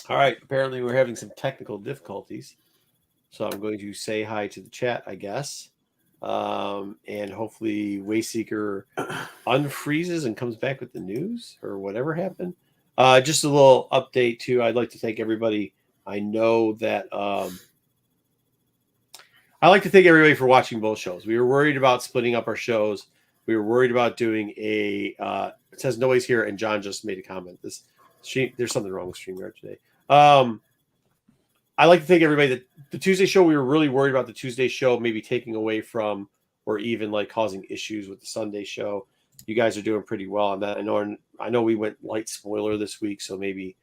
All right. Apparently, we're having some technical difficulties. So I'm going to say hi to the chat, I guess. And hopefully Wayseeker unfreezes and comes back with the news or whatever happened. Just a little update, too. I'd like to thank everybody. I know that I like to thank everybody for watching both shows. We were worried about splitting up our shows. We were worried about doing a it says noise here, and John just made a comment. There's something wrong with StreamYard today. I like to thank everybody that the Tuesday show, we were really worried about the Tuesday show maybe taking away from or even like causing issues with the Sunday show. You guys are doing pretty well on that. I know we went light spoiler this week, so maybe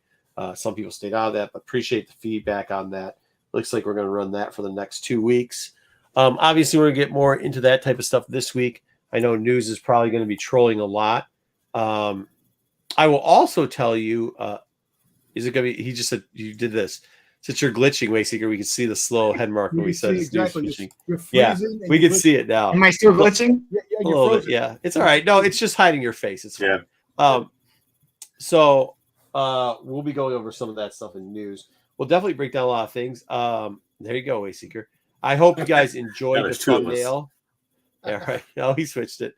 some people stayed out of that, but appreciate the feedback on that. Looks like we're going to run that for the next 2 weeks. Obviously, we're going to get more into that type of stuff this week. I know News is probably going to be trolling a lot. I will also tell you, is it going to be, he just said you did this. Since you're glitching, Wayseeker, we can see the slow head mark when we said it's exactly. Yeah, we can see it now. Am I still glitching? Yeah, a little bit, yeah. It's all right. No, it's just hiding your face. It's fine. Yeah. So we'll be going over some of that stuff in news. We'll definitely break down a lot of things. There you go, Wayseeker. I hope you guys enjoyed the thumbnail. Yeah, right. Oh, he switched it.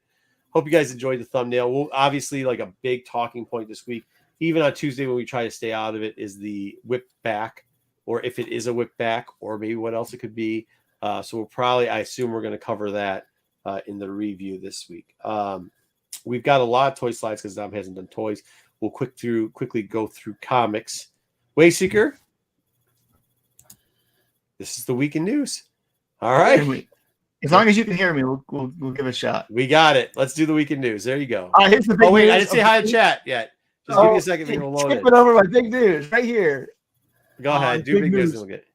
Hope you guys enjoyed the thumbnail. We'll obviously like a big talking point this week, even on Tuesday when we try to stay out of it, is the whip back. Or if it is a whip back, or maybe what else it could be. So we'll probably, I assume we're going to cover that in the review this week. We've got a lot of toy slides because Dom hasn't done toys. We'll quickly go through comics. Wayseeker, this is the week in news. All right. As long as you can hear me, we'll give it a shot. We got it. Let's do the week in news. There you go. Here's the big wait, news. I didn't say hi to chat yet. Just give me a second to load it. Skip it over my big news right here. Go ahead. Do big news. We'll get it.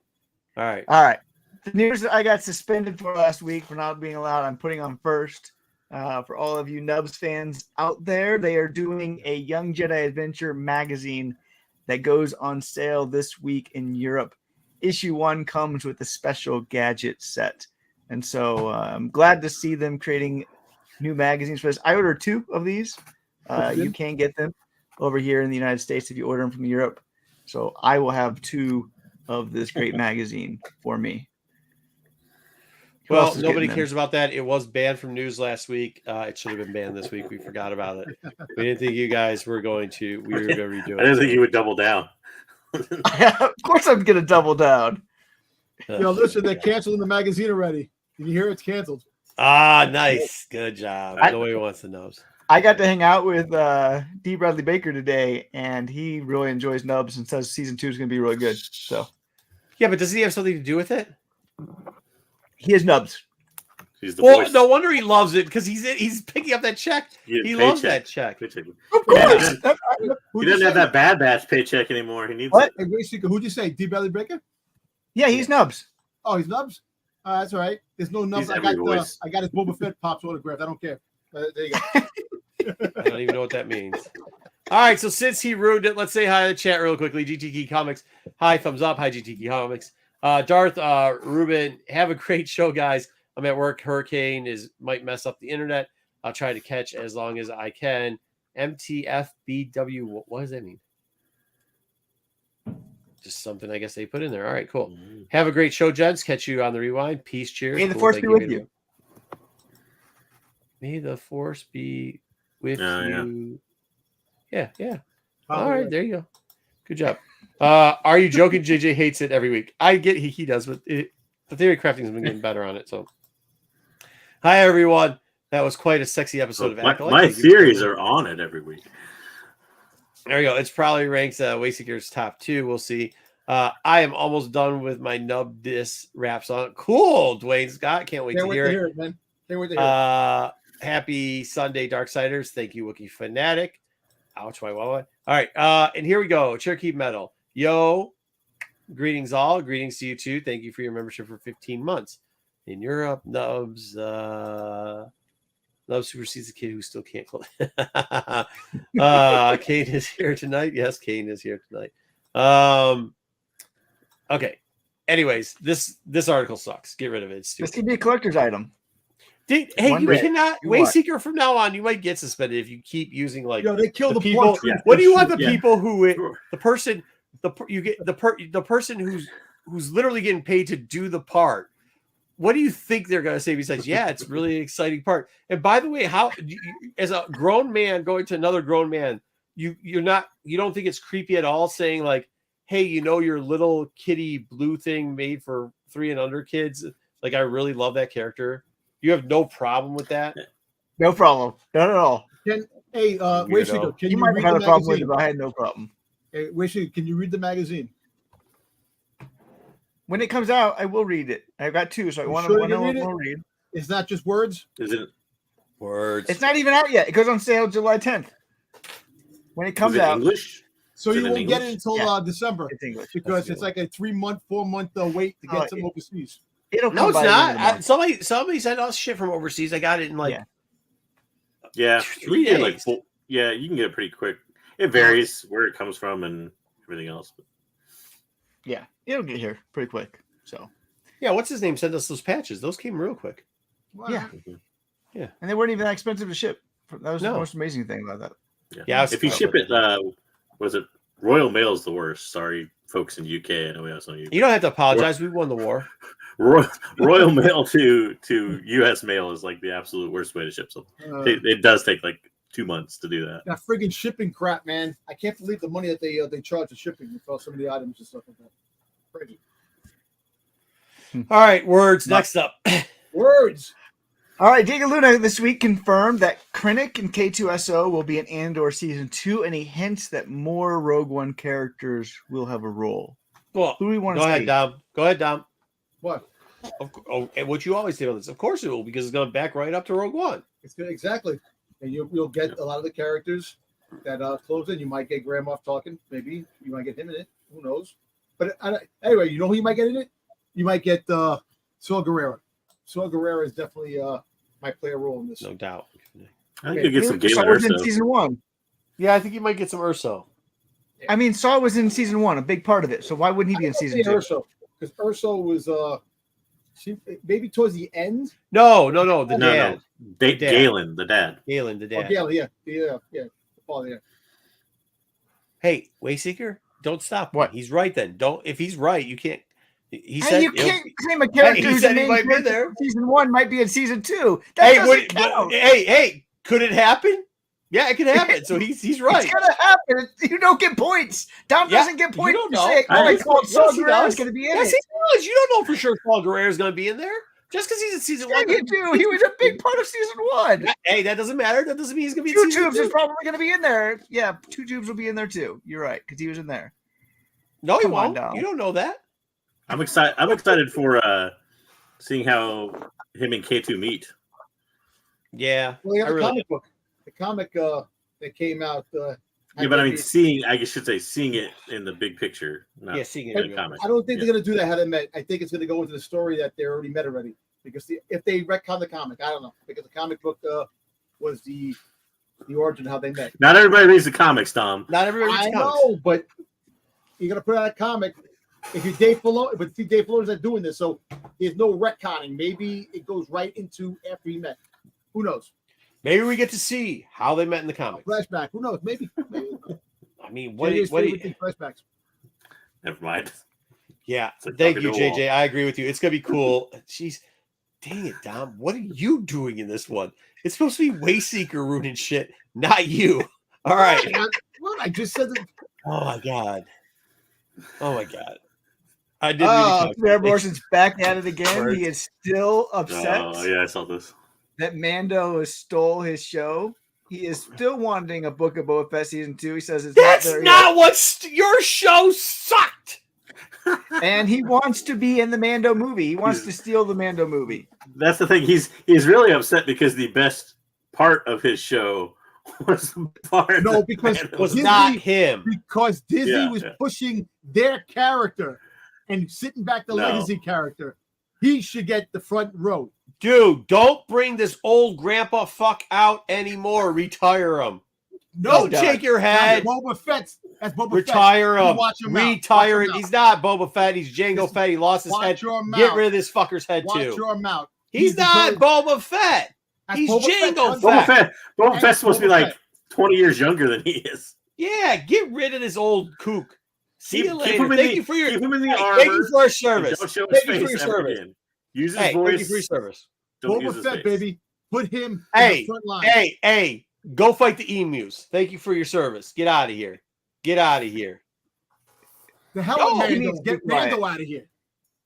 All right. All right. The news that I got suspended for last week for not being allowed, I'm putting on first. For all of you Nubs fans out there, they are doing a Young Jedi Adventure magazine that goes on sale this week in Europe. Issue 1 comes with a special gadget set. And so I'm glad to see them creating new magazines for this. I ordered 2 of these. You can get them over here in the United States if you order them from Europe. So I will have 2 of this great magazine for me. Well, nobody cares about that. It was banned from news last week. It should have been banned this week. We forgot about it. We didn't think you guys were going to. We were going to redo it. I didn't think you would double down. Of course, I'm going to double down. Listen, they're canceling the magazine already. Did you hear it's canceled? Ah, nice. Good job. Nobody wants to know. I got to hang out with D. Bradley Baker today, and he really enjoys Nubs and says season 2 is going to be really good. So, yeah, but does he have something to do with it? He is Nubs. He's the voice. No wonder he loves it because he's picking up that check. He loves that check. Paycheck. Of course. He doesn't have that Bad Batch paycheck anymore. He needs what? Hey, who'd you say? D. Bradley Baker? Yeah, he's Nubs. Oh, he's Nubs. That's all right. There's no Nubs. I got his Boba Fett pops autograph. I don't care. There you go. I don't even know what that means. All right, so since he ruined it, let's say hi to the chat real quickly. GTK Comics, hi, thumbs up. Hi, GTK Comics. Darth, Ruben, have a great show, guys. I'm at work. Hurricane might mess up the internet. I'll try to catch as long as I can. MTFBW, what does that mean? Just something I guess they put in there. All right, cool. Mm-hmm. Have a great show, gents. Catch you on the rewind. Peace, cheers. May the force be with you. May the force be with you. Yeah. All right, there you go. Good job. Are you joking? JJ hates it every week. I get he does, but the theory crafting has been getting better on it. So, hi everyone. That was quite a sexy episode of Acolyte. My theories are on it every week. There we go. It's probably ranked Wayseeker's top 2. We'll see. I am almost done with my Nub Dis wraps on. Cool, Dwayne Scott. Can't wait to hear it, man. Can't wait to hear it. Happy Sunday, Darksiders. Thank you, Wookiee Fanatic. Ouch, my wallet. All right, and here we go. Cherokee Metal. Yo, greetings all. Greetings to you too. Thank you for your membership for 15 months. In Europe, Nubs. Nubs supersedes the kid who still can't close. Kane is here tonight. Yes, Kane is here tonight. Okay. Anyways, this article sucks. Get rid of it. This could be a collector's item. You cannot Wayseeker from now on. You might get suspended if you keep using they kill the people. people. What do you want the people who the person the person who's literally getting paid to do the part. What do you think they're going to say besides, yeah, it's really an exciting part? And by the way, as a grown man going to another grown man, you don't think it's creepy at all saying like, hey, your little kitty blue thing made for 3 and under kids. Like, I really love that character. You have no problem with that? No problem. Not at all. Wayseeker, can you might have had a problem with it, but I had no problem. Hey, Wayseeker, can you read the magazine? When it comes out, I will read it. I've got 2, so I want to read. It's not just words? Is it words? It's not even out yet. It goes on sale July 10th. When it comes out. English? So you won't get it until December. It's English. Because it's like a 3-month, 4-month wait to get some overseas. No, it's not. Somebody sent us shit from overseas. I got it in Yeah, 3 days. You can get it pretty quick. It varies where it comes from and everything else. Yeah, it'll get here pretty quick. So, yeah, what's his name sent us those patches? Those came real quick. Wow. Yeah, yeah, and they weren't even that expensive to ship. That was the most amazing thing about that. Yeah, if you ship it, was it Royal Mail is the worst? Sorry, folks in UK. I know we have some. You don't have to apologize. We won the war. Royal Mail to U.S. mail is like the absolute worst way to ship something. It does take like 2 months to do that. That friggin' shipping crap, man! I can't believe the money that they charge for shipping for some of the items and stuff like that. Crazy. All right, words. Next up, words. All right, Diego Luna this week confirmed that Krennic and K2SO will be in Andor season 2, and he hints that more Rogue One characters will have a role. Well, who do we want to go see? ahead, Dom. Go ahead, Dom. What? And what you always say on this, of course it will, because it's going to back right up to Rogue One. It's good, exactly, and you'll get a lot of the characters that close in. You might get Grand Moff talking, maybe you might get him in it. Who knows? But anyway, you know who you might get in it? You might get Saw Gerrera. Saw Gerrera is definitely might play a role in this. No doubt. I think you get some Galen Saw was in Erso. season 1. Yeah, I think you might get some Urso. I mean, Saw was in season 1, a big part of it. So why wouldn't he be in season 2? Urso, because Urso was maybe towards the end. No. The dad. Galen, the dad. Galen, the dad. Oh, Galen, yeah. Oh, yeah. Hey, Wayseeker, don't stop. What? He's right then. Don't. If he's right, you can't. He Hey, said you can't claim a character who's in might be there. Season 1 might be in season 2. That doesn't count. Hey, could it happen? Yeah, it could happen. So he's right. It's gonna happen. You don't get points. Dom doesn't get points. You don't for know. saying, I thought Saw Gerrera is going to be in yes, it. he does. You don't know for sure Saw Gerrera is going to be in there. Just because he's in season 1. You do. He was a big part of season 1. Hey, that doesn't matter. That doesn't mean he's going to be Two in season Tubes 2. is probably going to be in there. Yeah, Two Tubes will be in there too. You're right, because he was in there. No, he Come on, won't. Dom. You don't know that. I'm excited for seeing how him and K2 meet. Yeah. Well, you have the comic book. The comic that came out. Yeah, but I mean, seeing it in the big picture. Not seeing it in in the the comic. I don't think they're going to do that how they met. I think it's going to go into the story that they already met already. Because if they retcon the comic, I don't know. Because the comic book was the origin of how they met. Not everybody reads the comics, Dom. Not everybody I reads comics. know, but you're going to put out a comic. If you're Dave Filoni, but see, Dave Filoni's not doing this, so there's no retconning. Maybe it goes right into after he met. Who knows? Maybe we get to see how they met in the comics. Flashback. Who knows? Maybe. I mean, what do you flashbacks? Never mind. Yeah. It's Thank like you, talking to a JJ. I agree with you. It's going to be cool. Jeez. Dang it, Dom. What are you doing in this one? It's supposed to be Wayseeker ruining shit, not you. All right. What? I just said that. Oh, my God. I did read the Fair Morrison's back at it again. He is still upset Oh, yeah, I saw this. that Mando stole his show. He is still wanting a Book of Boba Fett season 2. He says it's That's not there not what your show sucked. yet. And he wants to be in the Mando movie. He wants to steal the Mando movie. That's the thing. He's really upset because the best part of his show was part. No, because It was Disney, not him. Because Disney Yeah, was yeah. pushing their character and sitting back the legacy character. He should get the front row. Dude, don't bring this old grandpa fuck out anymore. Retire him. No, Don't shake your head. That's Boba Fett. That's Boba Retire Fett. him. Watch him out. Retire Watch it. him He's not Boba Fett. He's Jango Fett. He lost his Watch head. your Get mouth. rid of this fucker's head Watch too. your mouth. He's not Boba Fett. That's He's Boba Fett. Jango Boba Fett. Fett. Boba Fett's supposed to be Boba like 20 years younger than he is. Yeah, get rid of this old kook. See you Keep later. him in Thank you for your keep him in the armor. thank you for your and service. Don't show his Thank you for face your ever service. again. Use his Hey, voice. thank you for your service. Don't use Boba his Fett, face. baby. Put him in Hey, the front line. hey, go fight the emus. Thank you for your service. Get out of here. Get out of here. The hell No, with he Mando. needs to Get be quiet. Mando out of here.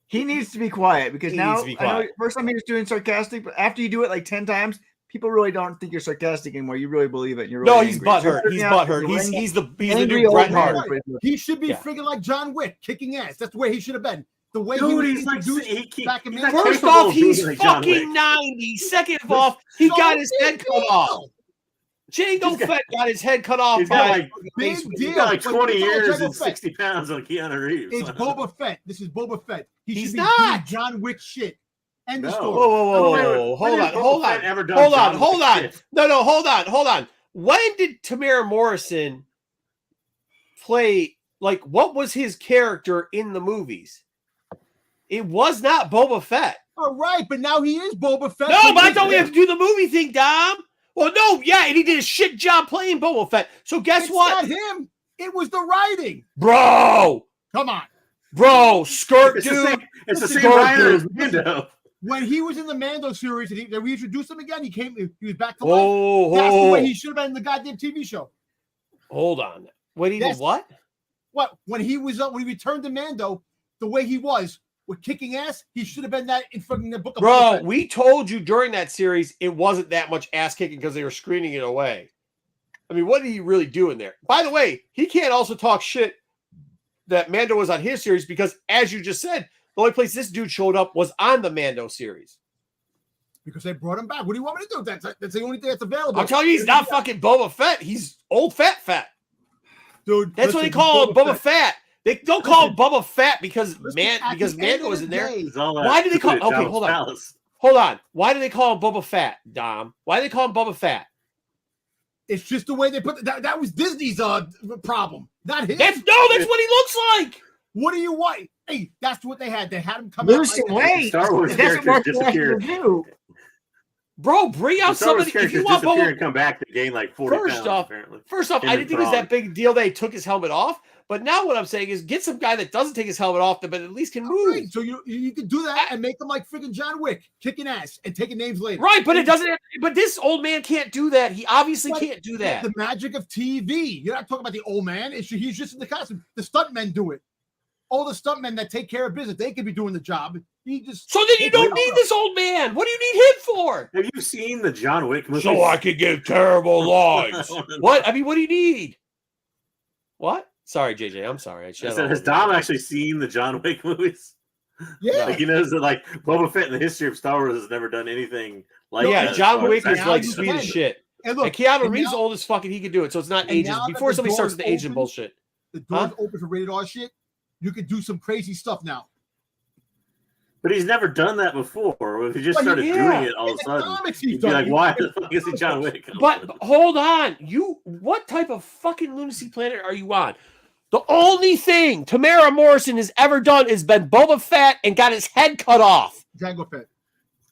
He needs to be quiet because He now needs to be I know quiet. first time he was doing sarcastic, but after you do it like 10 times, people really don't think you're sarcastic anymore. You really believe it. And you're really No, he's angry. So butthurt. you're He's out butthurt. the He's ring. he's the Angry new old Bret man. Hart. He should be Yeah. friggin' like John Wick, kicking ass. That's the way he should have been. The way he Dude, was he's like introduced back in he's Mando. not First capable off, of doing he's like John Wick. fucking 90. Second off, he So got his big head cut deal. off. Jango Fett got his head cut off He's got by like Big he's deal. got like But 20 you know, years Jango and Fett. 60 pounds on Keanu Reeves. It's Boba Fett. This is Boba Fett. He He's should be not. doing John Wick shit. End the No. story. Whoa. When Hold has on. Boba Fett ever done Hold John on. Wick shit? No, hold on. When did Tamara Morrison play? Like, what was his character in the movies? It was not Boba Fett. All right, but now he is Boba Fett. No, but I thought we have to do the movie thing, Dom. Well, no, yeah, and he did a shit job playing Boba Fett. So guess It's what, not him. It was the writing. bro? Come on. Skirt It's dude. the same Scar writer as dude. Mando. When he was in the Mando series and we introduced him again, he was back to life. That's the Oh, way he should have been in the goddamn TV show. hold on. What he did? Yes. What? What? When he returned to Mando, the way he was with kicking ass, he should have been that in fucking the Book of Boba Bro, Fett. we told you during that series it wasn't that much ass kicking because they were screening it away. I mean, what did he really do in there? By the way, he can't also talk shit that Mando was on his series because, as you just said, the only place this dude showed up was on the Mando series. Because they brought him back. What do you want me to do? That's the only thing that's available. I'm telling you, he's not fucking Boba Fett. He's old fat. Dude, That's what they call him, Boba Fett. They don't call him Boba Fett because Mando was in there. It's all Why do they call? at Okay, Jabba's hold on. palace. Hold on. Why do they call him Boba Fett, Dom? Why do they call him Boba Fett? It's just the way they put that was Disney's problem, not his. That's what he looks like. What do you want? Hey, that's what they had. They had him come Lose out. some weight. Star Wars That's what Mark characters wants to disappeared. do. Bro, bring out Star Wars somebody. If you characters want disappear Boba, and come back to gain like 40 First pounds, off- apparently. first off, Him I and didn't think it was Thrawn. that big deal they took his helmet off. But now what I'm saying is get some guy that doesn't take his helmet off, but at least can move. Right, so you can do that and make them like freaking John Wick, kicking ass and taking names later. Right, but it doesn't. But this old man can't do that. He obviously But can't do that. The magic of TV. You're not talking about the old man. He's just in the costume. The stuntmen do it. All the stuntmen that take care of business, they could be doing the job. He just So then you don't need this old man. What do you need him for? Have you seen the John Wick movie? So I could give terrible lines. What? I mean, what do you need? What? Sorry, JJ. I'm sorry. I said, has Dom actually seen the John Wick movies? Yeah. Like he knows that like Boba Fett in the history of Star Wars has never done anything like Yeah, that as John far Wick as is like acting sweet as goes. shit. And look, And Keanu and Reeves now- old as fuck, and he can do it. So it's not and ages. now that Before the somebody starts door's the Asian open- bullshit. the door's open for rated R shit. You could do some crazy stuff now. But he's never done that before. If he just But started yeah. doing it all In of a the sudden, comics he's you'd be done like, it. why the fuck is he John Wick? But hold on. What type of fucking lunacy planet are you on? The only thing Tamara Morrison has ever done is been Boba Fett and got his head cut off. Jango Fett.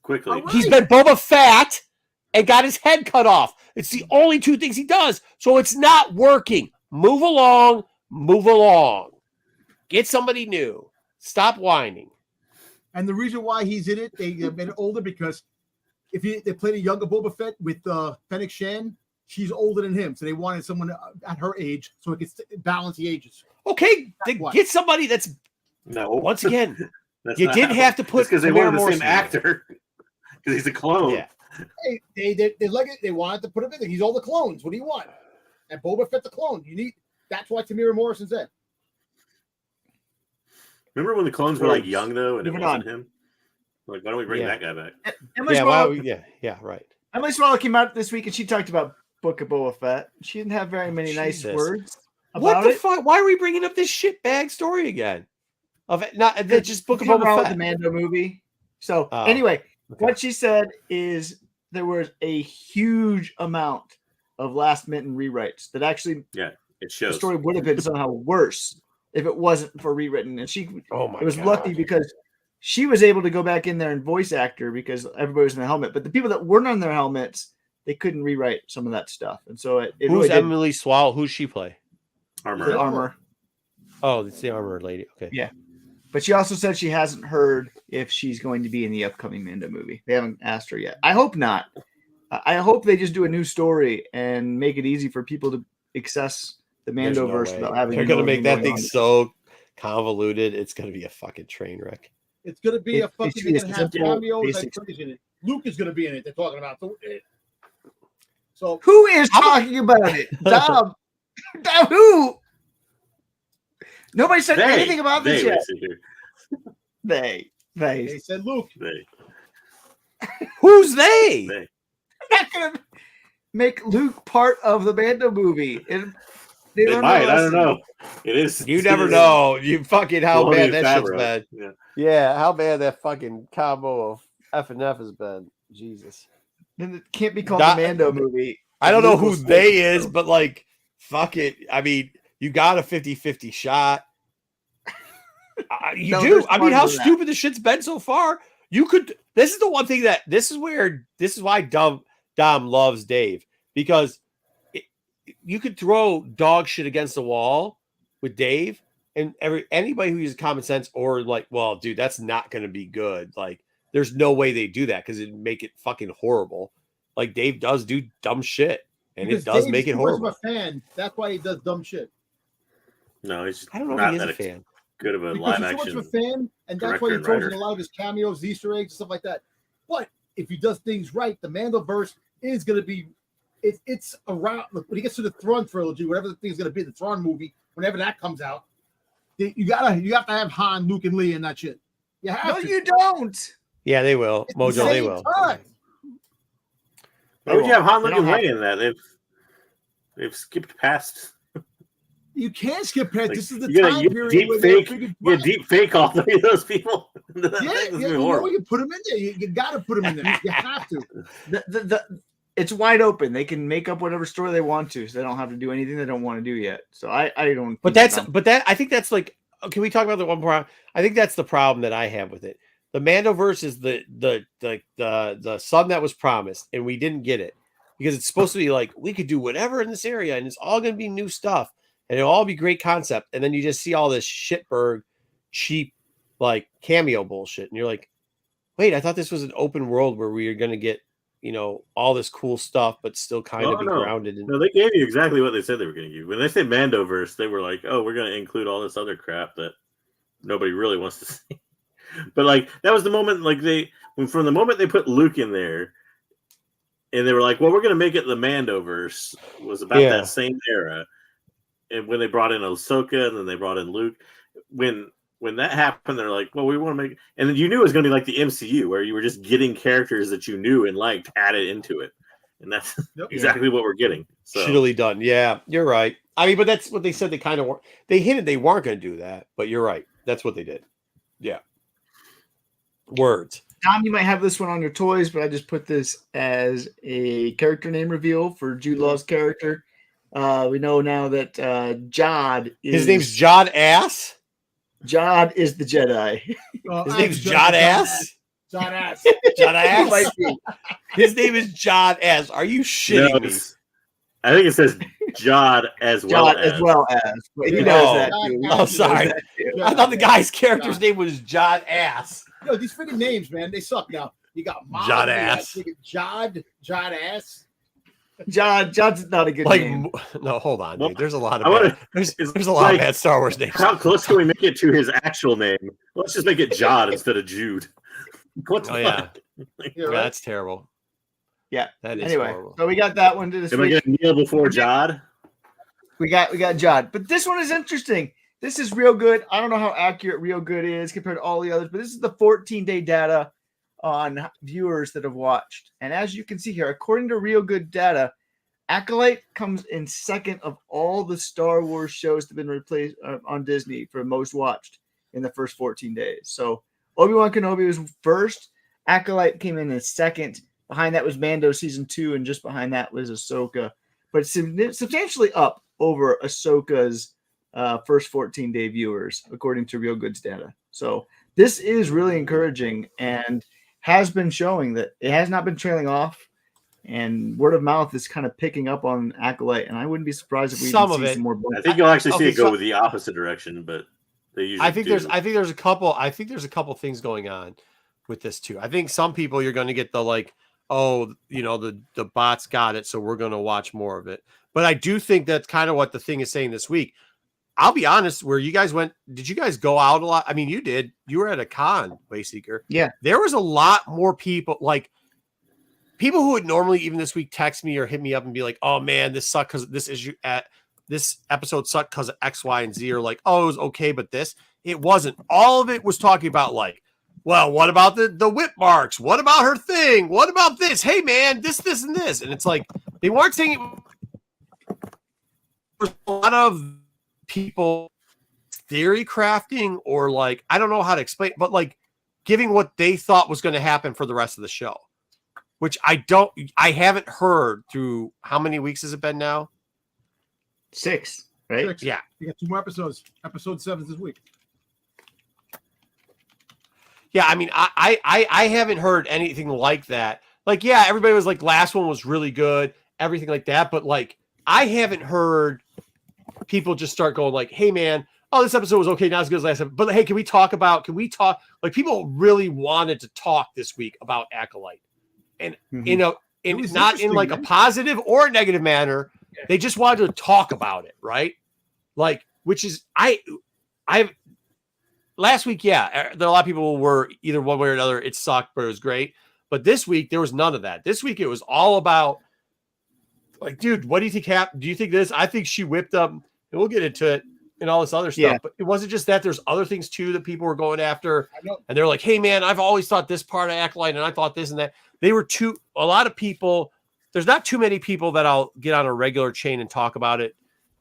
Quickly. All right. He's been Boba Fett and got his head cut off. It's the only two things he does. So it's not working. Move along. Get somebody new. Stop whining. And the reason why he's in it, they made it older because if they played a younger Boba Fett with Fennec Shan, she's older than him. So they wanted someone at her age so it could balance the ages. Okay, then What? get somebody that's, No. once again, That's you not didn't how- have to put because they Tamara wanted the Morrison same in there. actor. Because he's a clone. Yeah. They like it. They wanted to put him in there. He's all the clones. What do you want? And Boba Fett the clone. That's why Tamara Morrison's in. Remember when the clones were like young though, and it Moving wasn't him? Like, why don't we bring Yeah. that guy back? Emily Yeah, why, Swallow, right. Emily Swallow came out this week and she talked about Book of Boba Fett. She didn't have very many nice Jesus. words What about the it. fuck? Why are we bringing up this shit bag story again? Of it, not that just Book of Came out Boba with the Fett. Mando movie. So Oh, anyway, okay. what she said is there was a huge amount of last minute rewrites that actually It the shows. story would have been somehow worse if it wasn't for rewritten. And she Oh my it was God. lucky because she was able to go back in there and voice actor because everybody was in the helmet. But the people that weren't on their helmets, they couldn't rewrite some of that stuff. And so it Who's really did Emily Swallow? Who's she play? Armor. the armor. Oh, it's the armored lady. Okay. Yeah. But she also said she hasn't heard if she's going to be in the upcoming Mando movie. They haven't asked her yet. I hope not. I hope they just do a new story and make it easy for people to access the Mandoverse without having. They're going to make that thing so convoluted. It's going to be a fucking train wreck. It's going to be a fucking. They're going to have cameos basic. like crazy in it. Luke is going to be in it. They're talking about. So who is talking about it? Dom. Who? Nobody said anything about this yet. They said Luke. Who's they? They're not gonna make Luke part of the Mando movie. They might. I don't know. It is. You never know. You fucking how bad that shit's been. Yeah, how bad that fucking combo of F and F has been. Jesus. Then it can't be called the Mando movie. I don't know who they is, but like, fuck it. I mean, you got a 50-50 shot. You do. I mean, how stupid the shit's been so far. You could. This is the one thing this is why Dom loves Dave, because you could throw dog shit against the wall with Dave, and anybody who uses common sense or like, well, dude, that's not going to be good. Like, there's no way they do that because it'd make it fucking horrible. Like, Dave does do dumb shit, and because it does make it horrible. He's a fan. That's why he does dumb shit. No, he's I don't know if he is a fan. Good of a because live he's action. So much of a fan, and that's why he throws in a lot of his cameos, Easter eggs, and stuff like that. But if he does things right, the Mandoverse is going to be. It's around. Look, when he gets to the Thrawn trilogy, whatever the thing's going to be, the Thrawn movie, whenever that comes out, you have to have Han, Luke, and Leia and that shit. You have to. You don't. Yeah, they will. It's Mojo, they will. Why would you have Han, Luke, and Leia in that? They've skipped past. You can't skip past. This is the time period where deep fake all three of those people. You put them in there. You got to put them in there. You have to. It's wide open. They can make up whatever story they want to, so they don't have to do anything they don't want to do yet. So I don't. But I think that's like. Can we talk about the one problem? I think that's the problem that I have with it. The Mandoverse is the son that was promised, and we didn't get it because it's supposed to be like we could do whatever in this area, and it's all going to be new stuff. And it'll all be great concept. And then you just see all this shitberg, cheap, like cameo bullshit. And you're like, wait, I thought this was an open world where we are going to get, all this cool stuff, but still kind of be grounded. No, they gave you exactly what they said they were going to give. When they said Mandoverse, they were like, oh, we're going to include all this other crap that nobody really wants to see. But like, that was the moment, like from the moment they put Luke in there, and they were like, well, we're going to make it the Mandoverse, was about that same era. And when they brought in Ahsoka and then they brought in Luke, when that happened, they're like, well, we want to make, and then you knew it was going to be like the MCU where you were just getting characters that you knew and liked added into it. And that's exactly what we're getting. So. Shittily done. Yeah, you're right. I mean, but that's what they said. They kind of were. They hinted they weren't going to do that, but you're right. That's what they did. Yeah. Words. Tom, you might have this one on your toys, but I just put this as a character name reveal for Jude Law's character. We know now that Jod is... His name's Jod Ass? Jod is the Jedi. His name's Jod Ass? Jod Ass. Jod Ass? His name is Jod Ass. Are you shitting me? I think it says Jod as well Jod as well as. But he knows that too. Oh, sorry. I thought the guy's character's name was Jod Ass. No, these freaking names, man, they suck now. You got Jod Ass. Jod Ass. Jod's not a good name. No, hold on, dude. There's a lot of there's a lot of bad Star Wars names. How close can we make it to his actual name? Let's just make it Jod instead of Jude. What the fuck? Yeah, that's terrible. Yeah. That is horrible. So we got that one to this week. Am I going to kneel before Jod? We got Jod. But this one is interesting. This is real good. I don't know how accurate real good is compared to all the others, but this is the 14-day data on viewers that have watched. And as you can see here, according to real good data, Acolyte comes in second of all the Star Wars shows that have been replaced on Disney for most watched in the first 14 days. So Obi-Wan Kenobi was first. Acolyte came in second. Behind that was Mando season 2, and just behind that was Ahsoka. But substantially up over Ahsoka's first 14-day viewers, according to Real Goods data. So this is really encouraging and has been showing that it has not been trailing off. And word of mouth is kind of picking up on Acolyte, and I wouldn't be surprised if we Some even of see it. some more. I think you'll actually see Okay, it go so- with the opposite direction, but they usually I think there's a couple things going on with this too. I think some people you're going to get the like, oh, the bots got it, so we're going to watch more of it. But I do think that's kind of what the thing is saying this week. I'll be honest, where you guys went, did you guys go out a lot? I mean, you did. You were at a con, Wayseeker. Yeah. There was a lot more people, like people who would normally even this week text me or hit me up and be like, oh man, this sucked because this episode sucked because of X, Y, and Z, or like, oh, it was okay, but it wasn't. All of it was talking about like, well, what about the whip marks? What about her thing? What about this? Hey man, this, and this. And it's like they weren't saying there's a lot of people theory crafting or like, I don't know how to explain, but like giving what they thought was going to happen for the rest of the show, which I haven't heard through how many weeks has it been now? 6, right? 6. Yeah. You got 2 more episodes. Episode 7 this week. Yeah. I mean, I haven't heard anything like that. Like, yeah, everybody was like, last one was really good, everything like that. But like, I haven't heard people just start going like, hey man, oh, this episode was okay, not as good as last episode. But hey, can we talk? Like people really wanted to talk this week about Acolyte. And not in like a positive or a negative manner. Yeah. They just wanted to talk about it, right? Like, which is I've last week, yeah, there are a lot of people were either one way or another. It sucked, but it was great. But this week there was none of that. This week it was all about like, dude, what do you think happened? Do you think this? I think she whipped up, and we'll get into it and all this other stuff. Yeah. But it wasn't just that. There's other things too that people were going after, and they're like, hey man, I've always thought this part of Acolyte, and I thought this and that. They were a lot of people. There's not too many people that I'll get on a regular chain and talk about it.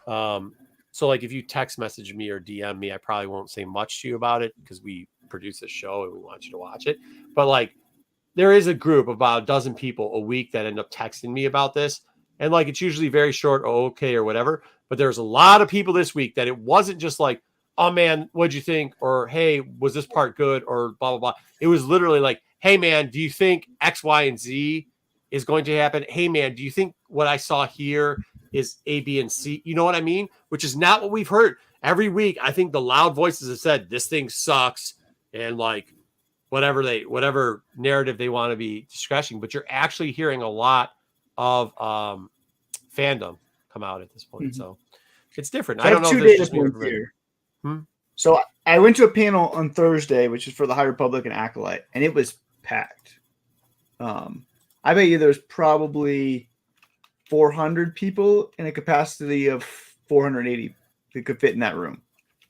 So like if you text message me or DM me, I probably won't say much to you about it because we produce a show and we want you to watch it. But like there is a group of about a dozen people a week that end up texting me about this. And like it's usually very short, oh, okay, or whatever. But there's a lot of people this week that it wasn't just like, oh man, what'd you think? Or hey, was this part good? Or blah, blah, blah. It was literally like, hey man, do you think X, Y, and Z is going to happen? Hey man, do you think what I saw here is A, B, and C? You know what I mean? Which is not what we've heard every week. I think the loud voices have said this thing sucks and like whatever narrative they want to be discussing, but you're actually hearing a lot of fandom come out at this point. Mm-hmm. So it's different. So I don't know if there's just here. So I went to a panel on Thursday, which is for the High Republic and Acolyte, and it was packed. I bet you there's probably 400 people in a capacity of 480 that could fit in that room.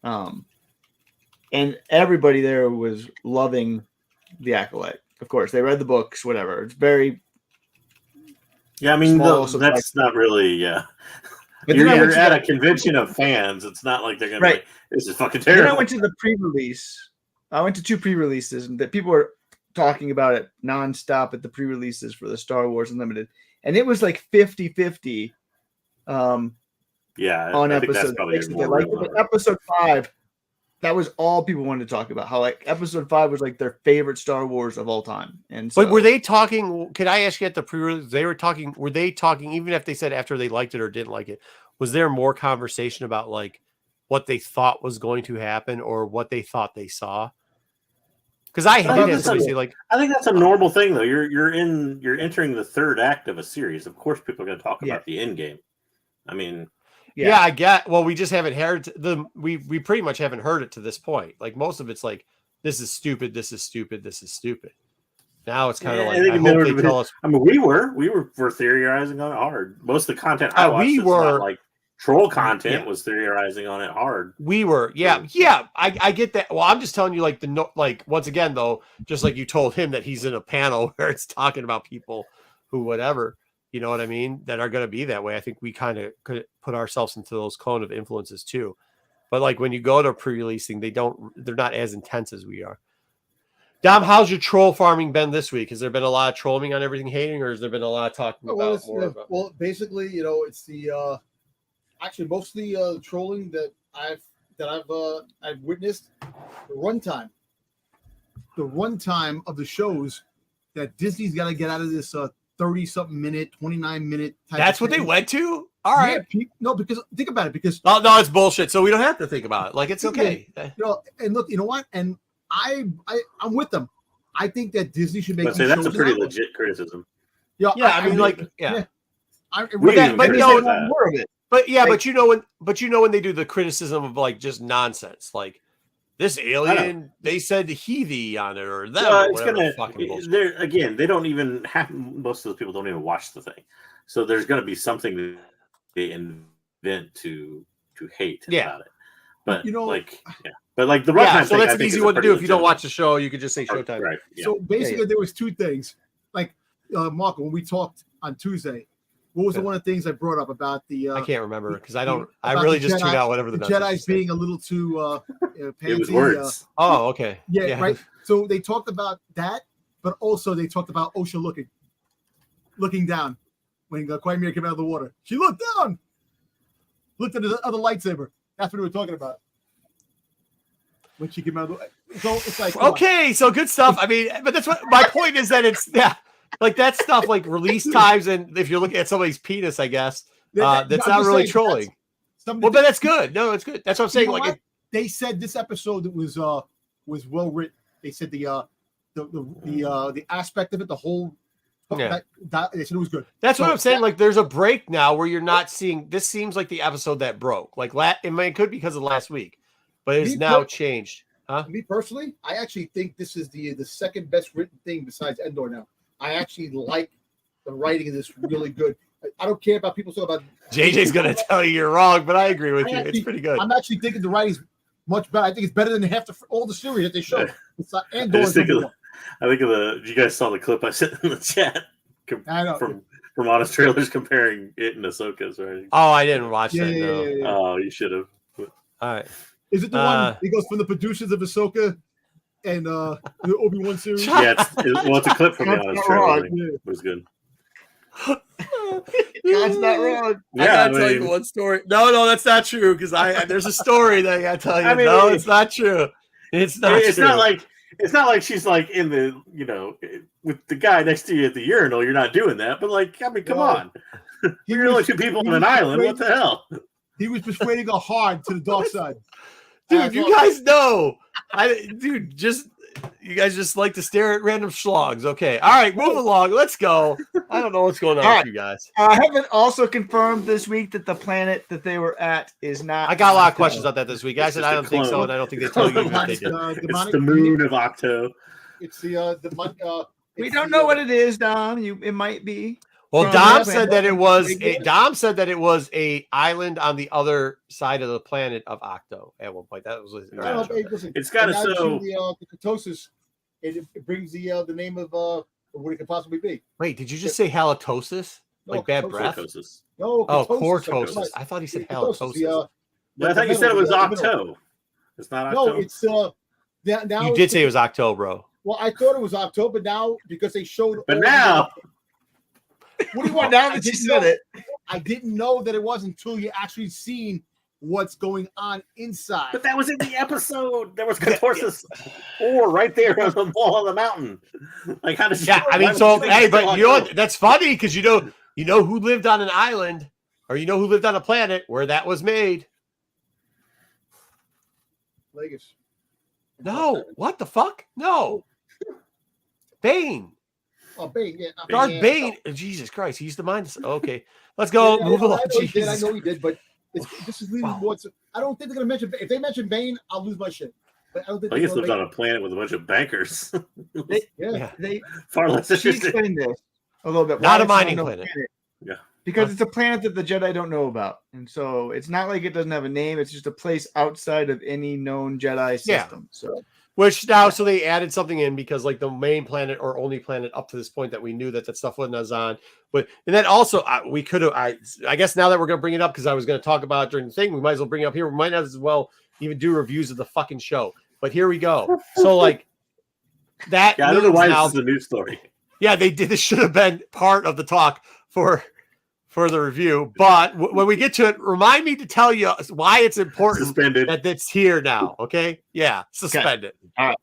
And everybody there was loving the Acolyte. Of course, they read the books, whatever. It's very I mean, that's not really, But you're at a convention of fans. It's not like they're going to be like, this is fucking terrible. Then I went to the pre-release. I went to 2 pre-releases, and that people were talking about it nonstop at the pre-releases for the Star Wars Unlimited. And it was like 50-50 on episode 6. Like episode 5, that was all people wanted to talk about. How like episode 5 was like their favorite Star Wars of all time. And so, but were they talking? Could I ask you at the pre-release? Were they talking? Even if they said after they liked it or didn't like it, was there more conversation about like what they thought was going to happen or what they thought they saw? Because I think that's a normal thing though. You're entering the 3rd act of a series. Of course, people are going to talk about the end game. I mean. Yeah, I get. Well, we just haven't heard we pretty much haven't heard it to this point. Like most of it's like, this is stupid, this is stupid, this is stupid. Now it's kind of like I hope they tell us. I mean, we were theorizing on it hard. Most of the content I watched, not like troll content, was theorizing on it hard. We were, yeah. I get that. Well, I'm just telling you, like once again though, just like you told him that he's in a panel where it's talking about people who whatever. You know what I mean? That are going to be that way. I think we kind of could put ourselves into those cone of influences too. But like when you go to pre-releasing, they're not as intense as we are. Dom, how's your troll farming been this week? Has there been a lot of trolling on everything hating, or has there been a lot of talking about more about? Well, basically, it's the actually most of the trolling that I've witnessed. The runtime of the shows that Disney's got to get out of this 30-something minute, 29-minute. That's what they went to. All right. Yeah, no, because think about it. Because no, it's bullshit. So we don't have to think about it. Like it's okay. And look, you know what? And I'm with them. I think that Disney should make. That's a pretty legit criticism. Yeah, I mean, like, yeah. But you know when they do the criticism of like just nonsense, like this alien, they said he on it or that. It's gonna. Again, they don't even have. Most of those people don't even watch the thing, so there's gonna be something that they invent to hate about it. But but like the runtime. So that's an easy one to do. If you don't watch the show, you could just say Showtime. Right. Yeah. So basically, there was two things. Like Marco, when we talked on Tuesday. What was the one of the things I brought up about the? I can't remember because I really just tune out whatever the Jedi's being a little too. It was words. Oh, okay. Yeah, right. So they talked about that, but also they talked about Osha looking down when Qui-Gon came out of the water. She looked down, looked at the other lightsaber. That's what we were talking about when she came out of the water. So it's like okay, so good stuff. I mean, but that's what my point is that it's like that stuff, like release times, and if you're looking at somebody's penis, I guess that's not really trolling. But that's good. No, it's good. That's what I'm saying. Like they said, this episode that was well written. They said the aspect of it, the whole. That they said it was good. That's what I'm saying. Like there's a break now where you're not seeing. This seems like the episode that broke. Like it could be because of last week, but it's now changed. Huh? Me personally, I actually think this is the second best written thing besides Andor now. I actually like the writing of this really good. I don't care about people talking about. JJ's going to tell you you're wrong, but I agree with you. It's pretty good. I'm actually thinking the writing's much better. I think it's better than all the series that they showed. It's like Andor. I think of the. You guys saw the clip I sent in the chat from Honest Trailers comparing it and Ahsoka's writing. Oh, I didn't watch that. Yeah. Oh, you should have. All right. Is it the one? He goes from the producers of Ahsoka. And the Obi-Wan series. Yeah, it's a clip from the Honest Trailer. It was good. God's not wrong. I gotta tell you one story. No, that's not true. Because there's a story that I gotta tell you. It's not true. It's not. It's not like she's like in the with the guy next to you at the urinal. You're not doing that. But like, I mean, come on. You're only two people on an island. What the hell? He was persuading her hard to the dark side. Dude, you guys know. You guys just like to stare at random schlogs. Okay. All right, move along. Let's go. I don't know what's going on with you guys. I haven't also confirmed this week that the planet that they were at is not. I got a lot of questions about that this week. I said I don't think so, and I don't think they told you what they did. It's the moon of Octo. It's the we don't know what it is, Dom. It might be. Well, Dom said that it was a island on the other side of the planet of Octo at one point. That was it's got to show the ketosis. It brings the name of what it could possibly be. Wait, did you just say halitosis? Like bad breath? No, cortosis. I thought he said halitosis. I thought you said it was Octo. It's not Octo. No, it's now. You did say it was Octo, bro. Well, I thought it was Octo, but now because they showed. But now. What do you want now that you said it? I didn't know that it was until you actually seen what's going on inside. But that was in the episode. There was Catorsis ore right there on the wall of the mountain. Like how does but you know what? That's funny because you know who lived on an island or you know who lived on a planet where that was made. Plagueis. No, what the fuck? No. Bane. Oh, Bane, yeah. Darth Bane. Jesus Christ, he's the mind. Okay, let's go. Move along. I know he did, but this is leaving more. I don't think they're going to mention. If they mention Bane, I'll lose my shit. But I don't think. I guess lived on a planet with a bunch of bankers. They far less interesting. Explain this a little bit. Not a mining planet. Yeah, because it's a planet that the Jedi don't know about, and so it's not like it doesn't have a name. It's just a place outside of any known Jedi system. So. Which now, so they added something in because like the main planet or only planet up to this point that we knew that stuff wasn't on. But and then also we could have, I guess now that we're going to bring it up because I was going to talk about it during the thing, we might as well bring it up here. We might as well even do reviews of the fucking show. But here we go. So like that. Yeah, I don't know why this is a news story. Yeah, they did. This should have been part of the talk for the review. But when we get to it, remind me to tell you why it's important suspended that it's here now. Okay. Yeah. Suspended. All right.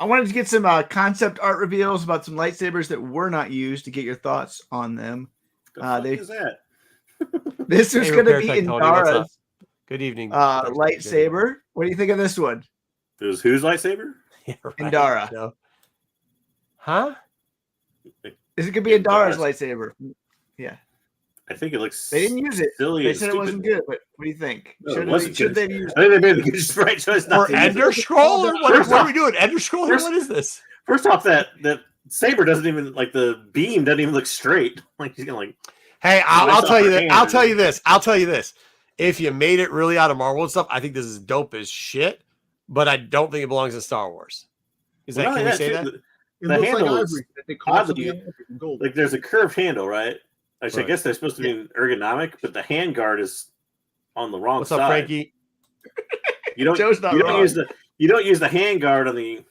I wanted to get some concept art reveals about some lightsabers that were not used to get your thoughts on them. The fuck is that? This is Hey, going to Repair be Tech Tony, what's up? Indara's Good evening. lightsaber. What do you think of this one? It was whose lightsaber? Yeah, right. Indara. No. Huh? Is it going to be Indara's lightsaber? Yeah. I think it looks. They didn't use it. Silly They and said it stupid. wasn't good, but what do you think? No, it Should wasn't they good. have used I think they made the right choice not Or to use Ender it. Scroll? Or what First are off- we doing? Ender Scroll? first- What is this? First off, that saber doesn't even like the beam doesn't even look straight. Like he's gonna like. Hey, I'll Nice tell you upper that. hand, I'll dude. tell you this. I'll tell you this. If you made it really out of Marvel and stuff, I think this is dope as shit. But I don't think it belongs in Star Wars. Is that? Well, Can not we say too. that? It The looks like handle is ivory. That they call oddly- it gold. Like there's a curved handle, right? Actually, Right. I guess they're supposed to be ergonomic, but the hand guard is on the wrong What's side. up, Frankie? You don't. Joe's not you don't wrong. use the hand guard on the.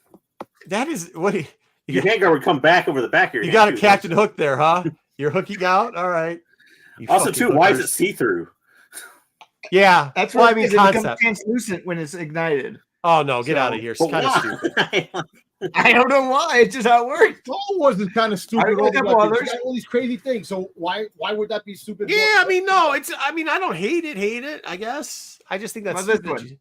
That is what he, Your hand guard would come back over the back of your you hand. got a too. Captain Hook there, huh? You're hooking out. All right. You Also, fucking too, why is it hookers. see through? Yeah, That's well, what I mean it becomes concept. translucent when it's ignited. Oh no, get So- out of here! It's kind of stupid. I don't know why. It's just how it works. Star Wars is kind of stupid. I read All, a the couple weapons. others. You got all these crazy things. So why would that be stupid? Yeah, I mean, no, it's. I mean, I don't hate it. Hate it. I guess. I just think that's How's this stupid. one?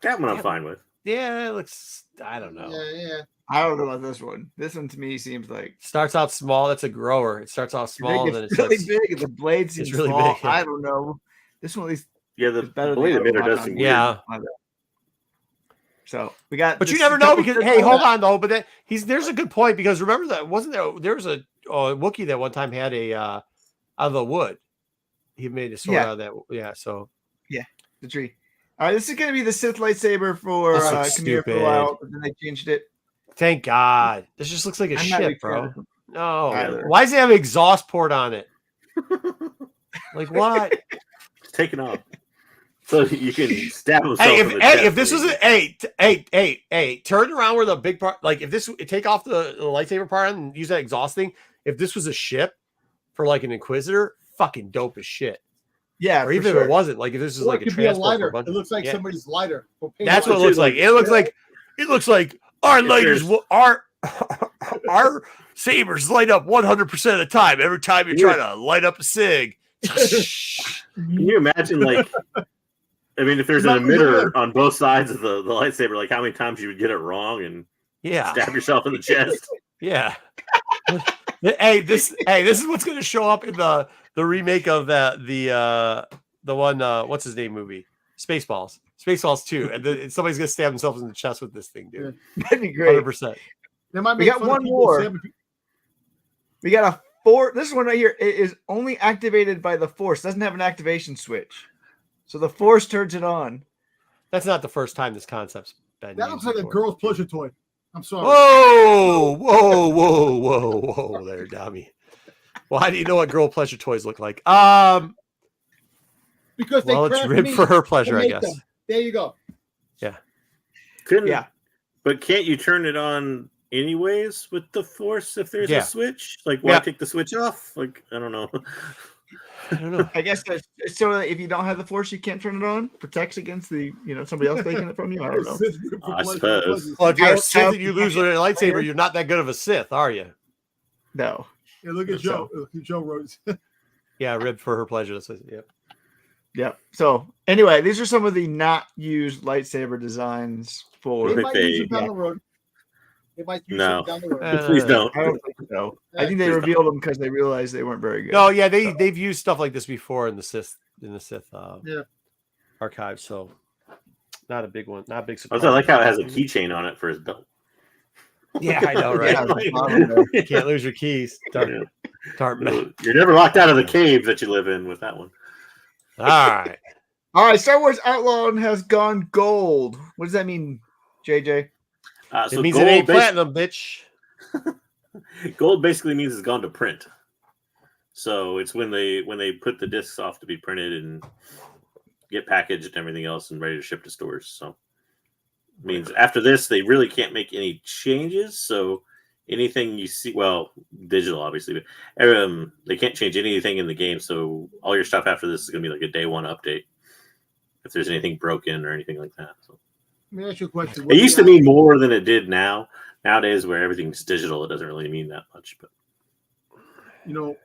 That one I'm Yeah. fine with. Yeah, it looks. I don't know. Yeah. I don't know about this one. This one to me seems like Starts out small. That's a grower. It starts off small, and then it's it really starts. big. And the blade seems really small. big, yeah. I don't know. This one at least Yeah, the is better blade than the emitter other does one. seem weird. Yeah, So we got. but you this never know couple because different hey, hold ones. on though. But there's a good point because remember that wasn't there was a Wookiee that one time had a out of the wood. He made a sword Yeah. out of that. Yeah, so The tree. All right, this is going to be the Sith lightsaber for This looks Kamir for a stupid. while, but then they changed it. thank God. This just looks like a I'm not a ship, big fan bro. of it. No, Either. why does it have an exhaust port on it? Like what? It's taken off. So you can stab himself. Hey, in the chest if this was when a turn around where the big part, like if this take off the lightsaber part and use that exhaust thing. If this was a ship for like an Inquisitor, fucking dope as shit. Yeah, Or for even if sure. it wasn't, like if this was Or like it a could be a transport for lighter. a bunch It looks like yeah. somebody's lighter. That's what it looks like. It looks like our lighters there's- our sabers light up 100% of the time. Every time you're trying to light up a sig. Can you imagine, like, I mean, if there's an Not emitter on both sides of the lightsaber, like how many times you would get it wrong and Yeah. stab yourself in the chest? Yeah. Hey, this is what's going to show up in the remake of the one what's his name movie, Spaceballs 2, and somebody's going to stab themselves in the chest with this thing, dude. That'd be great. 100%. They might We make got fun of one people more. saying- We got a four. This one right here is only activated by the Force. Doesn't have an activation switch, so the Force turns it on. That's not the first time this concept's been. That used looks like a before. girl's pleasure toy. I'm sorry. Whoa there, dummy. Why do you know what girl pleasure toys look like? Because they Well, it's craft ribbed meat for her to pleasure, I make guess. them. There you go. Couldn't, Yeah. But can't you turn it on anyways with the Force if there's Yeah. a switch? Like, why Yeah. take the switch off? Like, I don't know. I don't know. I guess that's, so. If you don't have the Force, you can't turn it on. Protects against the somebody else taking it from you. I don't know. I suppose. Well, if you're I a don't Sith know. and you lose your lightsaber, you're not that good of a Sith, are you? No. Yeah, look at Joe. Look at Joe Rhodes. Yeah, ribbed for her pleasure. That's what, yep. Yep. So anyway, these are some of the not used lightsaber designs for. They Or might they- use it down the road. They might use No. it down the road. Please don't. I don't think so. I think they Please revealed them because they realized they weren't very good. No, yeah, they've used stuff like this before in the Sith Yeah. archive. So not a big one, not a big surprise. Also, I like how it has a keychain on it for his belt. Yeah, I know, right? Yeah, the bottom there. You can't lose your keys. Dark, dark man. You're never locked out of the cave that you live in with that one. All right. All right, Star Wars Outlaw has gone gold. What does that mean, JJ? It means it ain't platinum, bitch. Gold basically means it's gone to print. So it's when they put the discs off to be printed and get packaged and everything else and ready to ship to stores. So it means after this they really can't make any changes. So anything you see, well, digital obviously, but they can't change anything in the game. So all your stuff after this is going to be like a day one update. If there's anything broken or anything like that. So Let me ask you a question. It used to mean more than it did now. Nowadays, where everything's digital, it doesn't really mean that much. But You know,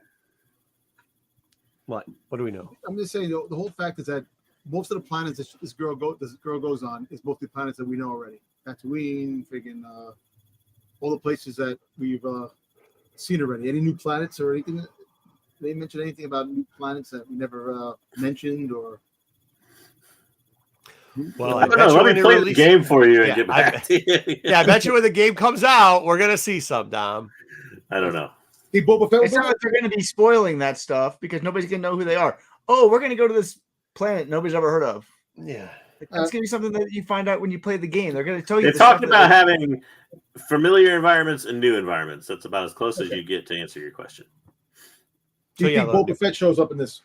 What do we know? I'm just saying the whole fact is that most of the planets this girl goes on is mostly planets that we know already. Tatooine, friggin' all the places that we've seen already. Any new planets or anything? They mention anything about new planets that we never mentioned or? Well, I don't know. Let me play the game for you and get back to you. Yeah, I bet you when the game comes out, we're gonna see some, Dom. I don't know. Hey, Boba Fett. It's not like they're going to be spoiling that stuff because nobody's going to know who they are. Oh, we're going to go to this planet nobody's ever heard of. Yeah. That's going to be something that you find out when you play the game. They're going to tell you. They talked about having familiar environments and new environments. That's about as close as you get to answer your question. Do you think Boba Fett shows up in this?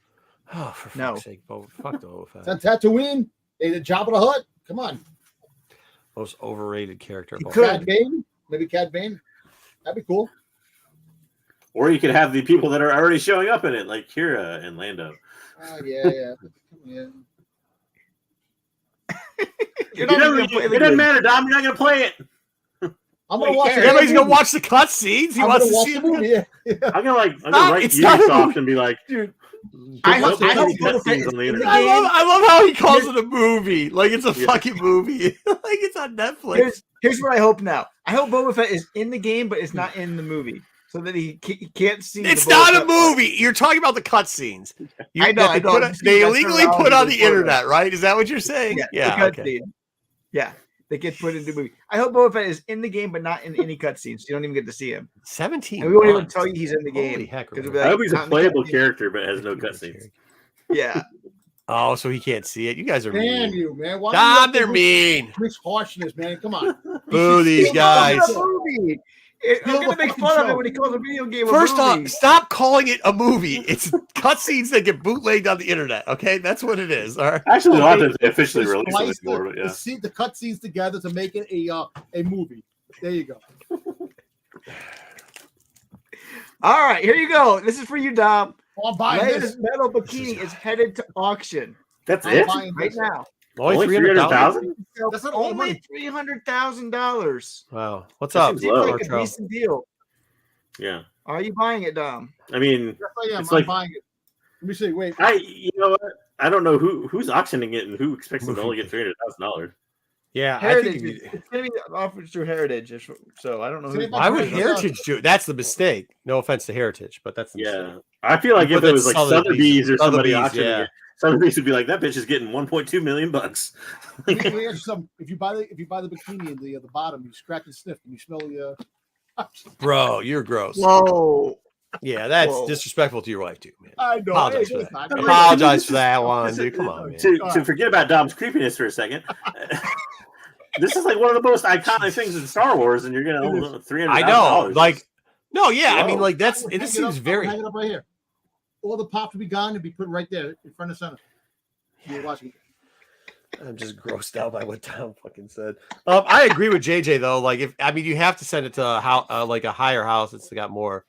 Oh, for fuck's sake, fuck Boba Fett. It's on Tatooine. They did Jabba the Hutt. Come on. Most overrated character. Cad Bane. Maybe Cad Bane. That'd be cool. Or you could have the people that are already showing up in it, like Kira and Lando. Yeah. It doesn't matter, Dom. You're not going to play it. I'm going to watch it. Everybody's going to watch the cutscenes. He wants to see the movie. Yeah. I'm going to write Ubisoft and be like, dude. I love how he calls it a movie. Like it's a fucking movie. Like it's on Netflix. Here's what I hope now. I hope Boba Fett is in the game, but it's not in the movie. So that he can't see. It's not a movie. You're talking about the cutscenes. I know. They illegally put on the internet, right? Is that what you're saying? Yeah. Okay. Yeah. They get put into the movie. I hope Boba Fett is in the game, but not in any cutscenes. You don't even get to see him. 17. And we won't even tell you he's in the game. Holy heck! I hope he's a playable character, but has no cutscenes. Yeah. Oh, so he can't see it. You guys are mean. You, man. God, they're mean. Chris harshness, man. Come on. Boo these guys. I'm gonna make fun of it when he calls a video game a First movie. off, stop calling it a movie. It's cutscenes that get bootlegged on the internet. Okay, that's what it is. All right. Actually, a lot of they officially released it before, but yeah. The cutscenes together to make it a movie. There you go. All right, here you go. This is for you, Dom. I'm buying Leia's metal bikini is headed to auction. That's it right now. Only 300,000. That's not only $300,000. Wow, what's up? Seems like a decent deal. Yeah. Are you buying it, Dom? I mean, yes, I am. I'm buying it. Let me see. Wait. You know what? I don't know who's auctioning it and who expects them to only get $300,000. Yeah, Heritage. It's going to be offered through Heritage, so I don't know. Why would Heritage do it? That's the mistake. No offense to Heritage, but that's the mistake. I feel like if it was like Sotheby's or somebody auctioning it, Sotheby's would be like, that bitch is getting $1.2 million. If you buy the bikini in the bottom, you scratch and sniff, and you smell the. Bro, you're gross. Whoa. Yeah, that's disrespectful to your wife too, man. I know. Apologize for that. Apologize for that one, dude. Come on, man. To forget about Dom's creepiness for a second. This is like one of the most iconic things in Star Wars, and you're gonna own $300,000. I know, like, no, yeah, I mean, like that's it. Seems very. Hang it up right here. All the pops will be gone and be put right there in front of center. You're watching. I'm just grossed out by what Tom fucking said. I agree with JJ though. Like, you have to send it to like a higher house that's got more,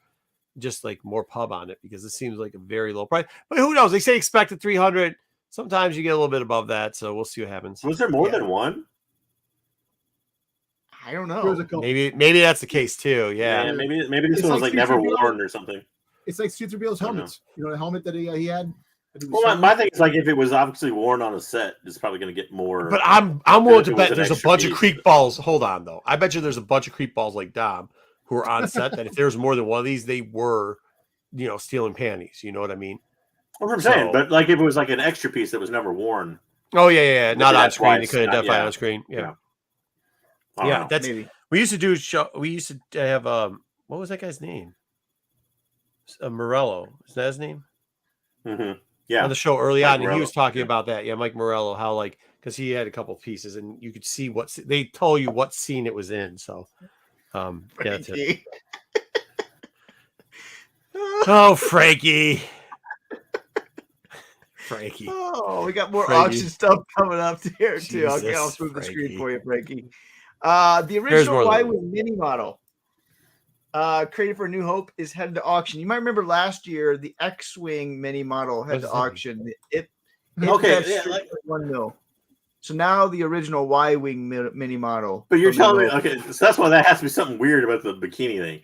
just like more pub on it because it seems like a very low price. But who knows? They say expected 300. Sometimes you get a little bit above that, so we'll see what happens. Was there more than one? I don't know. Maybe that's the case too. Yeah. Maybe this one was like never worn or something. It's like C-3PO's helmets. You know the helmet that he had. Well, my thing is like if it was obviously worn on a set, it's probably going to get more. But I'm willing to bet there's a bunch of creep balls. Hold on though, I bet you there's a bunch of creep balls like Dom who are on set that if there's more than one of these, they were, stealing panties. You know what I mean? What I'm saying, but like if it was like an extra piece that was never worn. Oh yeah, not on screen. They couldn't identify on screen. Yeah. Yeah, that's maybe. We used to do show. We used to have what was that guy's name? Morello. Is that his name? Mm-hmm. Yeah, on the show early Mike on, Morello. And he was talking about that. Yeah, Mike Morello. How like because he had a couple of pieces, and you could see what they told you what scene it was in. So, yeah, that's it. Oh, Frankie. Frankie. Oh, we got more auction stuff coming up here too. I'll move the screen for you, Frankie. The original Y-Wing mini model, created for New Hope, is headed to auction. You might remember last year the X-Wing mini model headed to auction. It okay, $1 mil. So now the original Y-wing mini model. But you're from the telling me, Rebel- okay, so that's why that has to be something weird about the bikini thing.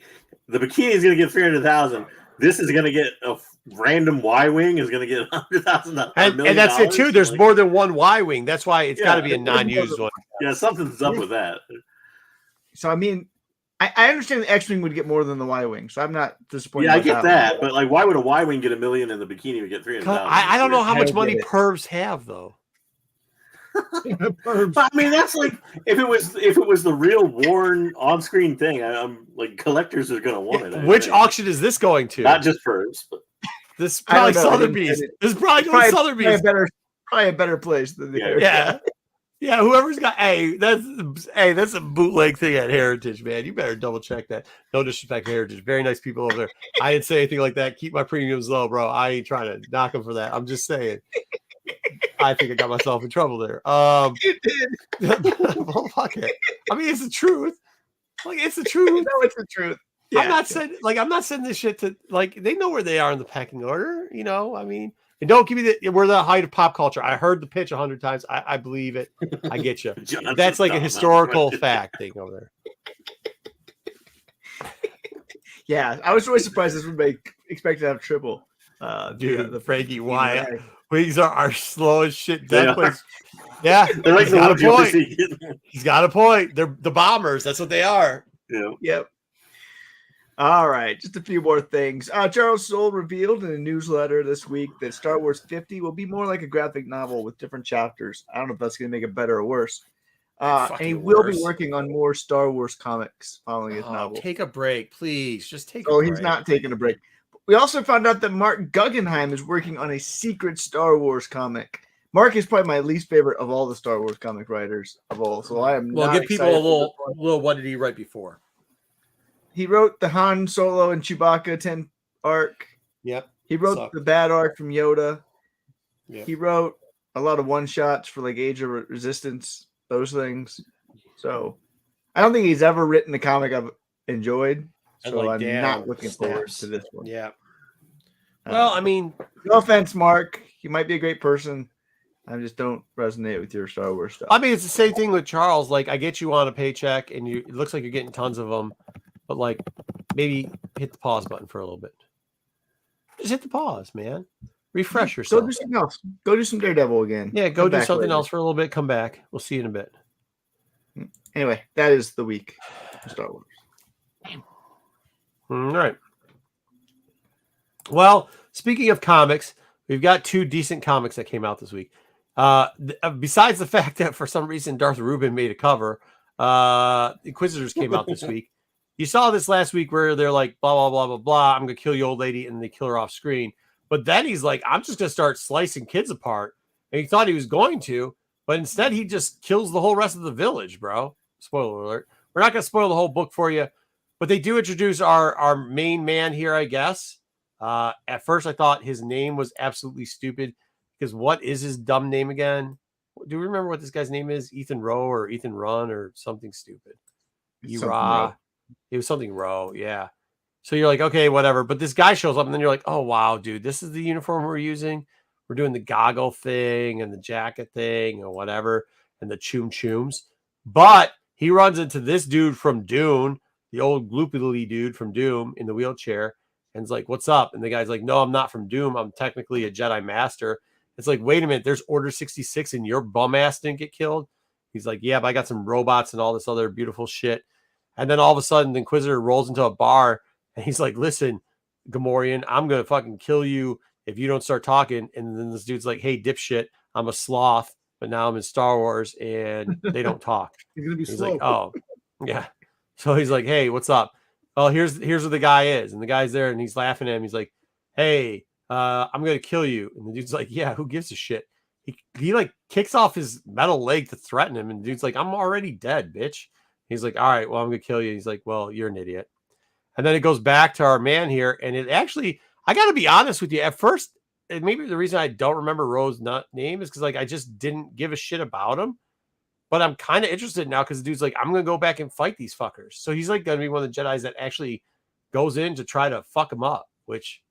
The bikini is going to get 300,000. This is going to get a random Y-wing is going to get $100,000. And that's it too. There's more than one Y-wing. That's why it's got to be a non-used one. Yeah, something's up with that. So I mean, I understand the X-wing would get more than the Y-wing, so I'm not disappointed. Yeah, I get that, but like, why would a Y-wing get $1 million and the bikini would get 300,000? I don't know how much I money get it. pervs have though. But I mean, that's like if it was the real worn on-screen thing, I'm like collectors are gonna want it. Which auction is this going to? Not just first, but this is probably I don't know, I Sotheby's. didn't- This is probably going to Sotheby's. Probably a better place than the Yeah. Whoever's got that's a bootleg thing at Heritage, man. You better double check that. No disrespect to Heritage, very nice people over there. I didn't say anything like that. Keep my premiums low, bro. I ain't trying to knock them for that. I'm just saying. I think I got myself in trouble there. You did. Well, fuck it. I mean, it's the truth. Like, it's the truth. No, it's the truth. Yeah. I'm not saying this shit to like they know where they are in the pecking order, you know. I mean, and don't give me we're the height of pop culture. I heard the pitch 100 times. I believe it. I get you. That's like a historical fact thing over there. Yeah, I was really surprised this would make expected to have triple. Dude, the Frankie Wyatt. Wyatt wings are our slowest shit death plays. Yeah, they're like he's got a the point. He's got a point. They're the bombers. That's what they are. Yeah. Yep. All right, just a few more things. Charles Soule revealed in a newsletter this week that Star Wars 50 will be more like a graphic novel with different chapters. I don't know if that's going to make it better or worse. And he will be working on more Star Wars comics following his novel. Take a break, please. Just take a break. He's not taking a break. We also found out that Mark Guggenheim is working on a secret Star Wars comic. Mark is probably my least favorite of all the Star Wars comic writers of all. So I am well, not give people a little. What did he write before? He wrote the Han Solo and Chewbacca 10 arc. Yep. He wrote the bad arc from Yoda. Yep. He wrote a lot of one shots for like Age of Resistance, those things. So I don't think he's ever written a comic I've enjoyed. So like, I'm not looking forward to this one. Yeah. Well, I mean, no offense, Mark. You might be a great person. I just don't resonate with your Star Wars stuff. I mean, it's the same thing with Charles. Like, I get you on a paycheck, and it looks like you're getting tons of them, but like, maybe hit the pause button for a little bit. Just hit the pause, man. Refresh yourself. Go do something else. Go do some Daredevil again. Yeah, go do something else for a little bit. Come back. We'll see you in a bit. Anyway, that is the week of Star Wars. All right. Well, speaking of comics, we've got 2 decent comics that came out this week. Besides the fact that for some reason Darth Rubin made a cover, Inquisitors came out this week. You saw this last week where they're like, blah, blah, blah, blah, blah. I'm going to kill you, old lady. And they kill her off screen. But then he's like, I'm just going to start slicing kids apart. And he thought he was going to, but instead he just kills the whole rest of the village, bro. Spoiler alert. We're not going to spoil the whole book for you, but they do introduce our main man here, I guess. At first I thought his name was absolutely stupid because what is his dumb name again? Do you remember what this guy's name is? Ethan Rowe or Ethan Run or something stupid? It was something Rowe. Yeah. So you're like, okay, whatever. But this guy shows up and then you're like, oh, wow, dude, this is the uniform we're using. We're doing the goggle thing and the jacket thing or whatever and the chooms. But he runs into this dude from Dune, the old gloopy dude from Doom in the wheelchair. And it's like, what's up? And the guy's like, no, I'm not from Doom. I'm technically a Jedi Master. It's like, wait a minute, there's Order 66 and your bum ass didn't get killed. He's like, yeah, but I got some robots and all this other beautiful shit. And then all of a sudden, the Inquisitor rolls into a bar and he's like, listen, Gamorrean, I'm going to fucking kill you if you don't start talking. And then this dude's like, hey, dipshit, I'm a sloth, but now I'm in Star Wars and they don't talk. You're gonna be He's slow. like, oh, yeah. So he's like, hey, what's up? Oh, here's what the guy is. And the guy's there and he's laughing at him. He's like, hey, I'm going to kill you. And the dude's like, yeah, who gives a shit? He like kicks off his metal leg to threaten him. And the dude's like, I'm already dead, bitch. He's like, all right, well, I'm going to kill you. He's like, well, you're an idiot. And then it goes back to our man here. And it actually, I got to be honest with you. At first, and maybe the reason I don't remember Rose's name is because like I just didn't give a shit about him. But I'm kind of interested now because the dude's like, I'm going to go back and fight these fuckers. So he's like going to be one of the Jedis that actually goes in to try to fuck him up, which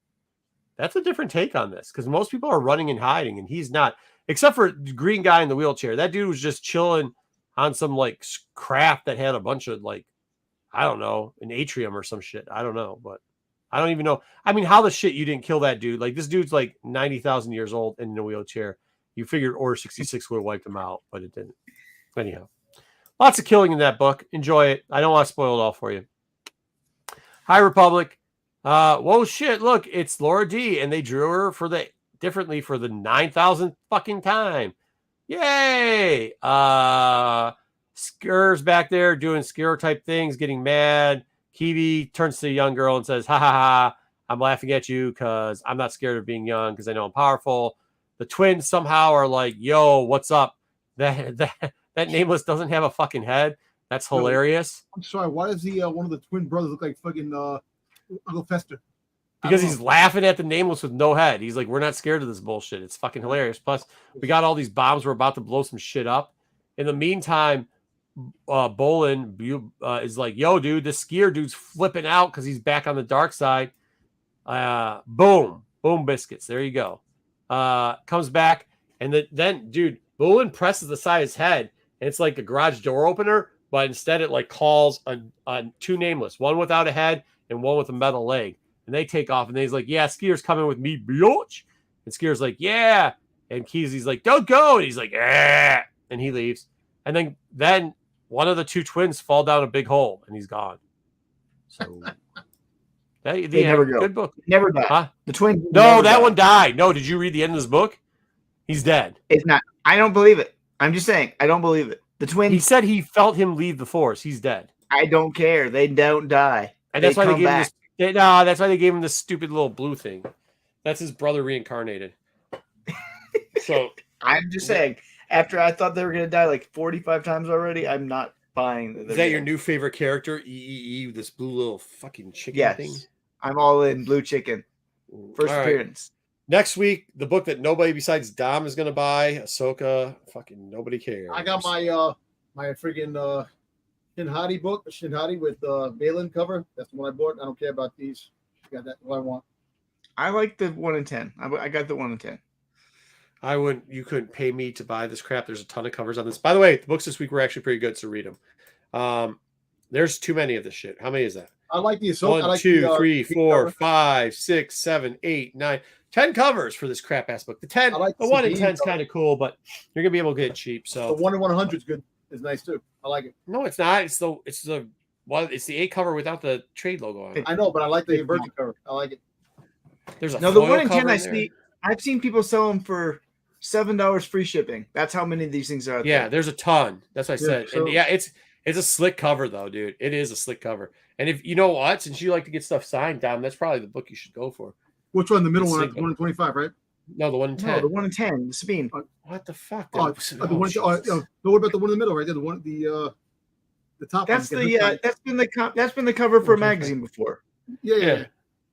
that's a different take on this because most people are running and hiding and he's not. except for the green guy in the wheelchair. That dude was just chilling on some like craft that had a bunch of like, I don't know, an atrium or some shit. I don't know, but I don't even know. I mean, how the shit you didn't kill that dude? Like, this dude's like 90,000 years old and in a wheelchair. You figured Order 66 would have wiped him out, but it didn't. Anyhow, lots of killing in that book. Enjoy it. I don't want to spoil it all for you. High Republic. Whoa, shit. Look, it's Laura D. And they drew her differently for the 9,000th fucking time. Yay. Skir's back there doing Skir type things, getting mad. Kiwi turns to the young girl and says, ha ha ha, I'm laughing at you because I'm not scared of being young because I know I'm powerful. The twins somehow are like, yo, what's up? That Nameless doesn't have a fucking head. That's hilarious. I'm sorry. Why does the one of the twin brothers look like fucking Uncle Fester? Because he's laughing at the Nameless with no head. He's like, we're not scared of this bullshit. It's fucking hilarious. Plus, we got all these bombs. We're about to blow some shit up. In the meantime, Bolin is like, yo, dude, this skier dude's flipping out because he's back on the dark side. Boom biscuits. There you go. Comes back, and then dude, Bolin presses the side of his head, and it's like a garage door opener, but instead it like calls on two Nameless, one without a head and one with a metal leg, and they take off, and he's like, yeah, Skier's coming with me, bitch. And Skier's like, yeah, and Keezy's like, don't go, and he's like, eh, and he leaves, and then one of the two twins fall down a big hole, and he's gone. So they never go. Good book. Never die. Huh? The twins. No, that one died. No, did you read the end of this book? He's dead. It's not. I don't believe it. I'm just saying. I don't believe it. The twins. He said he felt him leave the Force. He's dead. I don't care. They don't die. And that's why they gave him this. No, that's why they gave him this stupid little blue thing. That's his brother reincarnated. So I'm just saying. After I thought they were going to die like 45 times already, I'm not buying. Is that your new favorite character? This blue little fucking chicken thing? I'm all in blue chicken. First appearance. Next week, the book that nobody besides Dom is going to buy, Ahsoka. Fucking nobody cares. I got my friggin' Shinhati book, Shinhati with Balin cover. That's the one I bought. I don't care about these. I got that what I want. I like the 1 in 10. I got the 1 in 10. You couldn't pay me to buy this crap. There's a ton of covers on this. By the way, the books this week were actually pretty good, so read them. There's too many of this shit. How many is that? I like the Ahsoka. 1, 2, 3, 4, 5, 6, 7, 8, 9, 10 covers for this crap ass book. The 1 in 10 is kind of cool, but you're gonna be able to get it cheap. So the 1 in 100 is good. Is nice too. I like it. No, it's not. It's the 8 cover without the trade logo on it. I know, but I like the inverted cover. I like it. There's a the 1 in 10 I've seen people sell them for $7 free shipping. That's how many of these things are out there. There's a ton. That's what I said. So, and it's a slick cover though, dude. It is a slick cover. And if you know what, since you like to get stuff signed, Dom, that's probably the book you should go for. Which one? The middle one? 1 in 25, right? No, the 1 in 10. No, the 1 in 10. The Sabine. What the fuck? No, what about the one in the middle, right there? The top. That's that's been the cover for a magazine before. Yeah.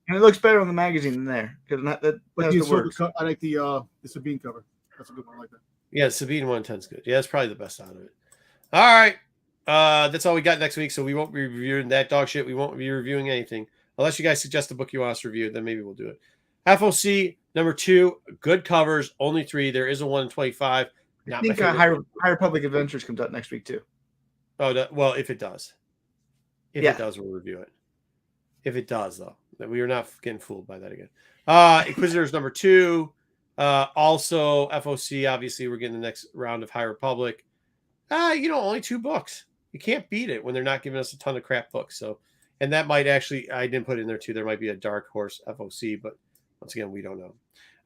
And it looks better on the magazine than there because I like the Sabine cover. That's a good one. I like that. Yeah, Sabine 1 in 10 is good. Yeah, that's probably the best out of it. All right. That's all we got next week. So we won't be reviewing that dog shit. We won't be reviewing anything unless you guys suggest a book you want us to review. Then maybe we'll do it. FOC number 2, good covers, only 3. There is a 1 in 25. I think High Republic Adventures comes out next week too. Oh, well, if it does, it does, we'll review it. If it does, though, that we are not getting fooled by that again. Inquisitors number 2. Also FOC. Obviously, we're getting the next round of High Republic. Only 2 books. You can't beat it when they're not giving us a ton of crap books. So, and that might actually, I didn't put it in there too. There might be a Dark Horse FOC, but once again, we don't know.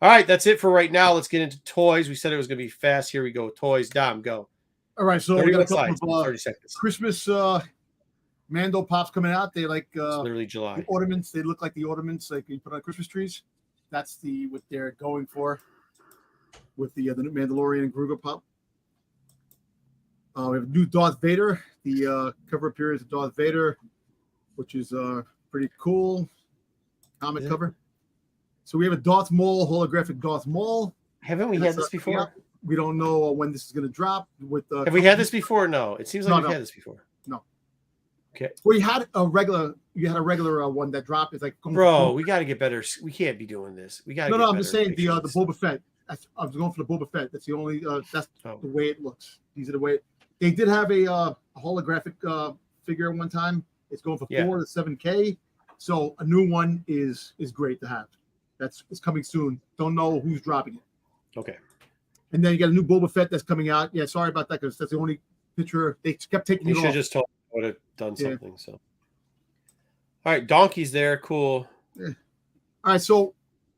All right, that's it for right now. Let's get into toys. We said it was going to be fast. Here we go. Toys. Dom, go. All right, so we got a couple of 30 seconds. Christmas Mando pops coming out. They like literally July. The ornaments. They look like the ornaments like you put on Christmas trees. That's what they're going for with the Mandalorian and Gruger pop. We have a new Darth Vader. The cover appearance of Darth Vader, which is pretty cool comic cover. So we have a Darth Maul, holographic Darth Maul. Haven't we had this before? We don't know when this is going to drop. Have we had this before? No, it seems like we've had this before. No. Okay. Well, you had a regular one that dropped. It's like, bro, we got to get better. We can't be doing this. We got. No, I'm just saying the Boba Fett. I was going for the Boba Fett. That's the only. That's Oh. the way it looks. These are the way. They did have a holographic figure one time. It's going for 4 to 7K. So a new one is great to have. It's coming soon. Don't know who's dropping it. Okay. And then you got a new Boba Fett that's coming out. Yeah, sorry about that because that's the only picture they kept taking. You it should off. just told me I would have done something. So, all right, Donkey's there. Cool. All right, so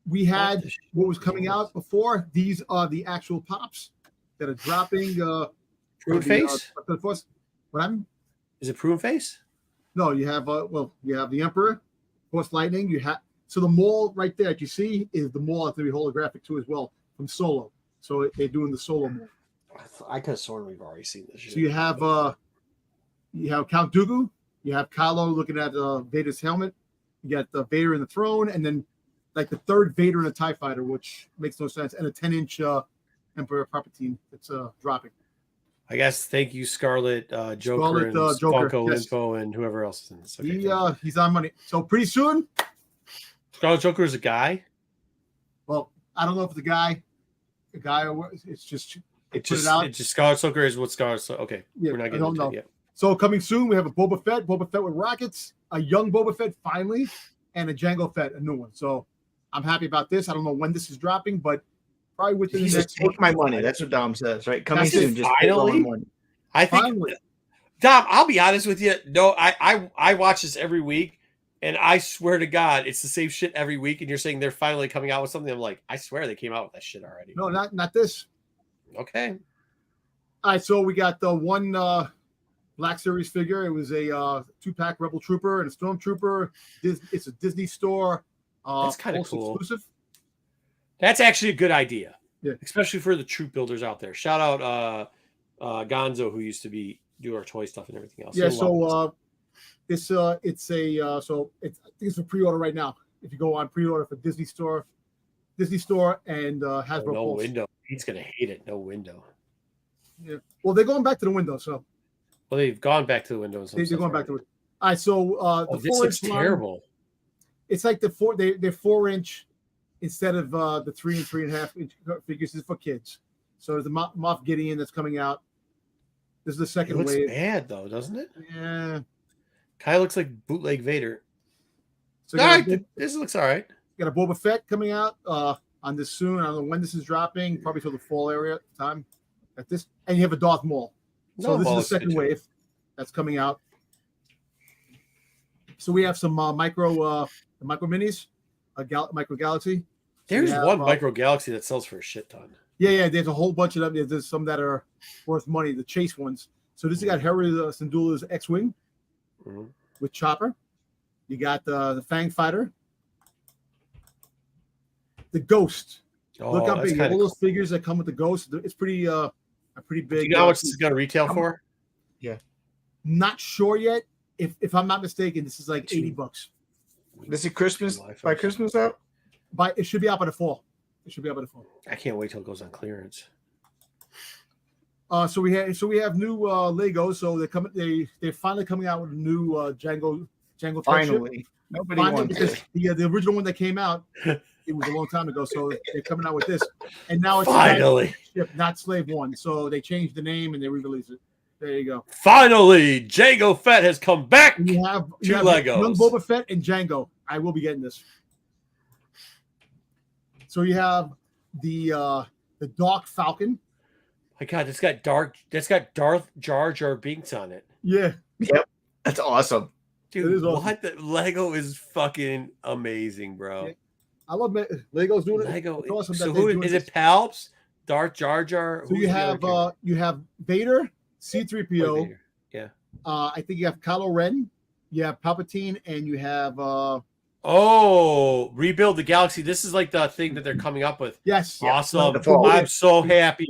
we had what was coming out before. These are the actual pops that are dropping. Prune face? What happened? Is it Prune face? No, you have you have the Emperor, Force Lightning. You have the Maul right there that you see is the Maul that's going to be holographic too as well from Solo. So they're doing the Solo Maul. I could have sworn we've already seen this shit. So you have Count Dooku, you have Kylo looking at Vader's helmet, you got Vader in the throne, and then like the third Vader in a TIE fighter, which makes no sense, and a 10-inch Emperor Palpatine that's dropping. I guess thank you, Scarlet, Joker, Scarlet, and Joker, Funko yes. Info, and whoever else is in this. Okay, He's on money. So pretty soon, Scarlet Joker is a guy. well, I don't know if it's a guy or what, it's just It's put it out. just Scarlet Joker is what Scarlet. Okay, Yeah, we're not I getting don't into know. it yet. So coming soon, we have a Boba Fett with rockets, a young Boba Fett finally, and a Jango Fett, a new one. So I'm happy about this. I don't know when this is dropping, but probably within the Just next take my money. That's what Dom says, right? Coming That's it. soon. Just take all my Finally? money. I think Finally. Dom, I'll be honest with you. No, I watch this every week, and I swear to God, it's the same shit every week. And you're saying they're finally coming out with something. I'm like, I swear they came out with that shit already. No, not this. Okay. All right, so we got the one Black Series figure. It was a 2-pack Rebel Trooper and a Stormtrooper. It's a Disney store. That's kinda Pulse cool. exclusive. That's actually a good idea. Yeah. Especially for the troop builders out there. Shout out Gonzo, who used to do our toy stuff and everything else. Yeah, He'll love so it's I think it's a pre-order right now. If you go on pre-order for Disney Store and Hasbro no Pulse. window. He's gonna hate it. No window. Yeah. Well, they're going back to the window, so Well, they've gone back to the window. they're going back to it. All right, so the This 4-inch looks line, terrible. it's like they're 4-inch instead of the 3 and 3.5 inch figures. This is for kids. So there's the Moff Gideon that's coming out. This is the It second looks wave. bad though, doesn't it? Yeah. Kind of looks like bootleg Vader. So All you right, this looks all right. got a Boba Fett coming out on this soon. I don't know when this is dropping. Probably till the fall area time. At this, and you have a Darth Maul. So No, this Maul is the looks good, second too. wave that's coming out. So we have some micro minis, micro galaxy. There's have, one Micro Galaxy that sells for a shit ton. Yeah. There's a whole bunch of them. There's some that are worth money. The chase ones. So this has got Hera Syndulla's X-wing Mhm. with Chopper. You got the Fang Fighter, the Ghost. Oh, Look how that's big kinda all those cool. figures that come with the Ghost. It's pretty a pretty Do big. you know how much this is going to retail for? Not sure yet. If I'm not mistaken, this is like $80. This is Christmas by Christmas out. But it should be out by the fall. It should be out by the fall. I can't wait till it goes on clearance. So we have new Legos. So they're finally coming out with a new Django Tech ship. Finally, nobody Finally, wants because it. the original one that came out, it was a long time ago. So they're coming out with this, and now it's Finally, ship, not Slave One. So they changed the name and they re-released it. There you go. finally, Jango Fett has come back. And you have Legos. young Boba Fett and Django. I will be getting this. So you have the Dark Falcon. My God, that's got Darth Jar Jar Binks on it. Yeah, That's awesome. It Dude, is awesome. what the Lego is fucking amazing, bro. Yeah. I love Lego's doing it. Lego. It's awesome So that they're who doing is this. it? Palps, Darth Jar Jar. So you have Vader, C-3PO. Yeah. I think you have Kylo Ren, you have Palpatine, and you have Oh, rebuild the galaxy. This is like the thing that they're coming up with. yes, Awesome. the fall. I'm so happy.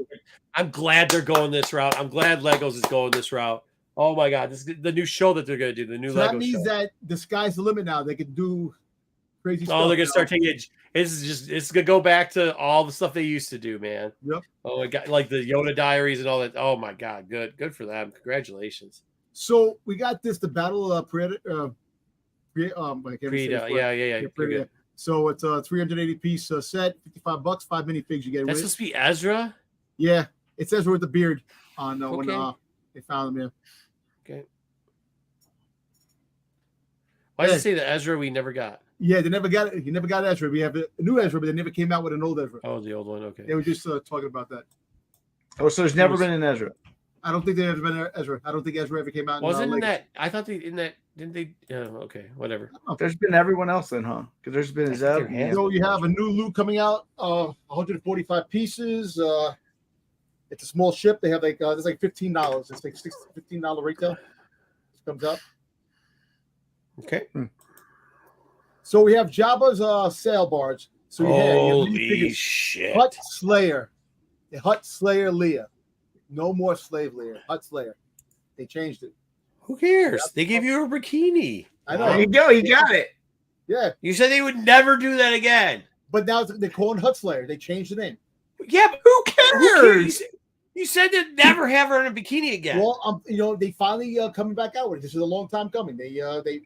I'm glad they're going this route. I'm glad Legos is going this route. Oh my God, this is the new show that they're going to do. The new So Lego that means show. that the sky's the limit now. They can do crazy stuff. Oh, they're gonna now. start taking it. It's gonna go back to all the stuff they used to do, man. Yep. Oh my God, like the Yoda Diaries and all that. Oh my God, good for them. Congratulations. So we got this, the Battle of Predator. I can't even say Creed, this word. yeah. Yeah, You're Predator. good. So it's a 380 piece set, $55, 5 minifigs you get That's with it. supposed to be Ezra. Yeah, it says with the beard on when Okay. they found him. Okay. Why does it say the Ezra we never got? Yeah, they never got it. You never got Ezra. We have a new Ezra, but they never came out with an old Ezra. Oh, the old one. Okay. They were just talking about that. Oh, so there's never been an Ezra. I don't think there ever been an Ezra. I don't think Ezra ever came out. Wasn't in that? I thought didn't they? Okay, whatever. There's been everyone else then, huh? Because there's been Zeb. So you have a new loot coming out. 145 pieces. It's a small ship. They have like it's like $15. It's like $15 retail. It comes up. Okay. So we have Jabba's sail barge. So holy shit! Hut Slayer, the Hut Slayer Leia. No more slave Leia. Hut Slayer. They changed it. Who cares? They gave you a bikini. I know. There you go. You got it. Yeah. You said they would never do that again. But now they're calling Hut Slayer. They changed the name. Yeah, but who cares? You said they'd never have her in a bikini again. Well, they finally coming back out with it. This is a long time coming. They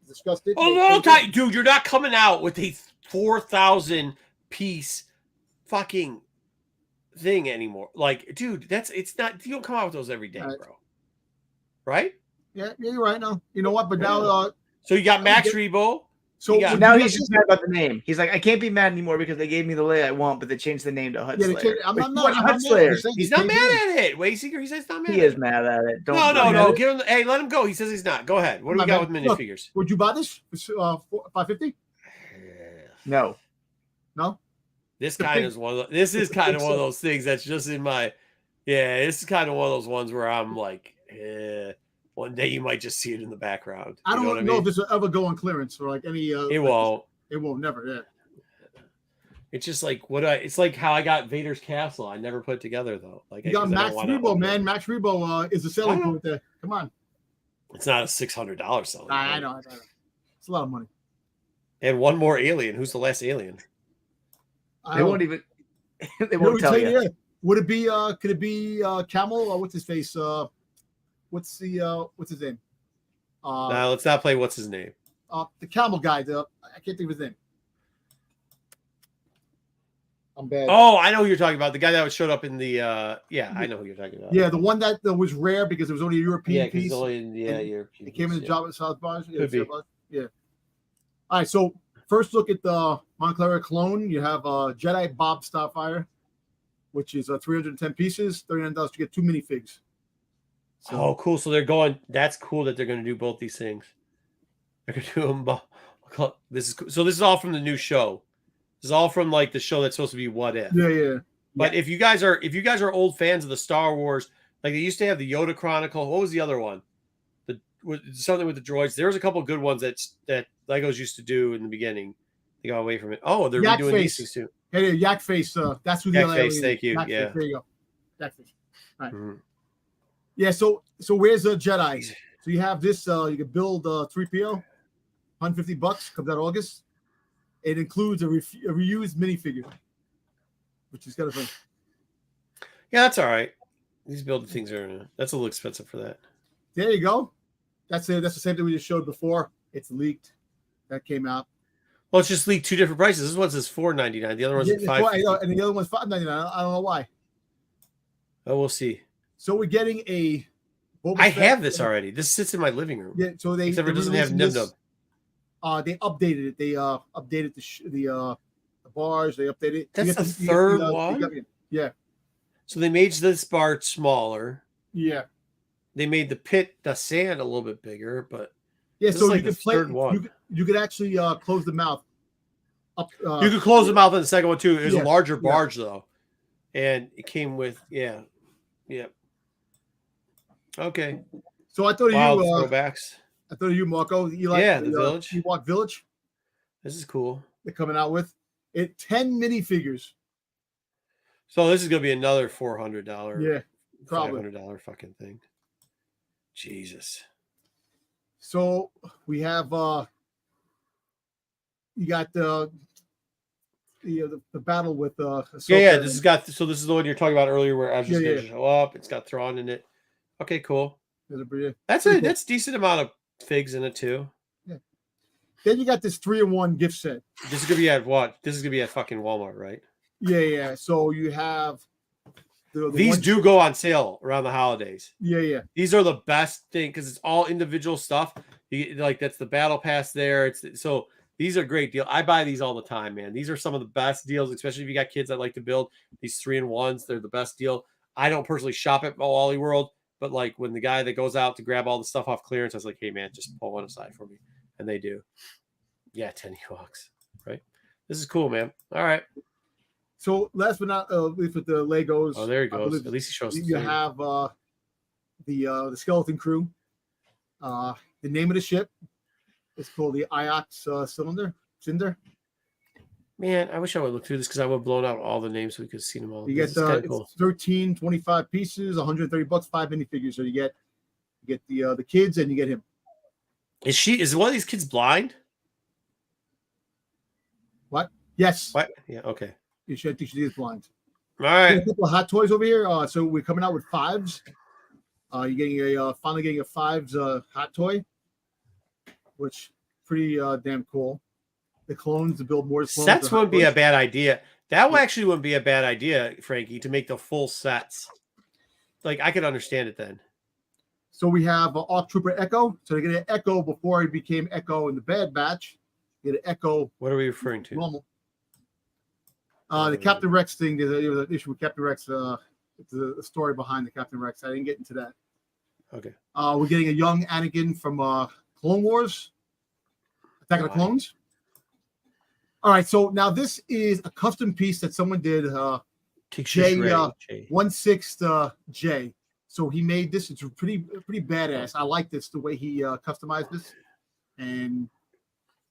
discussed it. A long time, dude. You're not coming out with a 4,000 piece fucking thing anymore. Like, dude, it's not. You don't come out with those every day, bro. Right? Yeah, you're right. No, you know what? But now, so you got Max Rebo. So now he's just mad about the name. He's like, I can't be mad anymore because they gave me the Leia I want, but they changed the name to Hut Slayer. I'm Like, not Hut Slayer. He's not mad at it. Wayseeker, he says he's not mad. He is mad at it. No. Give him. Hey, let him go. He says he's not. Go ahead. What do we got with minifigures? Would you buy this? $550? No. This kind is one of this is kind of one of those things that's just in my. Yeah, this is kind of one of those ones where I'm like, one day you might just see it in the background. I don't know if this will ever go on clearance or like any. It won't. It won't. Never. Yeah. It's just like it's like how I got Vader's castle. I never put it together though. Like you got Max Rebo, man. Max Rebo is the selling point there. Come on. It's not a $600 selling. I know. It's a lot of money. And one more alien. Who's the last alien? They won't even. They won't tell you. Yeah. Would it be? Could it be Camel or what's his face? What's his name? No, let's not play. What's his name? The camel guy. I can't think of his name. I'm bad. Oh, I know who you're talking about. The guy that showed up in the. I know who you're talking about. Yeah, the one that was rare because it was only a European piece. European. It came in the Jabba South Barge. Yeah. All right, so first look at the Moncler clone. You have Jedi Bob Starfire, which is 310 pieces, $39 to get 2 minifigs. So, oh, cool. So they're going. That's cool that they're going to do both these things. They're going to do them both. This is cool. So this is all from the new show. This is all from like the show that's supposed to be What If. Yeah. But if you guys are old fans of the Star Wars, like they used to have the Yoda Chronicle. What was the other one? Something with the droids. There was a couple of good ones that Legos used to do in the beginning. They got away from it. Oh, they're redoing these things too. Hey, Yak Face. That's who the Yak Face. Thank you. Yak Yeah. Face. There you go. Yak Face. All right. Mm-hmm. Yeah. So where's the Jedi? So you have this. You can build 3PO, $150. Comes out August. It includes a reused minifigure, which is kind of fun. Yeah, that's all right. These building things that's a little expensive for that. There you go. That's it. That's the same thing we just showed before. It's leaked. That came out. Well, it's just leaked 2 different prices. This one's $4.99. The other one's $5.99. And the other one's $5.99. I don't know why. Oh, we'll see. So we're getting a. I have this already. This sits in my living room. Yeah. So except it doesn't have Nubs. They updated it. They updated the bars. They updated it. That's the third one. Yeah. So they made this bar smaller. Yeah. They made the sand a little bit bigger, but yeah. So like you could play. You could actually close the mouth. Up. You could close the mouth in the second one too. It was a larger barge though, and it came with yeah. Okay. So I thought you throwbacks. I thought of you, Marco. You like the Village. Ewok Village. This is cool. They're coming out with 10 minifigures. So this is gonna be another $400. Yeah, probably $500 fucking thing. Jesus. So we have you got the battle with this is the one you're talking about earlier where Ezra's gonna show up. It's got Thrawn in it. Okay, cool. That's decent amount of figs in it too. Yeah. Then you got this 3-in-1 gift set. This is gonna be at what? This is gonna be at fucking Walmart, right? Yeah. So you have these do go on sale around the holidays. Yeah. These are the best thing because it's all individual stuff. Like that's the battle pass there. So these are great deal. I buy these all the time, man. These are some of the best deals, especially if you got kids that like to build these 3-in-1s. They're the best deal. I don't personally shop at Wally World, but like when the guy that goes out to grab all the stuff off clearance, I was like, hey man, just pull one aside for me. And they do. Yeah, 10 Ewoks, right? This is cool, man. All right. So last but not least with the Legos. Oh, there he goes. At least he shows you have the skeleton crew. The name of the ship is called the Iox Cinder. Man, I wish I would look through this because I would have blown out all the names so we could see them all. You get cool. 13, 25 pieces, $130, 5 minifigures. So you get the kids and you get him. Is one of these kids blind? What? Yes. What? Yeah, okay. You should think she is blind. All right. A couple of hot toys over here. So we're coming out with 5s. You're getting finally getting a 5s hot toy, which pretty damn cool. The clones to build more clones. Sets wouldn't be a bad idea. That actually wouldn't be a bad idea, Frankie, to make the full sets. Like I could understand it then. So we have Arc Trooper Echo. So they get an Echo before he became Echo in the Bad Batch. You get an Echo. What are we referring to? Normal. The Captain Rex thing. There was an issue with Captain Rex. It's a story behind the Captain Rex. I didn't get into that. Okay. We're getting a young Anakin from Clone Wars. Attack of the Clones. All right. So now this is a custom piece that someone did. J 1/6 J. So he made this. It's pretty badass. I like this the way he customized this, and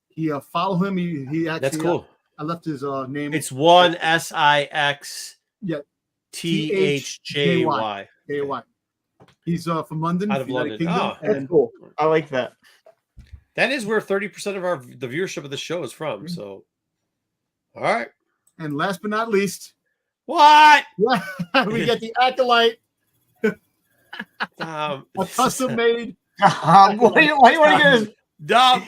he follow him. He actually. That's cool. I left his name. It's 1SIX. Yeah. THJY. KY. He's from London. Out of London. Kingdom, that's cool. I like that. That is where 30% of the viewership of the show is from. So, all right. And last but not least, what? We get the Acolyte. A custom made. Why do you want to get his dumb?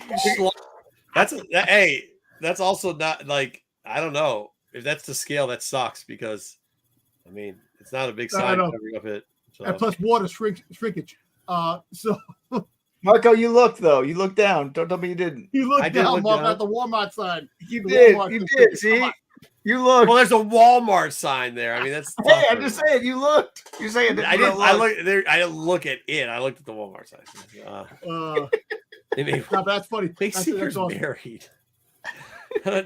Hey, that's also not like I don't know if that's the scale. That sucks because I mean it's not a big sign covering up it. So. And plus water shrinkage. So Marco, you looked though. You looked down. Don't tell me you didn't. You looked down, Mark, at the Walmart sign. You did. You did. See. You looked. Well, there's a Walmart sign there. I mean, that's. Hey, I'm just saying. You looked. You're saying. I didn't. I looked there. I didn't look at it. I looked at the Walmart sign. No, that's funny. Seeker's awesome. Married.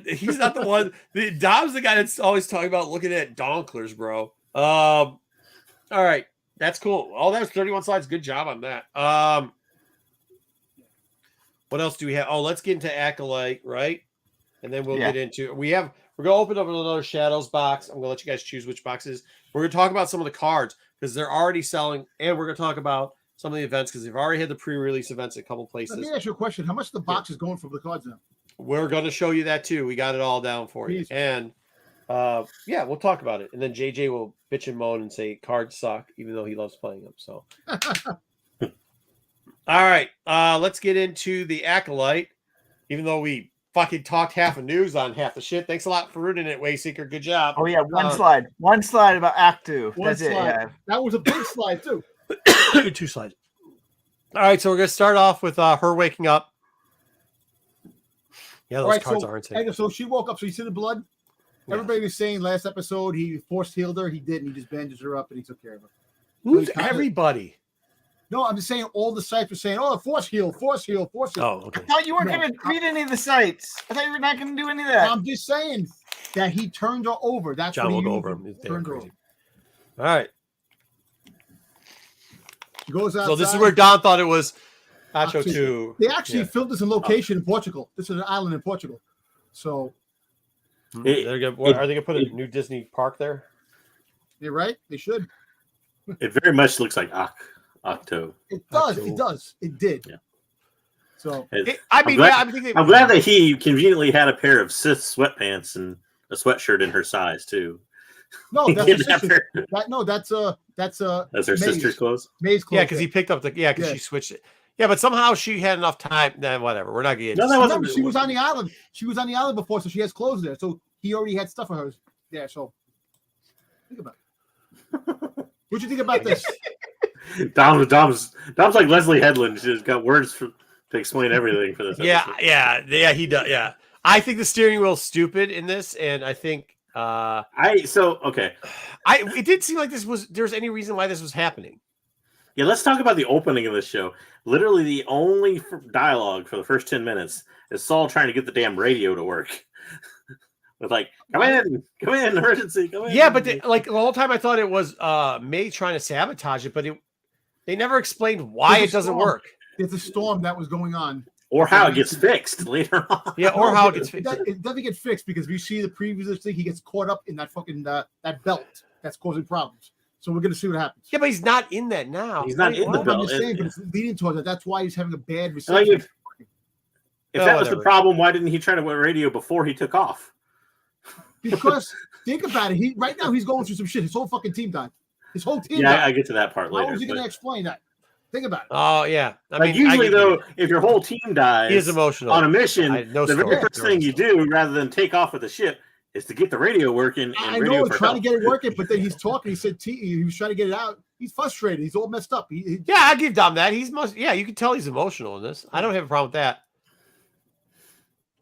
He's not the one. Dom's the guy that's always talking about looking at donklers, bro. All right, that's cool. Oh, that was 31 slides. Good job on that. What else do we have? Oh, let's get into Acolyte, right? And then we'll get into. We're gonna open up another Shadows box. I'm gonna let you guys choose which boxes. We're gonna talk about some of the cards because they're already selling, and we're gonna talk about some of the events because they've already had the pre-release events at a couple places. Let me ask you a question. How much the box is going for the cards now? We're going to show you that too. We got it all down for you. And we'll talk about it. And then JJ will bitch and moan and say cards suck, even though he loves playing them. So, all right, let's get into the Acolyte. Even though we fucking talked half of news on half the shit. Thanks a lot for rooting it, Wayseeker. Good job. Oh yeah, one slide about Act 2. That's it. Yeah. That was a big slide too. 2 slides. All right, so we're gonna start off with her waking up. Yeah, those cards are insane. So she woke up. So you see the blood. Yeah. Everybody was saying last episode he force healed her. He didn't. He just bandaged her up and he took care of her. Who's everybody? No, I'm just saying all the sites were saying, "Oh, force heal, force heal, force heal." Oh, okay. I thought you weren't going to read any of the sites. I thought you were not going to do any of that. I'm just saying that he turned her over. That's John what he will go over him. Turned her over. All right. He goes outside. So this is where Don thought it was Acho 2. They actually filmed this in location in Portugal. This is an island in Portugal. So are they going to put a new Disney park there? You're right. They should. It very much looks like Octo. It does. It does. It did. Yeah. So I'm glad that he conveniently had a pair of Sith sweatpants and a sweatshirt in her size too. No, that's her sister. That's her sister's clothes. May's clothes. Yeah, because he picked up she switched it. Yeah, but somehow she had enough time. Then whatever. We're not getting. No, that wasn't. Remember, she was on the island. She was on the island before, so she has clothes there. So he already had stuff for her there. So think about it. What'd you think about this? Dom's like Leslie Headland. She's got words to explain everything for this. Yeah, episode. he does. Yeah, I think the steering wheel's stupid in this, and I think it did seem like there's any reason why this was happening. Yeah, let's talk about the opening of this show. Literally, the only dialogue for the first 10 minutes is Saul trying to get the damn radio to work. With like, come in, emergency, come in. Yeah, but the whole time I thought it was May trying to sabotage it, but they never explained why it doesn't work. There's a storm that was going on. Or how it gets fixed later on. Yeah, or how it gets fixed. It doesn't get fixed because if you see the previews of this thing, he gets caught up in that fucking that belt that's causing problems. So we're going to see what happens. Yeah, but he's not in that now. He's not in the belt. I'm just saying, but it's leading towards that. That's why he's having a bad reception. Like if that was the problem, why didn't he try to wear radio before he took off? Because think about it. Right now he's going through some shit. His whole fucking team died. His whole team died. I get to that part later. How is he going to explain that? Think about it. Oh yeah. I mean, usually though, if your whole team dies he is emotional on a mission, the very first thing you do, rather than take off with the ship, is to get the radio working. I know, trying to get it working, but then he's talking. He said he was trying to get it out. He's frustrated. He's all messed up. Yeah, I give Dom that. You can tell he's emotional in this. I don't have a problem with that.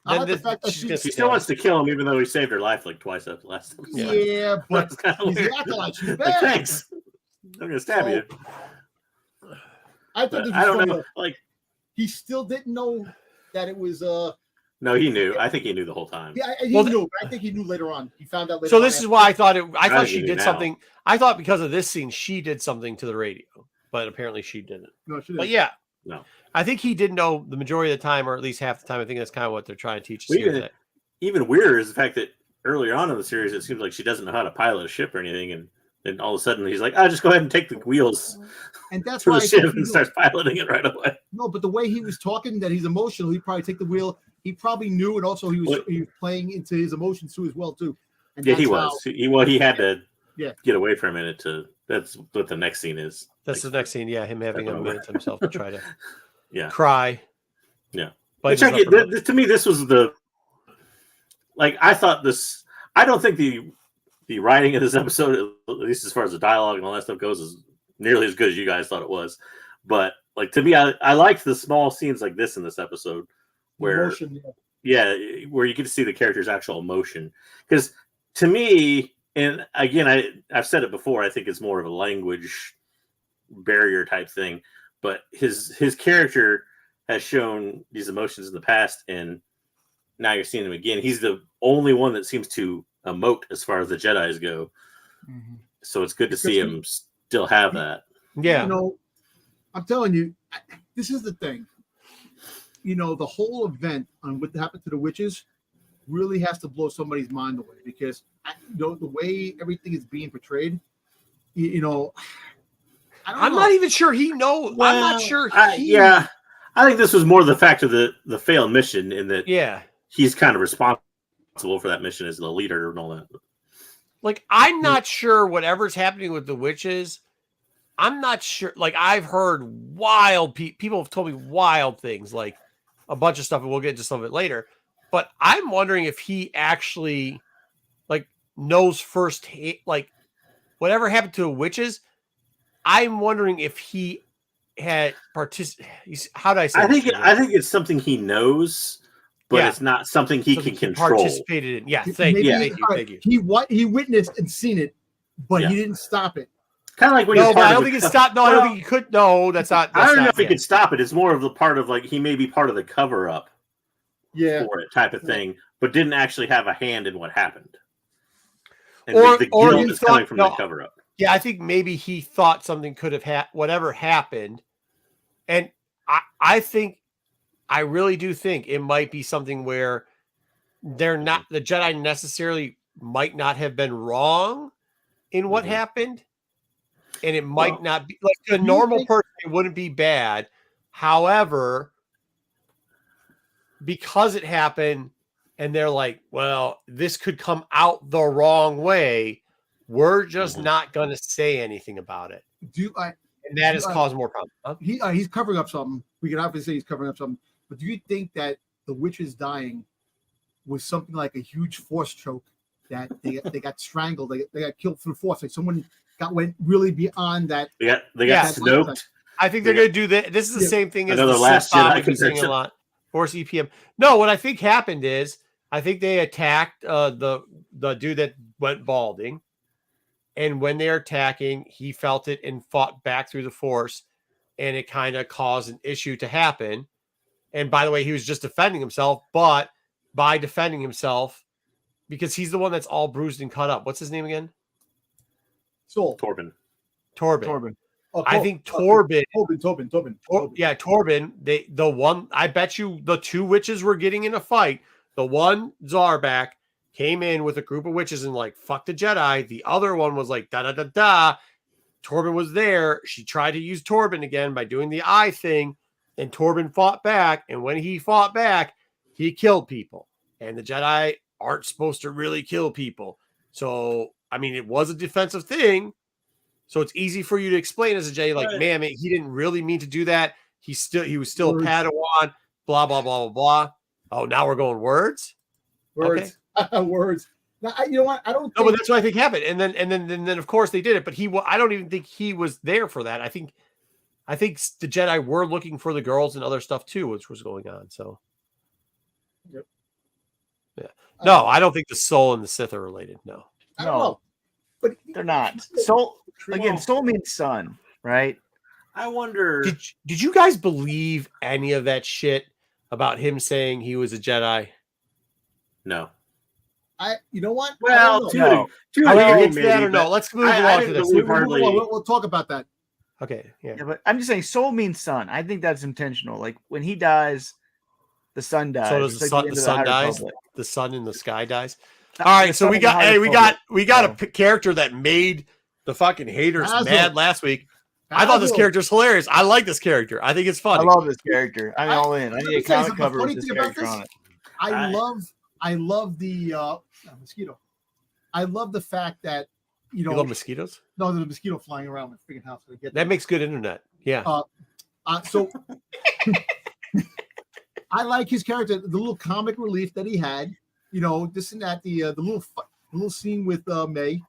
I like the fact that she still wants to kill him, even though he saved her life like twice after last time. Yeah, but he's the Acolyte. She's bad. Thanks. I'm gonna stab you. I thought I don't know. Like he still didn't know that it was. No, he knew. I think he knew the whole time. Yeah, he knew. I think he knew later on. He found out later. So this is why I thought she did now. something. I thought because of this scene, she did something to the radio, but apparently she didn't. No, she didn't. But yeah, no. I think he did know the majority of the time, or at least half the time. I think that's kind of what they're trying to teach us. Even weirder is the fact that earlier on in the series, it seems like she doesn't know how to pilot a ship or anything, and then all of a sudden he's like, "Just go ahead and take the wheels." And that's to why the ship and starts piloting it right away. No, but the way he was talking, that he's emotional, he'd probably take the wheel. He probably knew, and also he was playing into his emotions too as well too. And yeah, he was. He had to get away for a minute to. That's what the next scene is. That's the next scene. Yeah, him having a minute to himself to try to cry. Yeah, but to me, this was I thought this. I don't think the writing of this episode, at least as far as the dialogue and all that stuff goes, is nearly as good as you guys thought it was. But to me, I liked the small scenes like this in this episode where where you get to see the character's actual emotion. Because to me, and again, I've said it before, I think it's more of a language barrier type thing, but his character has shown these emotions in the past, and now you're seeing him again. He's the only one that seems to emote as far as the Jedis go. Mm-hmm. So it's good to see him still have that. Yeah. I'm telling you, this is the thing. The whole event on what happened to the witches really has to blow somebody's mind away, because the way everything is being portrayed, I'm not even sure he knows. Well, I'm not sure. I think this was more the fact of the failed mission, in that he's kind of responsible for that mission as the leader and all that. Like, I'm not sure whatever's happening with the witches. I'm not sure. Like, I've heard wild people have told me wild things, like a bunch of stuff, and we'll get into some of it later. But I'm wondering if he actually knows first, like whatever happened to the witches. I'm wondering if he had participated. How do I say? I think it's something he knows, but it's not something he can control. Participated in. Yeah, thank you. He witnessed and seen it, but he didn't stop it. Kind of like when I don't think it stopped. No, I don't think he could. No, that's not. I don't know if he could stop it. It's more of the part of he may be part of the cover up, for it type of thing, but didn't actually have a hand in what happened. And the guilt is coming from the cover up. Yeah, I think maybe he thought something could have whatever happened, and I really do think it might be something where they're not, the Jedi necessarily might not have been wrong in what happened. And it might not be like to a normal person, it wouldn't be bad. However, because it happened and they're like, well, this could come out the wrong way, we're just not going to say anything about it. And that has caused more problems. Huh? He's covering up something. We can obviously say he's covering up something. But do you think that the witches dying was something like a huge force choke that they got strangled, they got killed through force? Like someone went really beyond that. They got that Snoped. lifetime. I think they're going to do that. This is the same thing as Another the Last Sith Bob Jedi was saying a convention. lot. Force EPM. No, what I think happened is I think they attacked the dude that went balding, and when they're attacking, he felt it and fought back through the Force, and it kind of caused an issue to happen. And by the way, he was just defending himself, but by defending himself, because he's the one that's all bruised and cut up. What's his name again? Soul. Torben. Torben. I think Torben. Tobin. Yeah, Torben. The one. I bet you the two witches were getting in a fight. The one Zarback came in with a group of witches and like fuck the Jedi. The other one was like da da da da. Torben was there. She tried to use Torben again by doing the eye thing, and Torben fought back. And when he fought back, he killed people. And the Jedi aren't supposed to really kill people. So I mean, it was a defensive thing. So it's easy for you to explain as a Jedi, like, man, he didn't really mean to do that. He was still a Padawan. Blah blah blah blah blah. Oh, now we're going words. Words. Okay. Words. Now, you know what? I don't. No, but that's what I think happened. And then of course they did it. But I don't even think he was there for that. I think the Jedi were looking for the girls and other stuff too, which was going on. So. Yep. Yeah. No, I don't think the Soul and the Sith are related. No. I don't know. But They're not. Soul again. Soul means son, right? I wonder. Did you guys believe any of that shit about him saying he was a Jedi? No. You know what? Well, Are we against that or no? Let's move I on to didn't this. believe hardly. We'll talk about that. Okay, yeah. Yeah, but I'm just saying, soul means son. I think that's intentional. Like when he dies, the sun dies. So does It's the like sun? end The of sun High dies. Republic. The sun in the sky dies. The- All right, the so sun we in the got. High Hey, Republic. we got a character that made the fucking haters Basil. mad last week. I thought this Basil. character's hilarious. I like this character. I think it's I funny. love this character. I'm all in. I need a Let me tell you comic something. cover Funny with this thing about character this, on it. I love the mosquito. I love the fact that You love mosquitoes? no, there's a mosquito flying around my freaking house. I get That makes good internet. Yeah. So I like his character, the little comic relief that he had. You know, this and that. The little scene with May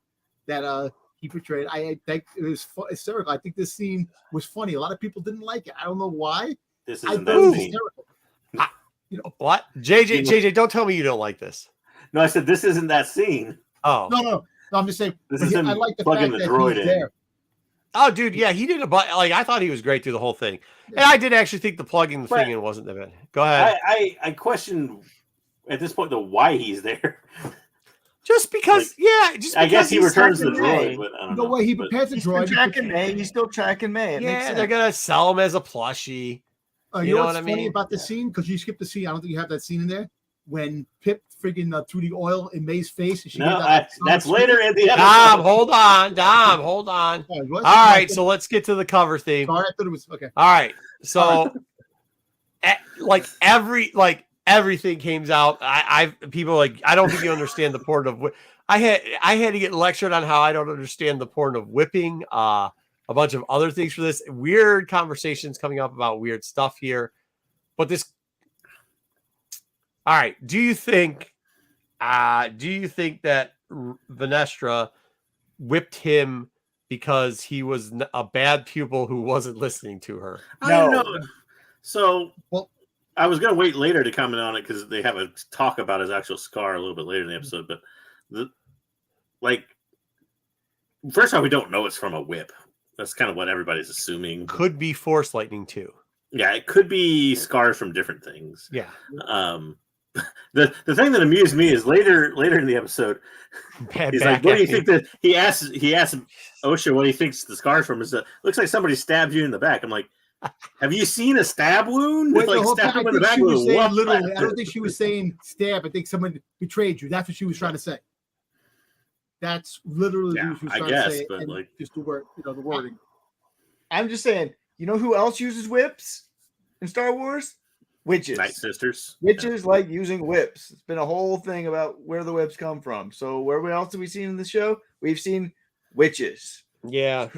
that he portrayed. I think it was hysterical. I think this scene was funny. A lot of people didn't like it. I don't know why. This I isn't thought it was that scene. hysterical. What? JJ, don't tell me you don't like this. No, I said this isn't that scene. Oh. No, I'm just saying. This but is him I like the plugging fact the that droid he's in. there. Oh, dude, yeah, he did like I thought he was great through the whole thing, and I did actually think the plugging the thing in wasn't that bad. Go ahead. I question at this point though why he's there. Just because, I guess he he's returns the tracking May. droid, but I don't No know. way he But prepares the He's still droid. tracking May. He's still tracking May. It makes Yeah, sense. they're gonna sell him as a plushie. You You know know what's what I funny mean? about the scene? Because you skipped the scene. I don't think you have that scene in there. When Pip friggin' threw the oil in May's face. And she no, gave that that's solid later in the episode. Dom, hold on. squeak. All right, so let's get to the cover theme. Sorry, I thought it was okay. All right, so everything came out. People are like, I don't think you understand the point of. I had to get lectured on how I don't understand the point of whipping. A bunch of other things for this. Weird conversations coming up about weird stuff here, but this. All right. Do you think that Vanestra whipped him because he was a bad pupil who wasn't listening to her? I don't No. know. So, I was going to wait later to comment on it because they have a talk about his actual scar a little bit later in the episode. But first off, we don't know it's from a whip. That's kind of what everybody's assuming. Could be force lightning too. Yeah, it could be scars from different things. Yeah. The thing that amused me is later in the episode, he's like, "What do you think that?" He asks Osha what he thinks the scars from. Is looks like somebody stabbed you in the back. I'm like, have you seen a stab wound? Wait, Like the whole stab time, him I in the think back she with was a saying what? literally. I don't think she was saying stab. I think someone betrayed you. That's what she was trying to say. That's literally Yeah, what she was I trying guess, to say. but, And like- just the word, the wording. I'm just saying, you know who else uses whips in Star Wars? Witches. Night Sisters. Witches like using whips. It's been a whole thing about where the whips come from. So where else have we seen in the show? We've seen witches. Yeah.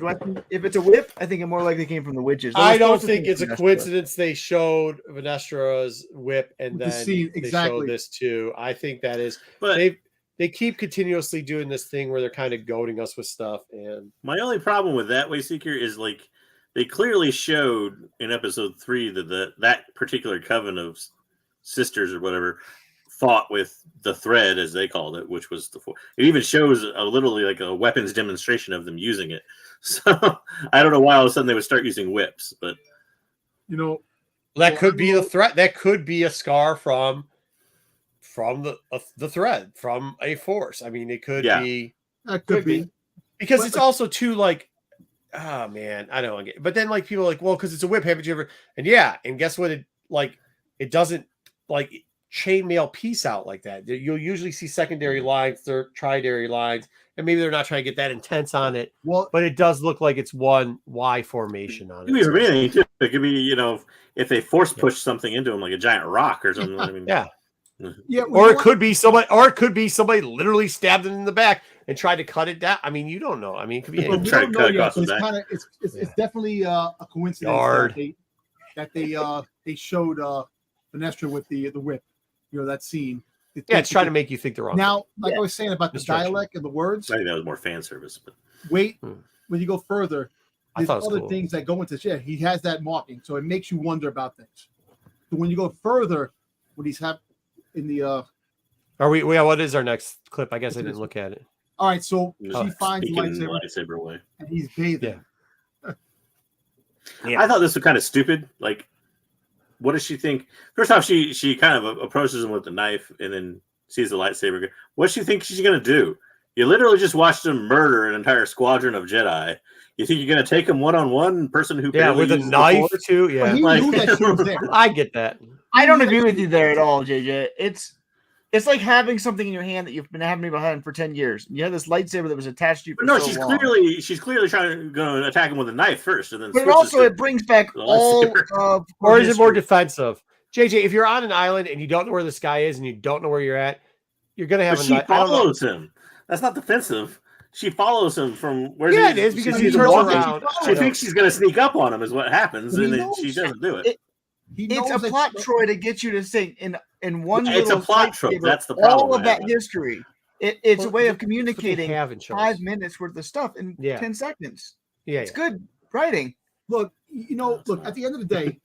If it's a whip, I think it more likely came from the witches. I don't think it's a coincidence they showed Vanestra's whip and With the then scene, they exactly. showed this too. I think that is, But they keep continuously doing this thing where they're kind of goading us with stuff. And my only problem with that Wayseeker is like they clearly showed in episode 3 that that particular coven of sisters or whatever fought with the thread, as they called it, which was it even shows literally like a weapons demonstration of them using it. So I don't know why all of a sudden they would start using whips, but that could be the threat. That could be a scar from the thread, from a force. I mean, it could be. That could be. Because it's also too like, oh man, I don't get it. But then like people are like, well, because it's a whip, haven't you ever? And guess what? It doesn't like chainmail piece out like that. You'll usually see secondary lines, tridary lines, and maybe they're not trying to get that intense on it. Well, but it does look like it's one Y formation on it. It could be anything too. It could be, if they force push something into them like a giant rock or something. I mean, yeah. Or it could be somebody literally stabbed them in the back and tried to cut it down. I mean, you don't know. I mean, it could be anything. Try to cut across the back. It's definitely a coincidence that they showed Vanestra with the whip. That scene. It's trying to make you think they're wrong. Now, like I was saying about the dialect and the words. I think that was more fan service. But wait, when you go further, there's other cool. things that go into shit. He has that marking, so it makes you wonder about things. But when you go further, when he's in the are we? Yeah, what is our next clip? I guess I didn't look at it. All right, so she finds lightsaber away, and he's bathing. Yeah. I thought this was kind of stupid. Like, what does she think? First off, she kind of approaches him with the knife and then sees the lightsaber. What does she think she's going to do? You literally just watched him murder an entire squadron of Jedi. You think you're going to take him one-on-one, person who with a knife too? Yeah, he knew that she was there. I get that. I don't agree with you there at all, JJ. It's like having something in your hand that you've been having behind for 10 years. You have this lightsaber that was attached to you for no, so long. she's clearly trying to attack him with a knife first, and then. But also, it brings back all of. Or is it more defensive? JJ, if you're on an island and you don't know where this guy is and you don't know where you're at, you're gonna have. She follows him. That's not defensive. She follows him from where. Yeah, it is because he turns around. She thinks she's gonna sneak up on him. Is what happens, and then she doesn't do it. It's a plot, Troy, to get you to think in one. It's a plot trope. That's the problem. All of that history. It's a way of communicating 5 minutes worth of stuff in 10 seconds. Yeah, it's good writing. Look, at the end of the day,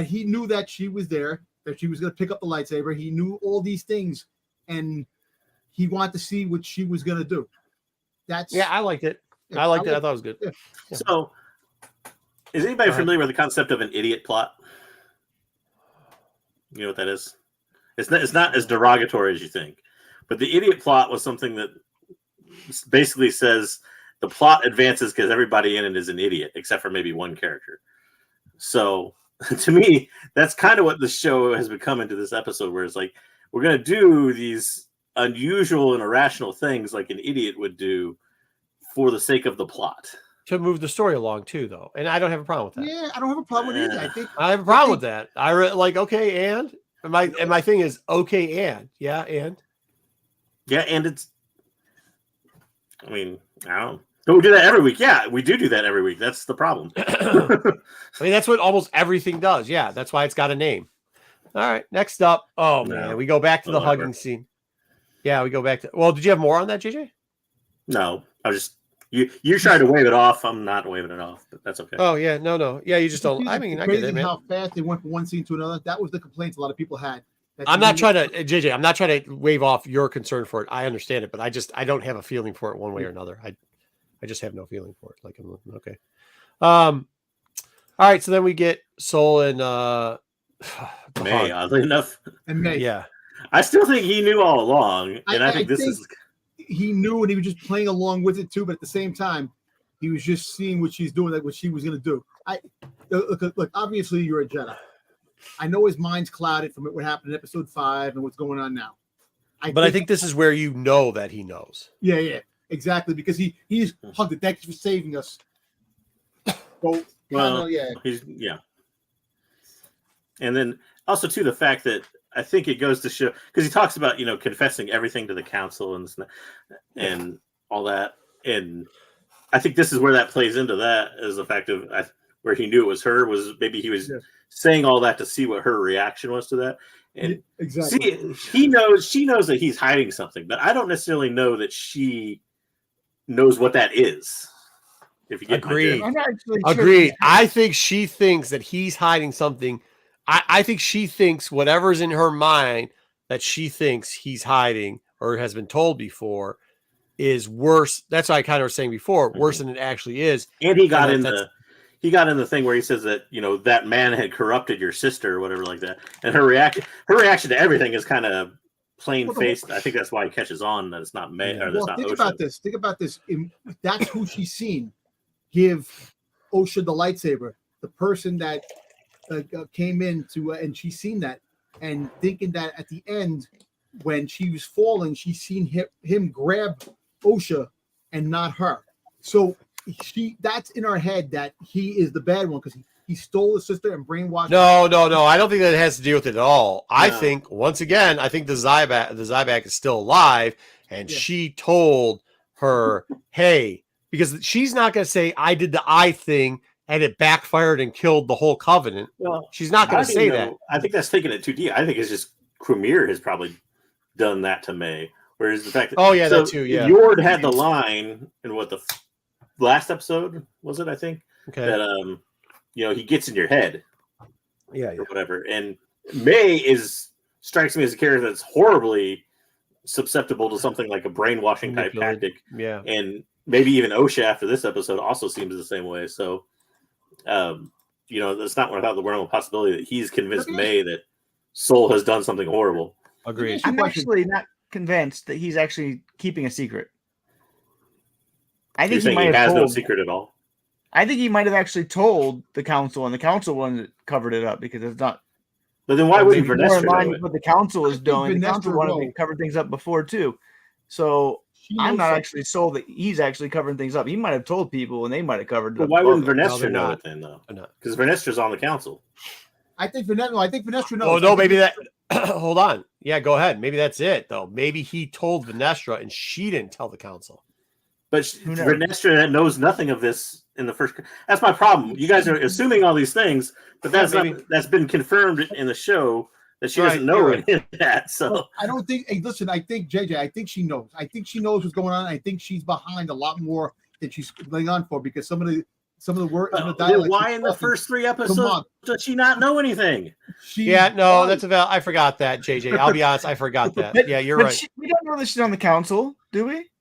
he knew that she was there, that she was going to pick up the lightsaber. He knew all these things, and he wanted to see what she was going to do. I liked it. I liked it. I thought it was good. Yeah. So, is anybody familiar with the concept of an idiot plot? You know what that is? It's not as derogatory as you think. But the idiot plot was something that basically says the plot advances because everybody in it is an idiot, except for maybe one character. So, to me, that's kind of what the show has become into this episode, where it's like, we're going to do these unusual and irrational things like an idiot would do for the sake of the plot. To move the story along too, though, and I don't have a problem with that. Yeah, I don't have a problem with it. I have a problem with that. Okay, and my thing is okay, and and it's. I mean, I don't. Don't we do that every week? Yeah, we do that every week. That's the problem. I mean, that's what almost everything does. Yeah, that's why it's got a name. All right, next up. Oh man, we go back to the hugging scene. Yeah, we go back to. Well, did you have more on that, JJ? No, I was just. You're trying to wave it off. I'm not waving it off, but that's okay. Oh yeah, no. Yeah, you just don't. I mean, I get it, man. How fast they went from one scene to another. That was the complaints a lot of people had. I'm not trying to, JJ. I'm not trying to wave off your concern for it. I understand it, but I don't have a feeling for it one way or another. I just have no feeling for it. Like I'm okay. All right. So then we get Soul and May. Oddly enough, and May. Yeah. I still think he knew all along, and I think this is. He knew, and he was just playing along with it too. But at the same time, he was just seeing what she's doing, like what she was going to do. Look. Obviously, you're a Jedi. I know his mind's clouded from what happened in Episode 5 and what's going on now. I think this is where you know that he knows. Yeah, exactly. Because he's hugged it. Thank you for saving us. So, and then also too the fact that. I think it goes to show because he talks about confessing everything to the council and all that, and I think this is where that plays into that, is the fact of where he knew it was her, was maybe he was saying all that to see what her reaction was to that. And exactly. she knows that he's hiding something, but I don't necessarily know that she knows what that is. If you get Agreed. my drift. Agreed. I think she thinks that he's hiding something. I think she thinks whatever's in her mind that she thinks he's hiding or has been told before is worse. That's what I kind of was saying before, worse than it actually is. And he got in the thing where he says that, that man had corrupted your sister or whatever like that. And her reaction to everything is kind of plain faced. I think that's why he catches on that it's not May or that's not think Osha. Think about this. That's who she's seen give Osha the lightsaber. The person that came in to, and she's seen that, and thinking that at the end, when she was falling, she's seen him grab Osha and not her. So that's in her head that he is the bad one because he stole his sister and brainwashed her. No. I don't think that has to do with it at all. I think, once again, the Zyback is still alive, and she told her, hey, because she's not going to say, I did the I thing, and it backfired and killed the whole Covenant. Well, she's not going to say that. I think that's taking it too deep. I think it's just Cremere has probably done that to May. Whereas the fact that that too, yeah. Yord had the line in what the last episode was it? I think that he gets in your head, or whatever. And May strikes me as a character that's horribly susceptible to something like a brainwashing type tactic. Yeah, and maybe even Osha after this episode also seems the same way. So, that's not without the realm of possibility that he's convinced May that Soul has done something horrible. Agreed. I'm actually not convinced that he's actually keeping a secret. I think he has no secret at all. I think he might have actually told the council, and the council one that covered it up because it's not. But then why wouldn't Vernestra know what the council is doing? The council wanted to cover things up before too. So I'm not actually sold that he's actually covering things up. He might have told people, and they might have covered it up. Why wouldn't Vernestra know it then, though? Because Vernestra's on the council. I think Vernestra knows. Oh no, maybe that. Hold on. Yeah, go ahead. Maybe that's it, though. Maybe he told Vernestra, and she didn't tell the council. But Vernestra knows nothing of this in the first. That's my problem. You guys are assuming all these things, but that's been confirmed in the show that she doesn't know any of that. So I don't think. Hey, listen. I think JJ. I think she knows. I think she knows what's going on. I think she's behind a lot more than she's laying on for because some of the words. Why in the first 3 episodes does she not know anything? That's I forgot that, JJ. I'll be honest. I forgot that. Yeah, you're right. We don't know that she's on the council, do we?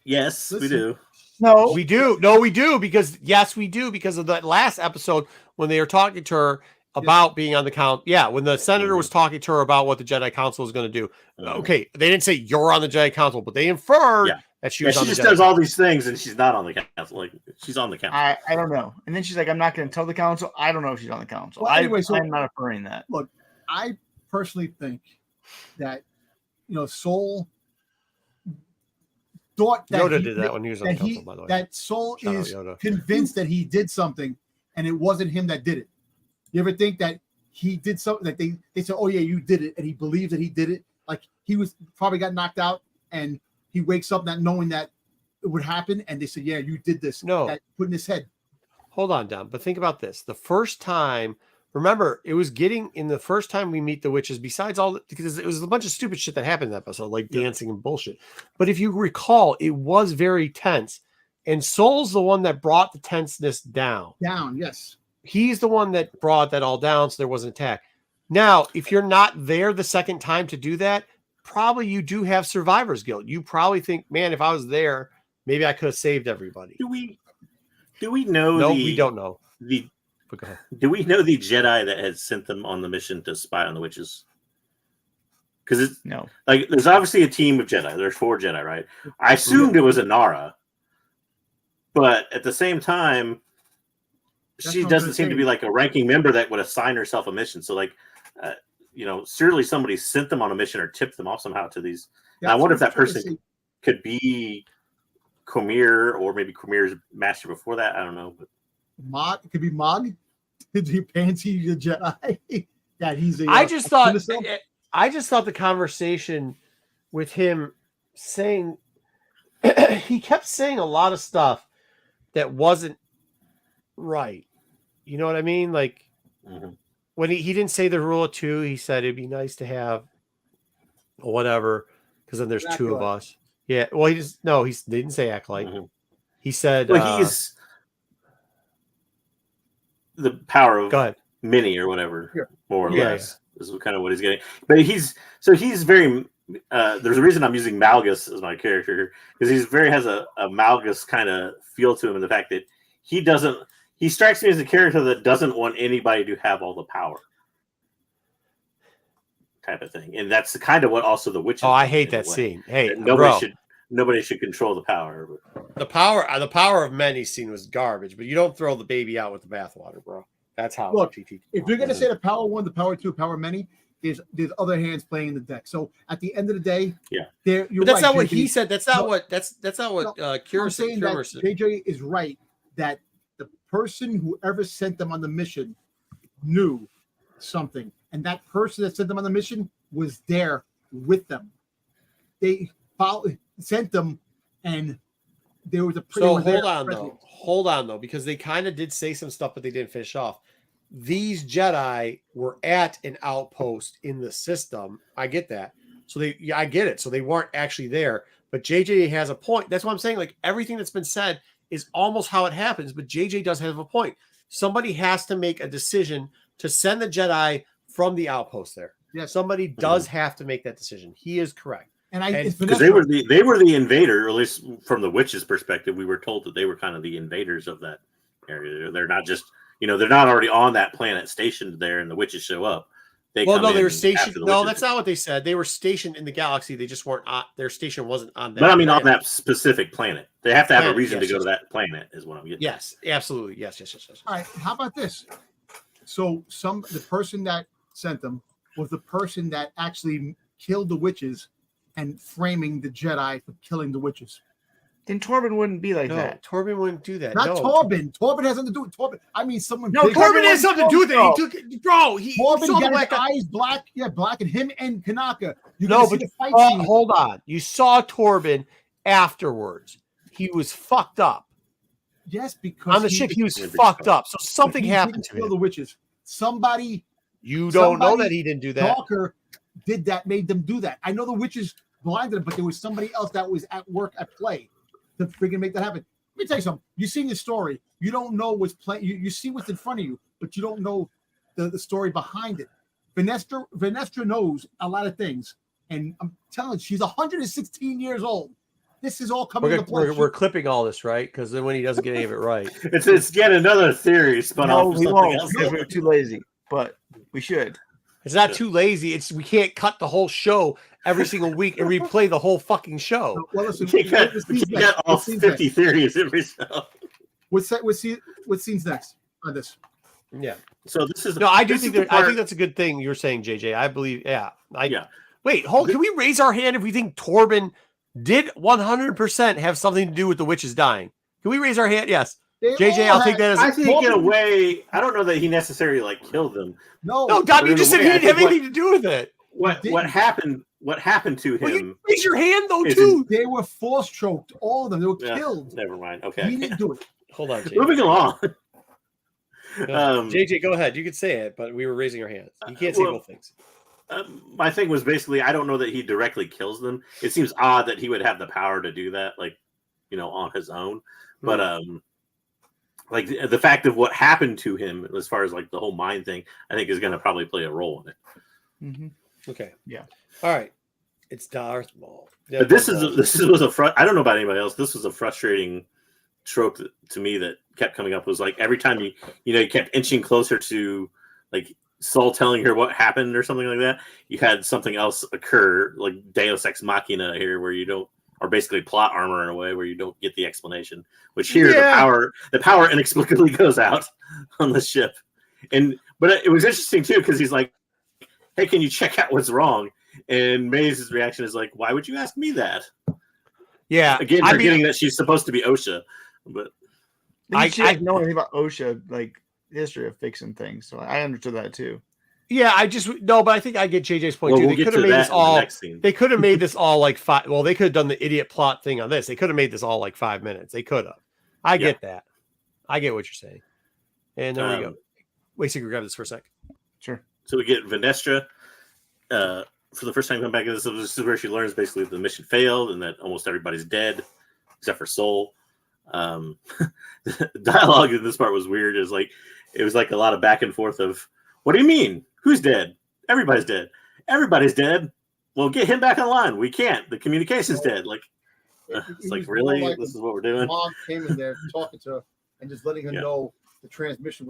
Yes, we do. No, we do. No, we do because we do because of that last episode when they were talking to her about being on the count. Yeah, when the senator was talking to her about what the Jedi Council was going to do. Okay, they didn't say you're on the Jedi Council, but they inferred that she was on the Jedi Council. She just does all these things and she's not on the council. Like she's on the council. I don't know. And then she's like, I'm not going to tell the council. I don't know if she's on the council. Well, anyway, I'm not inferring that. Look, I personally think that Soul thought that Yoda did that when he was on the council, by the way. That Soul is convinced that he did something and it wasn't him that did it. You ever think that he did something that they said, oh yeah, you did it, and he believes that he did it? Like he was probably got knocked out and he wakes up not knowing that it would happen, and they said, yeah, you did this. No. That put in his head. Hold on, Dom, but think about this. The first time, remember, it was in the first time we meet the witches, besides because it was a bunch of stupid shit that happened in that episode, like dancing and bullshit. But if you recall, it was very tense. And Soul's the one that brought the tenseness down. Yes. He's the one that brought that all down so there was an attack. Now, if you're not there the second time to do that, probably you do have survivor's guilt. You probably think, man, if I was there, maybe I could have saved everybody. Do we know? No, we don't know. Do we know the Jedi that had sent them on the mission to spy on the witches? Because there's obviously a team of Jedi. There's 4 Jedi, right? I assumed it was Inara, but at the same time, she doesn't seem to be like a ranking member that would assign herself a mission. So, certainly somebody sent them on a mission or tipped them off somehow to these. And I wonder if that person could be Cremere or maybe Cremere's master before that. I don't know. But Mog, it could be Mog. Did you fancy the Jedi? That he's I just thought the conversation with him saying he kept saying a lot of stuff that wasn't right. You know what I mean? Like when he didn't say the rule of 2, he said it'd be nice to have whatever, because then there's 2 of us. Yeah. Well, he didn't say Acolyte. He said, well, he's the power of go ahead. many or whatever, more or less. Is kind of what he's getting. But he's very. There's a reason I'm using Malgus as my character here, because has a Malgus kind of feel to him, in the fact that he strikes me as a character that doesn't want anybody to have all the power, type of thing. And that's kind of what also the witches. Oh, I hate that scene. Hey, nobody should control the power. The power of many scene was garbage, but you don't throw the baby out with the bathwater, bro. That's how. Look, if you're gonna say the power 1, the power 2, power many, there's other hands playing in the deck. So at the end of the day, but that's not what he said. That's not what Kira said. JJ is right that the person whoever sent them on the mission knew something, and that person that sent them on the mission was there with them. They sent them, and there was a. So hold on though, because they kind of did say some stuff, but they didn't finish off. These Jedi were at an outpost in the system. I get that. So I get it. So they weren't actually there. But JJ has a point. That's what I'm saying. Like everything that's been said is almost how it happens. But JJ does have a point. Somebody has to make a decision to send the Jedi from the outpost there. Yeah. Somebody does have to make that decision. He is correct. Because they were the invader, or at least from the witches' perspective, we were told that they were kind of the invaders of that area. They're not just. They're not already on that planet stationed there, and the witches show up. They were stationed. No, that's not what they said. They were stationed in the galaxy. They just weren't. Their station wasn't on that. But I mean, on that specific planet, they have to have a reason to go to that planet. Is what I'm getting. Yes, absolutely. Yes. All right. How about this? So the person that sent them was the person that actually killed the witches and framing the Jedi for killing the witches. Then Torben wouldn't be like that. Torben wouldn't do that. Not Torben. Torben has nothing to do with Torben. I mean, someone. No, Torben has something to do with it. He took, bro. Torben got his eyes black. Yeah, black, and him and Kanaka. Hold on. You saw Torben afterwards. He was fucked up. Yes, because on the ship he was fucked up. So something happened to him. The witches. Somebody. You don't know that he didn't do that. Walker did that. Made them do that. I know the witches blinded him, but there was somebody else that was at work at play to freaking make that happen. Let me tell you something. You seen the story. You don't know what's playing. You see what's in front of you, but you don't know the story behind it. Vanestra knows a lot of things, and I'm telling you, she's 116 years old. This is all coming into play. We're clipping all this, right? Because then when he doesn't get any of it right, it's yet another theory spun off of something else. We're too lazy, but we should. It's not too lazy. We can't cut the whole show every single week and replay the whole fucking show. Well, listen, we got all 50 theories every show. What scenes next on this? Yeah. So this is I think that's a good thing you're saying, JJ. I believe. Yeah. Wait, can we raise our hand if we think Torben did 100% have something to do with the witches dying? Can we raise our hand? Yes. JJ, I'll take that as. I think in a way, I don't know that he necessarily killed them. No, Dom, you just said he didn't have anything to do with it. What happened to him? You raise your hand though too. They were force choked. All of them. They were killed. Never mind. Okay. He didn't do it. Hold on, JJ. Moving along. JJ, go ahead. You could say it, but we were raising our hands. You can't say both things. My thing was basically, I don't know that he directly kills them. It seems odd that he would have the power to do that, on his own. But like the fact of what happened to him, as far as like the whole mind thing, I think is going to probably play a role in it. Mm-hmm. Okay. Yeah. All right. It's Darth Maul. Yeah, but this was I don't know about anybody else. This was a frustrating trope to me that kept coming up. Was like every time you kept inching closer to like Saul telling her what happened or something like that, you had something else occur, like Deus Ex Machina here, where you don't, or basically plot armor in a way where you don't get the explanation. Which here the power inexplicably goes out on the ship, but it was interesting too because he's like, "Hey, can you check out what's wrong?" And Maze's reaction is like, "Why would you ask me that?" Yeah, again, forgetting that she's supposed to be OSHA, but I didn't know anything about OSHA, like history of fixing things, so I understood that too. Yeah, but I think I get JJ's point too. They could have made this all. They could have made this all like 5. Well, they could have done the idiot plot thing on this. They could have made this all like 5 minutes. They could have. I get that. I get what you're saying. And there we go. Wait, so grab this for a sec. Sure. So we get Venestra for the first time coming back. This is where she learns basically the mission failed and that almost everybody's dead except for Soul. The dialogue in this part was weird. It was like a lot of back and forth of, what do you mean? Who's dead? Everybody's dead. Everybody's dead. Well, get him back online. We can't. The communication's dead. It's like, really? This is what we're doing? Mom came in there talking to her and just letting her know what the transmission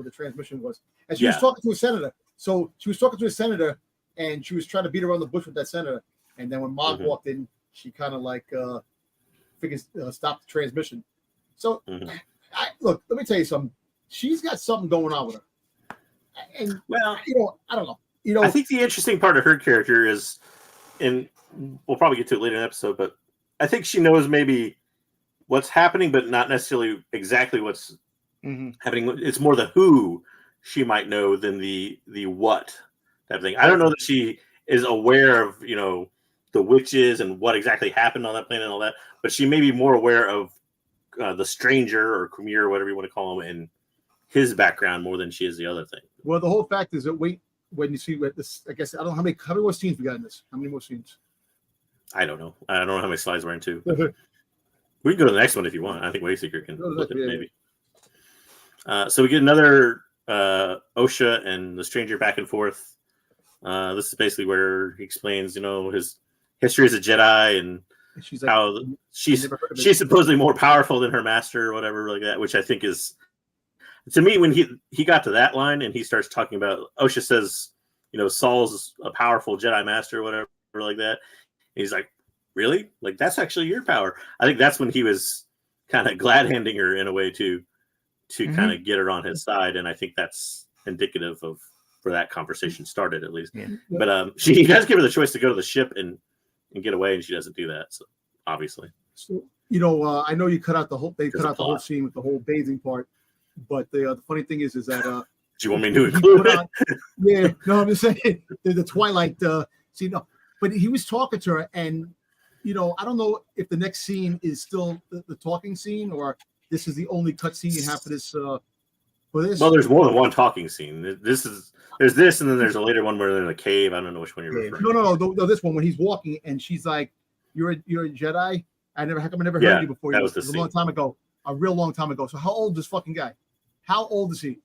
was. And she was talking to a senator. So she was talking to a senator and she was trying to beat around the bush with that senator. And then when Mom walked in, she kind of figured stop the transmission. So look, let me tell you something. She's got something going on with her. And I don't know. I think the interesting part of her character is, and we'll probably get to it later in the episode, but I think she knows maybe what's happening, but not necessarily exactly what's happening. It's more the who she might know than the what type of thing. I don't know that she is aware of, the witches and what exactly happened on that planet and all that, but she may be more aware of the stranger or Khmer or whatever you want to call him and his background more than she is the other thing. Well, the whole fact is that when you see this, I guess I don't know how many more scenes we got in this. How many more scenes? I don't know. I don't know how many slides we're into. We can go to the next one if you want. I think Wayseeker can look at it maybe. So we get another Osha and the stranger back and forth. This is basically where he explains, his history as a Jedi and she's how she's supposedly more powerful than her master or whatever like that, which I think is, to me, when he got to that line and he starts talking about, Osha says, Saul's a powerful Jedi master or whatever like that. And he's like, really? Like, that's actually your power. I think that's when he was kind of glad handing her in a way to kind of get her on his side. And I think that's indicative of where that conversation started, at least. Yeah. But he does give her the choice to go to the ship and get away, and she doesn't do that. So obviously. So, I know you cut out the whole whole scene with the whole bathing part, but the funny thing is that do you want me to include it? Yeah, no, I'm just saying the Twilight scene. No, but he was talking to her, and I don't know if the next scene is still the talking scene or this is the only cut scene you have for this. Well, there's more than one talking scene. There's this, and then there's a later one where they're in a cave. I don't know which one you're referring to. No, this one when he's walking and she's like, "You're a Jedi. How come I never heard you before?" That was a long time ago, a real long time ago. So how old is this fucking guy? How old is he?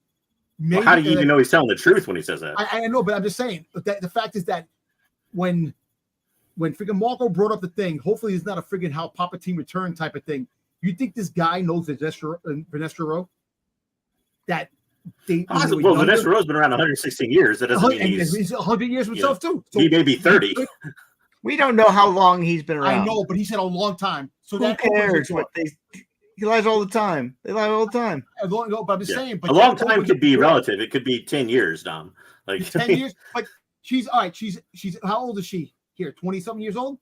Maybe, how do you even know he's telling the truth when he says that? I know, but I'm just saying. But the fact is that when freaking Marco brought up the thing, hopefully it's not a friggin' how Palpatine returned type of thing. You think this guy knows Vanessa Rowe? That they Vanessa Rowe's been around 116 years. That doesn't mean he's 100 years himself too. So he may be 30. We don't know how long he's been around. I know, but he said a long time. So who cares? He lies all the time. They lie all the time. No, but I'm just saying. But a long time could be relative. It could be 10 years, Dom. Like 10 years. But she's all right. She's how old is she? Here, 20-something years old.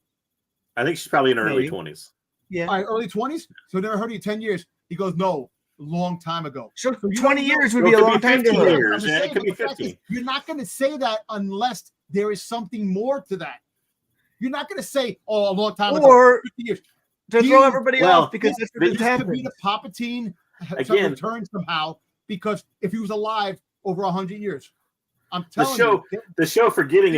I think she's probably in her early 20s. Yeah. All right, early 20s. So never heard of you 10 years. He goes, no, a long time ago. So 20 years would be a long time to her. It could be 15. You're not going to say that unless there is something more to that. You're not going to say, "Oh, a long time ago." Or to throw everybody off because that's what happened. Could be the Palpatine again return somehow because if he was alive over 100 years, I'm telling you, the show forgetting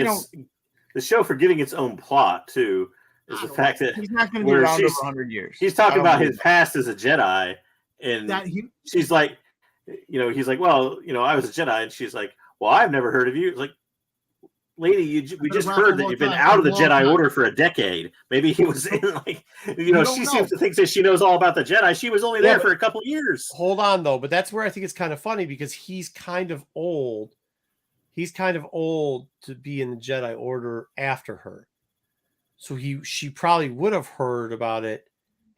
its own plot too is the fact that he's not going to be around over 100 years. He's talking about his past as a Jedi, and she's like, he's like, well, I was a Jedi, and she's like, well, I've never heard of you. It's like, lady, we just heard that you've been out of the Jedi Order for a decade. Maybe he was in she seems to think that she knows all about the Jedi. She was only there for a couple years. Hold on, though. But that's where I think it's kind of funny because he's kind of old. He's kind of old to be in the Jedi Order after her. So she probably would have heard about it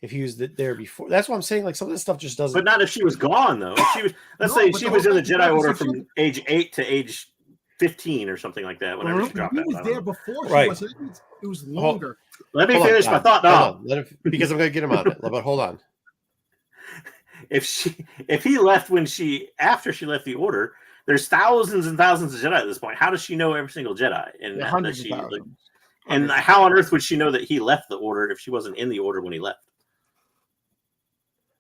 if he was there before. That's what I'm saying. Like some of this stuff just doesn't. But not if she was gone, though. If she was, let's say she was in the Jedi Order from age 8 to age 15 or something like that. Whenever she dropped out. He was there before. Right. It was longer. Let me finish my thought. Because I'm going to get him on it. But hold on. If he left after she left the Order, there's thousands and thousands of Jedi at this point. How does she know every single Jedi? And hundreds of thousands. And how on earth would she know that he left the Order if she wasn't in the Order when he left?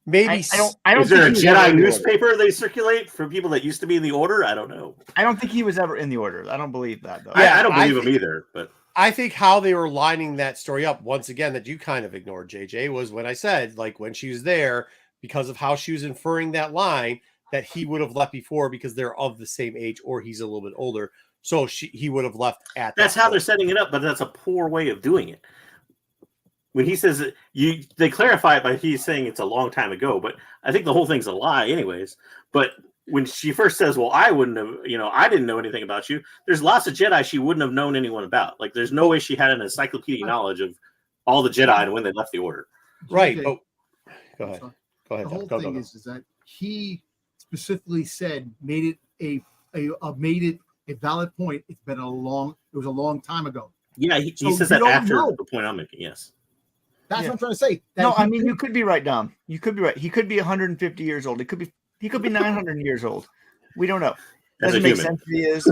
Maybe I don't Is there a think he was ever Jedi in the order. newspaper they circulate for people that used to be in the Order? I don't know. I don't think he was ever in the order. I don't believe that though. Yeah, I don't I believe him think- either. But I think how they were lining that story up, once again, that you kind of ignored, JJ, was when I said, like, when she was there, because of how she was inferring that line, that he would have left before because they're of the same age or he's a little bit older. So he would have left at that's that how they're point. setting it up. But that's a poor way of doing it. When he says they clarify it by he's saying it's a long time ago, but I think the whole thing's a lie, anyways. But when she first says, "Well, I wouldn't have, I didn't know anything about you," there's lots of Jedi she wouldn't have known anyone about. Like, there's no way she had an encyclopedic knowledge of all the Jedi and when they left the Order. Right. JJ, Oh, go ahead. Go ahead. The whole Go, thing go. is that he specifically said made it a valid point. It was a long time ago. Yeah, he So says you that don't after know. the point I'm making. Yes. That's Yeah. what I'm trying to say. That No, he I mean could- you could be right, Dom. You could be right. He could be 150 years old. He could be 900 years old. We don't know. As a Doesn't make human. sense if he is.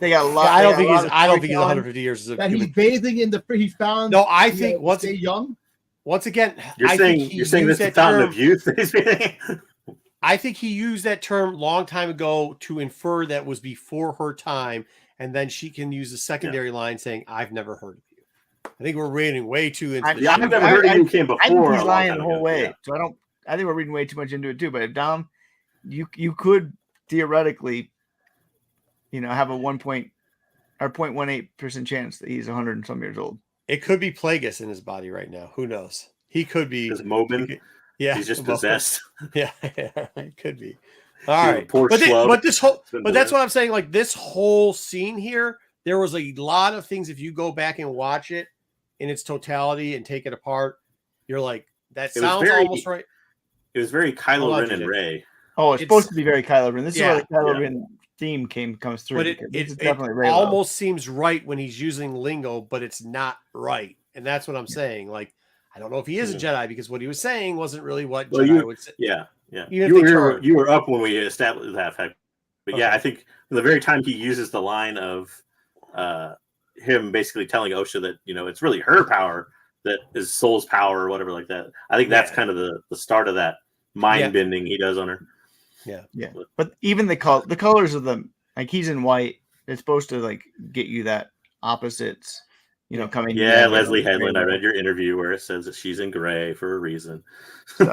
They got a lot. I don't they got a think lot I of don't think he's storytelling. 150 years. As a that he's human. bathing in the. He found. No, I to think stay young. once again, You're I saying think he you're saying used this is that the fountain term. of youth that he's being. I think he used that term long time ago to infer that was before her time, and then she can use the secondary line saying, "I've never heard of you." I think we're reading way too into the Yeah, I've show. never heard of you came I think before. he's a long lying time the whole ago. way. Yeah. So I think we're reading way too much into it too. But Dom, you could theoretically, have a 0.18% chance that he's 100 and some years old. It could be Plagueis in his body right now. Who knows? He could be. His Mobin. Yeah, He's just well, possessed. Yeah, it could be. All He's a right, poor but schlub. this whole, Been but that's born. what I'm saying. Like this whole scene here, there was a lot of things. If you go back and watch it in its totality and take it apart, you're like, that It was sounds very- almost right. It was very Hold Kylo on, Ren and JJ. Rey. Oh, it's It's- supposed to be very Kylo Ren. This is where the Kylo yeah. Ren theme comes through. But it, because this is it definitely Rey Lo. almost seems right when he's using lingo, but it's not right. And that's what I'm saying. Like, I don't know if he is a Jedi because what he was saying wasn't really what Well, Jedi would say. Yeah. Even if they turn. You were up when we established that fact. But yeah, Okay. I think from the very time he uses the line of him basically telling Osha that, it's really her power that is Soul's power or whatever like that. I think that's Yeah. kind of the start of that mind bending he does on her. Yeah, but even the colors of them, like he's in white, it's supposed to like get you that opposites, coming. Yeah, together, Leslie like, Headland. I rainbow. read your interview where it says that she's in gray for a reason. So,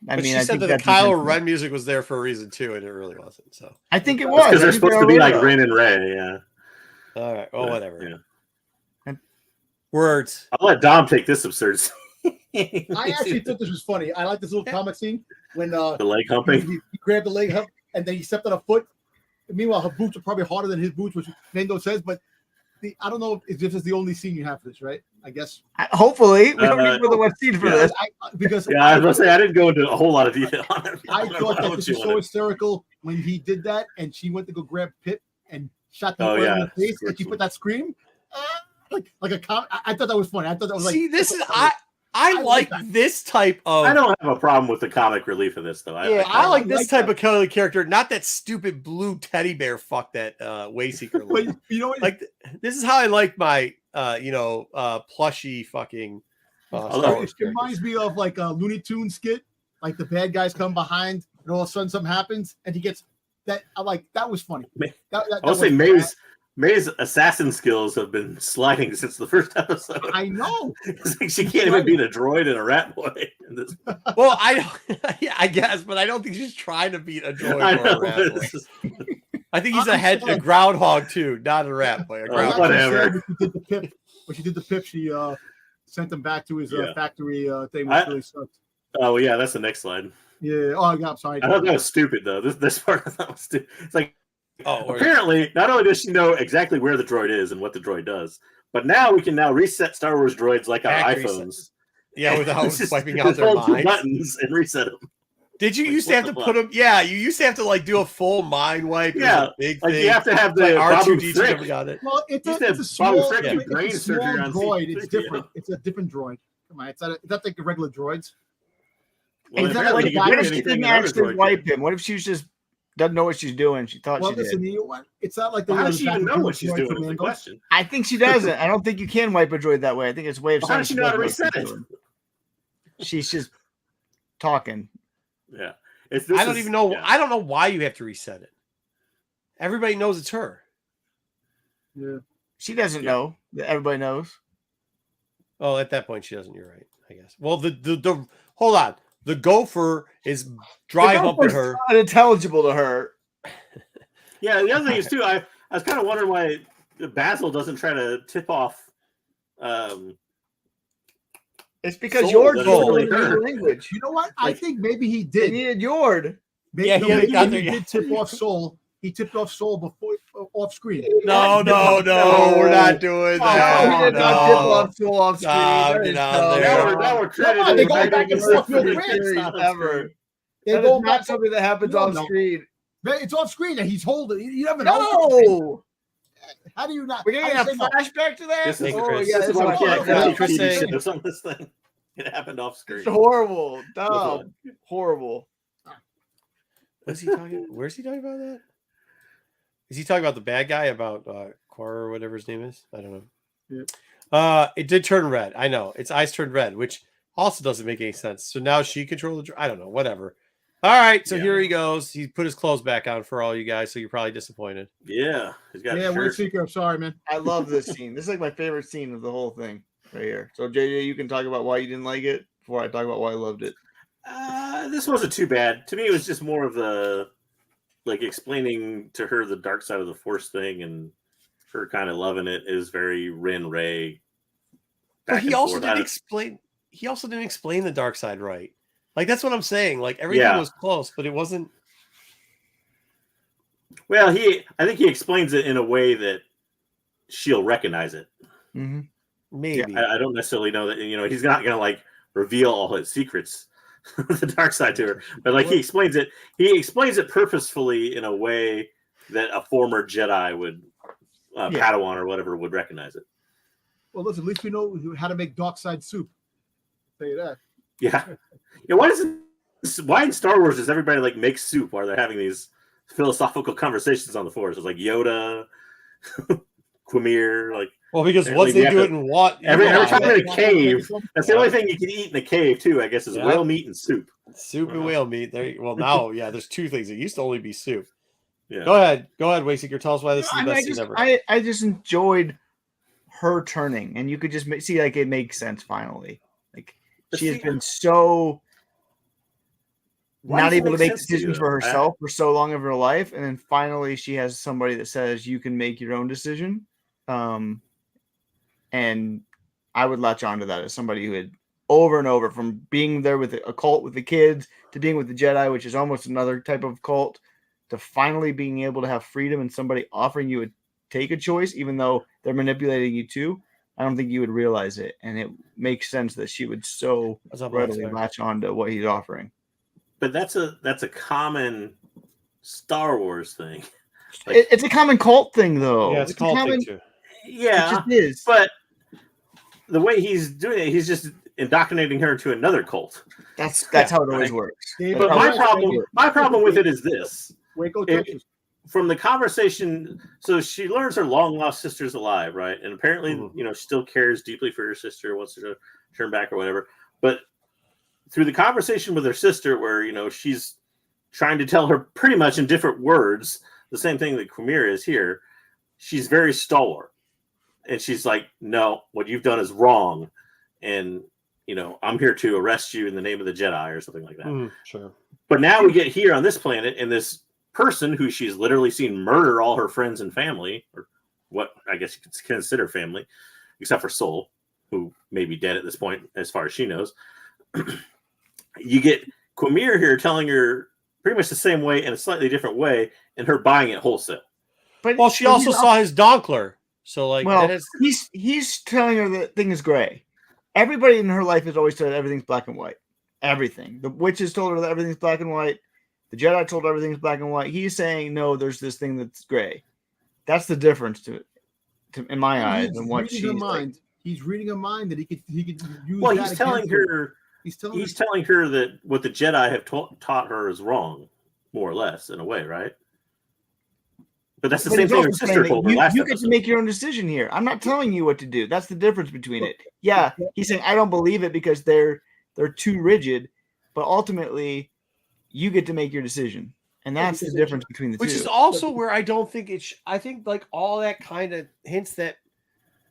But I mean, she I said think that the that's Kylo intentional. Ren music was there for a reason too, and it really wasn't. So, I think it It's was because they're I think supposed to they be were like though. Ren and Ray. Yeah. all right. Oh, But, whatever. Yeah. Words. I'll let Dom take this absurd. I actually thought this was funny. I like this little comic scene when the leg humping. he grabbed the leg hump and then he stepped on a foot. Meanwhile, her boots are probably harder than his boots, which Mando says. But I don't know if this is the only scene you have for this, right? I guess. Hopefully, we don't need more than one scene for yeah. this. Because Yeah, I was gonna say I didn't go into a whole lot of detail on it. I don't know thought that what this you was so wanted. hysterical when he did that, and she went to go grab Pip and shot the Oh, in yeah. the face, and she put that scream, like a com. I thought that was funny. I thought that was like. See, this is I like like this type of. I don't have a problem with the comic relief of this though. I like this like type that. of Kelly character, not that stupid blue teddy bear fuck that Wayseeker. But look. you know what? Like this is how I like my plushy fucking. Star Wars It reminds me of like a Looney Tunes skit. Like the bad guys come behind, and all of a sudden something happens, and he gets that. I like that was funny. That I'll say May's assassin skills have been sliding since the first episode. I know. It's like she can't even beat a droid and a rat boy. In this. Well, yeah, I guess, but I don't think she's trying to beat a droid I or know, a rat but boy. it's just- I think he's a groundhog too, not a rat boy. A Oh, groundhog. whatever. When she did the pip, she sent him back to his Yeah. factory thing, which really sucked. Oh yeah, that's the next slide. Yeah. Oh, yeah. I'm sorry. I thought that was stupid though. This part I thought was stupid. It's like Oh, apparently not only does she know exactly where the droid is and what the droid does, but now we can now reset Star Wars droids like our Factory iPhones. yeah, without Just- wiping out just their hold two minds. buttons and reset them. Did you Like, used to what have the to fuck? put them? Yeah, you used to have to like do a full mind wipe. It was Yeah, a big Like thing. you have to have the Like Babu R2D2 Frick. never got it. Well, it's Used to a have small, Babu Frick do it's brain a small surgery on droid. It's C3PO. different. It's a different droid. Come on, it's not like the regular droids. Well, Is that apparently like you a can What do if she anything didn't another actually droid wipe can. him? What if she just doesn't know what she's doing? She thought Well, she listen, did. you know what? It's not like the. Well, how does she even know what she's droid doing? from Is the Mando. question. I think she doesn't. I don't think you can wipe a droid that way. I think it's a way of Well, how saying does she know how to knows what reset she's it? doing. She's just talking. Yeah. I don't even know. I don't know why you have to reset it. Everybody knows it's her. Yeah. She doesn't know that everybody knows. Oh, at that point, she doesn't. You're right, I guess. Well, the hold on. The gopher is dry humping her. Unintelligible to her. Yeah, the other thing is too. I was kind of wondering why Basil doesn't try to tip off. It's because Soul, Yord that's told really her the her. language. You know what? I think maybe he They did. needed Yord. Maybe, Yeah, no, he maybe got he there, did tip off Soul. He tipped off Soul before off screen. No, we're not doing that. No, he did not tip off Soul off screen. No, That get is out so there. wrong. Now we're crediting. Come on, they go everything back and except forth for real the quick. kids not on Ever. screen. They That go is back. not something that happens No, off no. screen. It's off screen and he's holding. You never know. No. How do you not? We're getting how a do you say no? flashback to that? This is, Hey, Chris. yeah, this is that's why we what can't I'm credit Chris TV saying- shows on this thing. It happened off screen. It's horrible. Which Dumb. one? Horrible. What's he talking? Where's he talking about that? Is he talking about the bad guy about Quora or whatever his name is? I don't know. Yeah. It did turn red. I know its eyes turned red, which also doesn't make any sense. So now she controls the. I don't know. Whatever. All right. So Yeah. here he goes. He put his clothes back on for all you guys. So you're probably disappointed. Yeah, he's got Yeah, a we're shirt. Seeker. I'm sorry, man. I love this scene. This is like my favorite scene of the whole thing right here. So JJ, you can talk about why you didn't like it before I talk about why I loved it. This wasn't too bad. To me, it was just more of the like explaining to her the dark side of the Force thing, and her kind of loving it is very Rin Ray. But he also didn't explain. He also didn't explain the dark side right. Like that's what I'm saying. Like everything was close, but it wasn't. Well, I think he explains it in a way that she'll recognize it. Mm-hmm. Maybe. I don't necessarily know that, he's not going to like reveal all his secrets, the dark side to her, but like he explains it purposefully in a way that a former Jedi would, Padawan or whatever, would recognize it. Well, listen, at least we know how to make dark side soup. I'll tell you that. Yeah. Why in Star Wars does everybody like make soup while they're having these philosophical conversations on the Force? It's like Yoda, Quimir, like. Well, because once they do it in what every time in a cave, that's the only thing you can eat in a cave too, I guess, is whale meat and soup. Soup and whale meat. Well, now, there's two things. It used to only be soup. Yeah. Go ahead, Wayseeker. Tell us why this is the best scene ever. I just enjoyed her turning, and you could just see like it makes sense finally. Like she has been so not able to make decisions for herself for so long of her life, and then finally she has somebody that says you can make your own decision. And I would latch onto that as somebody who had over and over, from being there with a cult with the kids to being with the Jedi, which is almost another type of cult, to finally being able to have freedom and somebody offering you take a choice, even though they're manipulating you too. I don't think you would realize it. And it makes sense that she would so readily latch on to what he's offering. But that's a common Star Wars thing. Like, it's a common cult thing, though. Yeah, it's a cult thing too. Yeah, it just is. But the way he's doing it, he's just indoctrinating her to another cult. That's how it always works. But my problem with it is this: from the conversation, so she learns her long lost sister's alive, right? And apparently, still cares deeply for her sister, wants her to turn back or whatever. But through the conversation with her sister, where she's trying to tell her pretty much in different words the same thing that Quimir is here, she's very stalwart. And she's like, no, what you've done is wrong. And, I'm here to arrest you in the name of the Jedi or something like that. Sure. But now we get here on this planet, and this person who she's literally seen murder all her friends and family, or what I guess you could consider family, except for Soul, who may be dead at this point, as far as she knows. You get Quimir here telling her pretty much the same way in a slightly different way, and her buying it wholesale. But she also saw his Donkler. So, he's telling her that thing is gray. Everybody in her life has always said everything's black and white. Everything. The witches told her that everything's black and white. The Jedi told her everything's black and white. He's saying, no, there's this thing that's gray. That's the difference in my eyes. And what she's like. He's reading her mind that he could use. Well, he's telling her. He's telling her that what the Jedi have taught her is wrong, more or less, in a way, right? But that's the same thing her sister told her last episode. You get to make your own decision here. I'm not telling you what to do. That's the difference between it. Yeah, he's saying I don't believe it because they're too rigid, but ultimately you get to make your decision. And that's the difference between the two. Which is also where I don't think I think like all that kind of hints that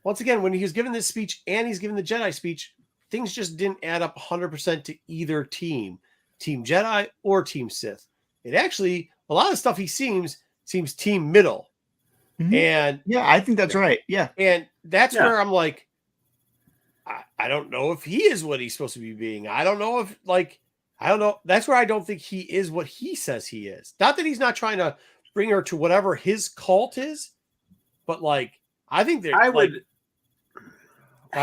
once again, when he was given this speech and he's given the Jedi speech, things just didn't add up 100% to either team Jedi or team Sith. It actually, a lot of stuff he seems team middle. Mhm. And yeah, I think that's right. Yeah. And that's where I'm like, I don't know if he is what he's supposed to be being. I don't know. That's where I don't think he is what he says he is. Not that he's not trying to bring her to whatever his cult is, but like, I think that I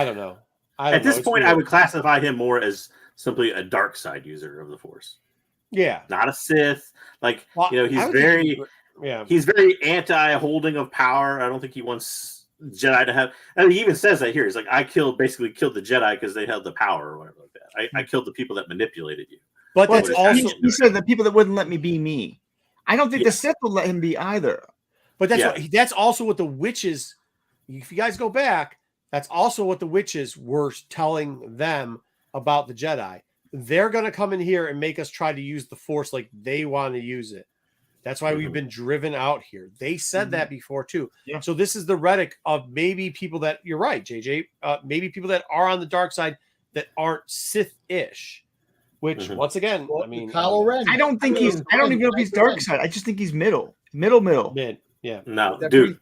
don't know. At this point, I would classify him more as simply a dark side user of the Force. Yeah. Not a Sith. Like, well, he's very anti-holding of power. I don't think he wants Jedi to have, and he even says that here. He's like, basically killed the Jedi because they held the power or whatever like that. I killed the people that manipulated you. But that's also he said the people that wouldn't let me be me. I don't think the Sith will let him be either. But that's also what the witches. If you guys go back, that's also what the witches were telling them about the Jedi. They're going to come in here and make us try to use the Force like they want to use it. That's why we've been driven out here. They said that before too. Yeah. So this is the rhetoric of maybe people that you're right, JJ. Maybe people that are on the dark side that aren't Sith-ish. Which once again, I mean, Kylo Ren. I don't even know if he's dark side. I just think he's middle. Mid. Yeah. No, dude.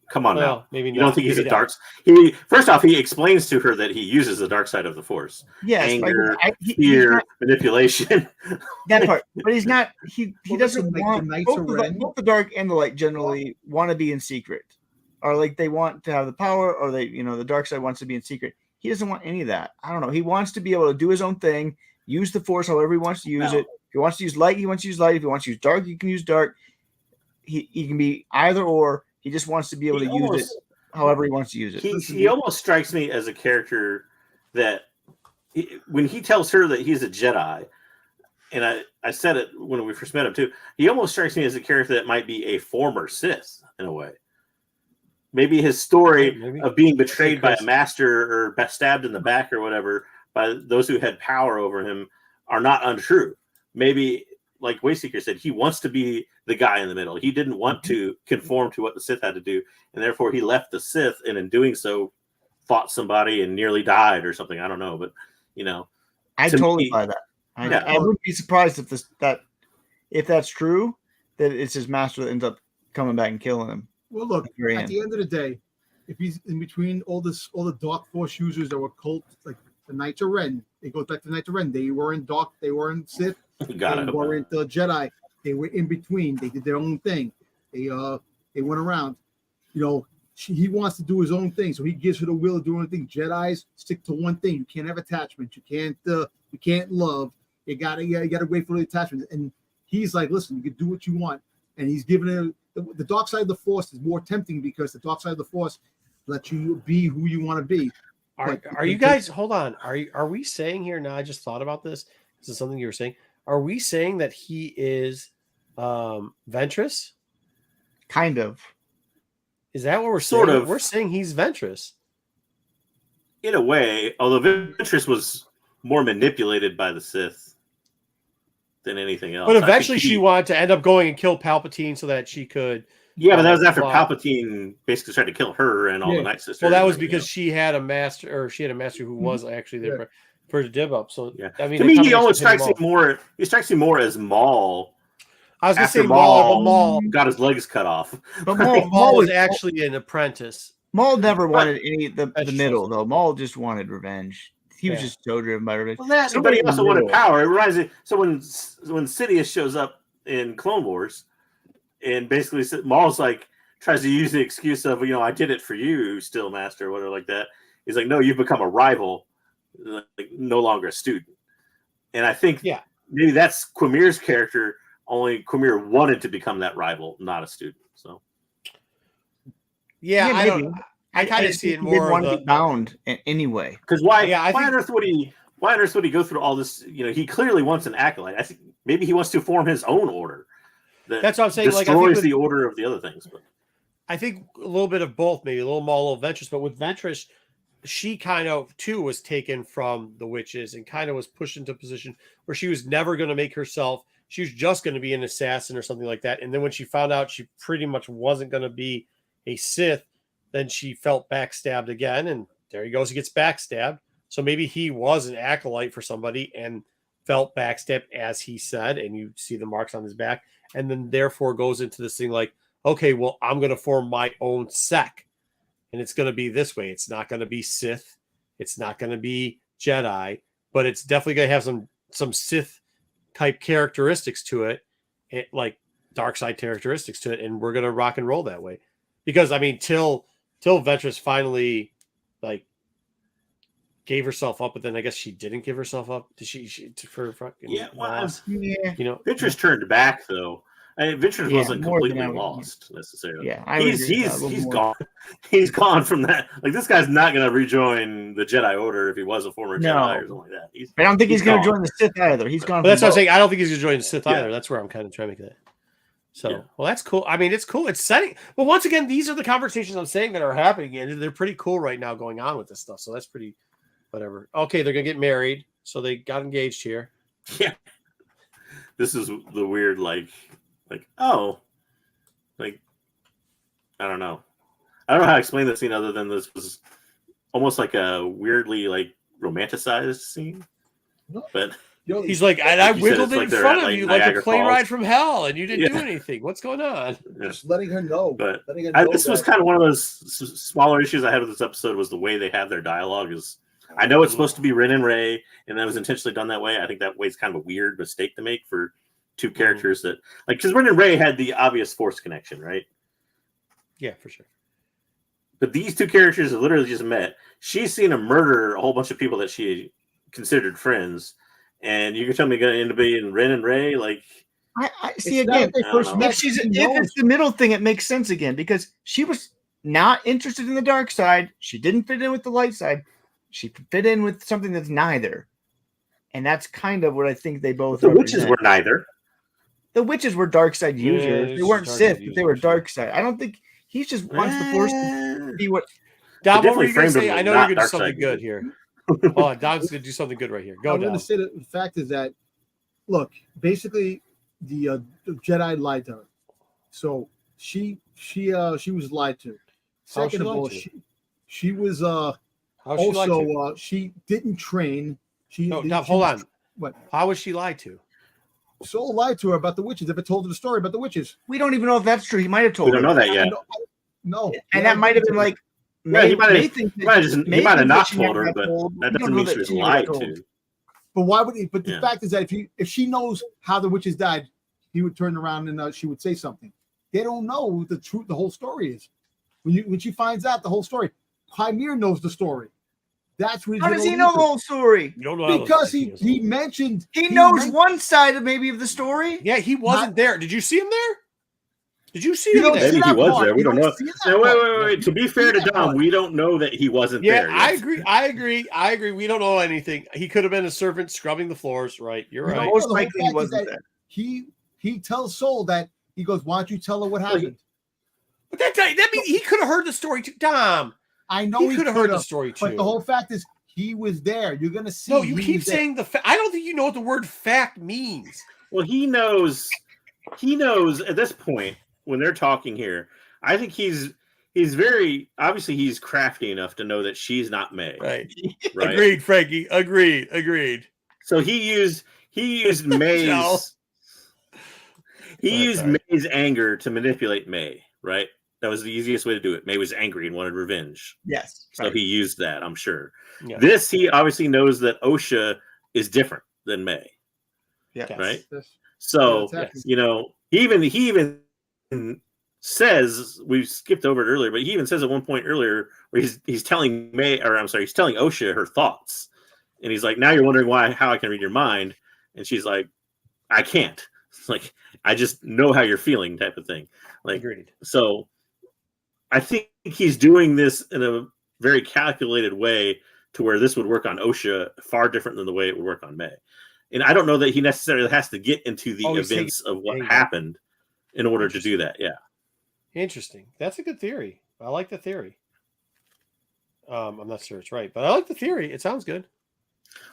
Come on now. Maybe you don't think he's a dark. First off, he explains to her that he uses the dark side of the Force. Yes, anger, fear, manipulation. That part, but he's not. He doesn't like want both the dark and the light. Generally, want to be in secret, or like they want to have the power, or the dark side wants to be in secret. He doesn't want any of that. I don't know. He wants to be able to do his own thing, use the Force however he wants to use it. If he wants to use light, he wants to use light. If he wants to use dark, he can use dark. He can be either or. He just wants to be able to use it however he wants to use it. He almost strikes me as a character that when he tells her that he's a Jedi, and I said it when we first met him too, he almost strikes me as a character that might be a former Sith in a way. Maybe his story of being betrayed by a master or stabbed in the back or whatever by those who had power over him are not untrue. Maybe, like Wayseeker said, he wants to be the guy in the middle. He didn't want to conform to what the Sith had to do, and therefore he left the Sith, and in doing so, fought somebody and nearly died or something. I don't know, but I totally buy that. I wouldn't be surprised if that's true, that it's his master that ends up coming back and killing him. Well, look, at the end of the day, if he's in between all the Dark Force users that were cult, like the Knights of Ren, it goes back to the Knights of Ren. They were in Dark, they were in Sith, they were in the Jedi. They were in between. They did their own thing. They went around. He wants to do his own thing, so he gives her the will to do anything. Jedis stick to one thing. You can't have attachment. You can't love. You gotta wait for the attachment. And he's like, listen, you can do what you want. And he's giving her the dark side of the Force is more tempting because the dark side of the Force lets you be who you want to be. Are you guys? Hold on. Are we saying here now? I just thought about this. This is something you were saying. Are we saying that he is Ventress? Kind of. Is that what we're saying? Sort of. We're saying he's Ventress. In a way, although Ventress was more manipulated by the Sith than anything else. But eventually she wanted to end up going and kill Palpatine so that she could... Yeah, but that was after Palpatine basically tried to kill her and all the Night Sisters. Well, that was because she had a master who was actually there for the dib up. So I mean, to me, he almost strikes me more. He strikes me more as Maul. I was going to say Maul got his legs cut off. But Maul was actually an apprentice. Maul never wanted the middle though. Maul just wanted revenge. He was just so driven by revenge. Well, but he also wanted power. It reminds me. So when Sidious shows up in Clone Wars, and basically Maul's like tries to use the excuse of I did it for you, still master, or whatever like that. He's like, no, you've become a rival, like no longer a student. And I think maybe that's Quimir's character. Only Quimir wanted to become that rival, not a student. So I kind of see it more. He want to be bound anyway. Because why on earth would he go through all this? He clearly wants an acolyte. I think maybe he wants to form his own order. That's what I'm saying. Destroys the order of the other things. But I think a little bit of both, maybe a little Maul, a little Ventress. But with Ventress, she kind of too was taken from the witches and kind of was pushed into a position where she was never going to make herself. She was just going to be an assassin or something like that. And then when she found out she pretty much wasn't going to be a Sith, then she felt backstabbed again. And there he goes. He gets backstabbed. So maybe he was an acolyte for somebody and felt backstabbed, as he said, and you see the marks on his back. And then therefore goes into this thing like, okay, well, I'm going to form my own sect. And it's going to be this way. It's not going to be Sith. It's not going to be Jedi, but it's definitely going to have some Sith type characteristics to it, like dark side characteristics to it. And we're going to rock and roll that way. Because, I mean, till Ventress finally, like, gave herself up, but then I guess she didn't give herself up. Did she for fucking Ventress turned back, though. I mean, Ventress wasn't completely lost necessarily. Yeah, he's gone. He's gone from that. Like, this guy's not going to rejoin the Jedi Order if he was a former Jedi or something like that. I don't think he's going to join the Sith either. He's gone. But that's what I'm saying. I don't think he's going to join the Sith either. That's where I'm kind of trying to make that. So, well, that's cool. I mean, it's cool. It's setting. But once again, these are the conversations I'm saying that are happening, and they're pretty cool right now going on with this stuff. So that's pretty, whatever. Okay, they're going to get married. So they got engaged here. Yeah. This is the weird, like, oh, like, I don't know. I don't know how to explain the scene other than this was almost like a weirdly, like, romanticized scene. But he's like, and I wiggled in front of you like a plane ride from hell, and you didn't do anything. What's going on? Just letting her know. But this was kind of one of those smaller issues I had with this episode was the way they have their dialogue. Is I know it's supposed to be Ren and Rey, and that was intentionally done that way. I think that way is kind of a weird mistake to make for two characters that, like, because Ren and Rey had the obvious Force connection, right? Yeah, for sure. But these two characters have literally just met. She's seen him murder a whole bunch of people that she considered friends, and you can tell me going to end up being Ren and Rey, like. I see again. If it's the middle thing, it makes sense again because she was not interested in the dark side. She didn't fit in with the light side. She fit in with something that's neither, and that's kind of what I think they both. The witches were neither. The witches were dark side users. They weren't Sith, but they were dark side. I don't think he just wants the Force to be what. Dom, what were you going to say? I know you're going to do something good here. Oh, Dom's going to do something good right here. Go, Dom. I'm going to say that the fact is that, look, basically the Jedi lied to her, so she was lied to. Second of all, she was also she didn't train. Hold on. What? How was she lied to? Soul lied to her about the witches. If it told her the story about the witches, we don't even know if that's true. He might have told. We don't know that yet. No, and that might have been like. He might have not told her, but that doesn't mean she was lied to. But why would he? But the fact is that if she knows how the witches died, he would turn around and she would say something. They don't know the truth. The whole story is when she finds out the whole story. Hymir knows the story. That's what. How does he know the whole story? You don't know because he mentioned he knows one side of maybe of the story. Yeah, he wasn't there. Did you see him there? Did you see him there? Maybe he was there. We don't know. Now, wait. To be fair to Dom, we don't know that he wasn't there. Yeah, I agree. We don't know anything. He could have been a servant scrubbing the floors, right? You're right. Most likely he wasn't there. He tells Soul that he goes, "Why don't you tell her what happened?" But that means he could have heard the story too. Dom, I know he could have heard the story too. But the whole fact is, he was there. You're gonna see. No, you keep saying the fact. I don't think you know what the word fact means. Well, he knows at this point when they're talking here. I think he's very obviously he's crafty enough to know that she's not May. Right. Agreed, Frankie. Agreed. So he used May's May's anger to manipulate May. Right. That was the easiest way to do it. May was angry and wanted revenge. Yes. So he used that, I'm sure. Yeah. This, he obviously knows that Osha is different than May. Yeah. Right? Yes. So, he even says, we skipped over it earlier, but he even says at one point earlier where he's telling he's telling Osha her thoughts. And he's like, now you're wondering how I can read your mind. And she's like, I can't. It's like, I just know how you're feeling type of thing. Like, agreed. So I think he's doing this in a very calculated way to where this would work on Osha far different than the way it would work on May. And I don't know that he necessarily has to get into the events of what happened in order to do that. Yeah. Interesting. That's a good theory. I like the theory. I'm not sure it's right, but I like the theory. It sounds good.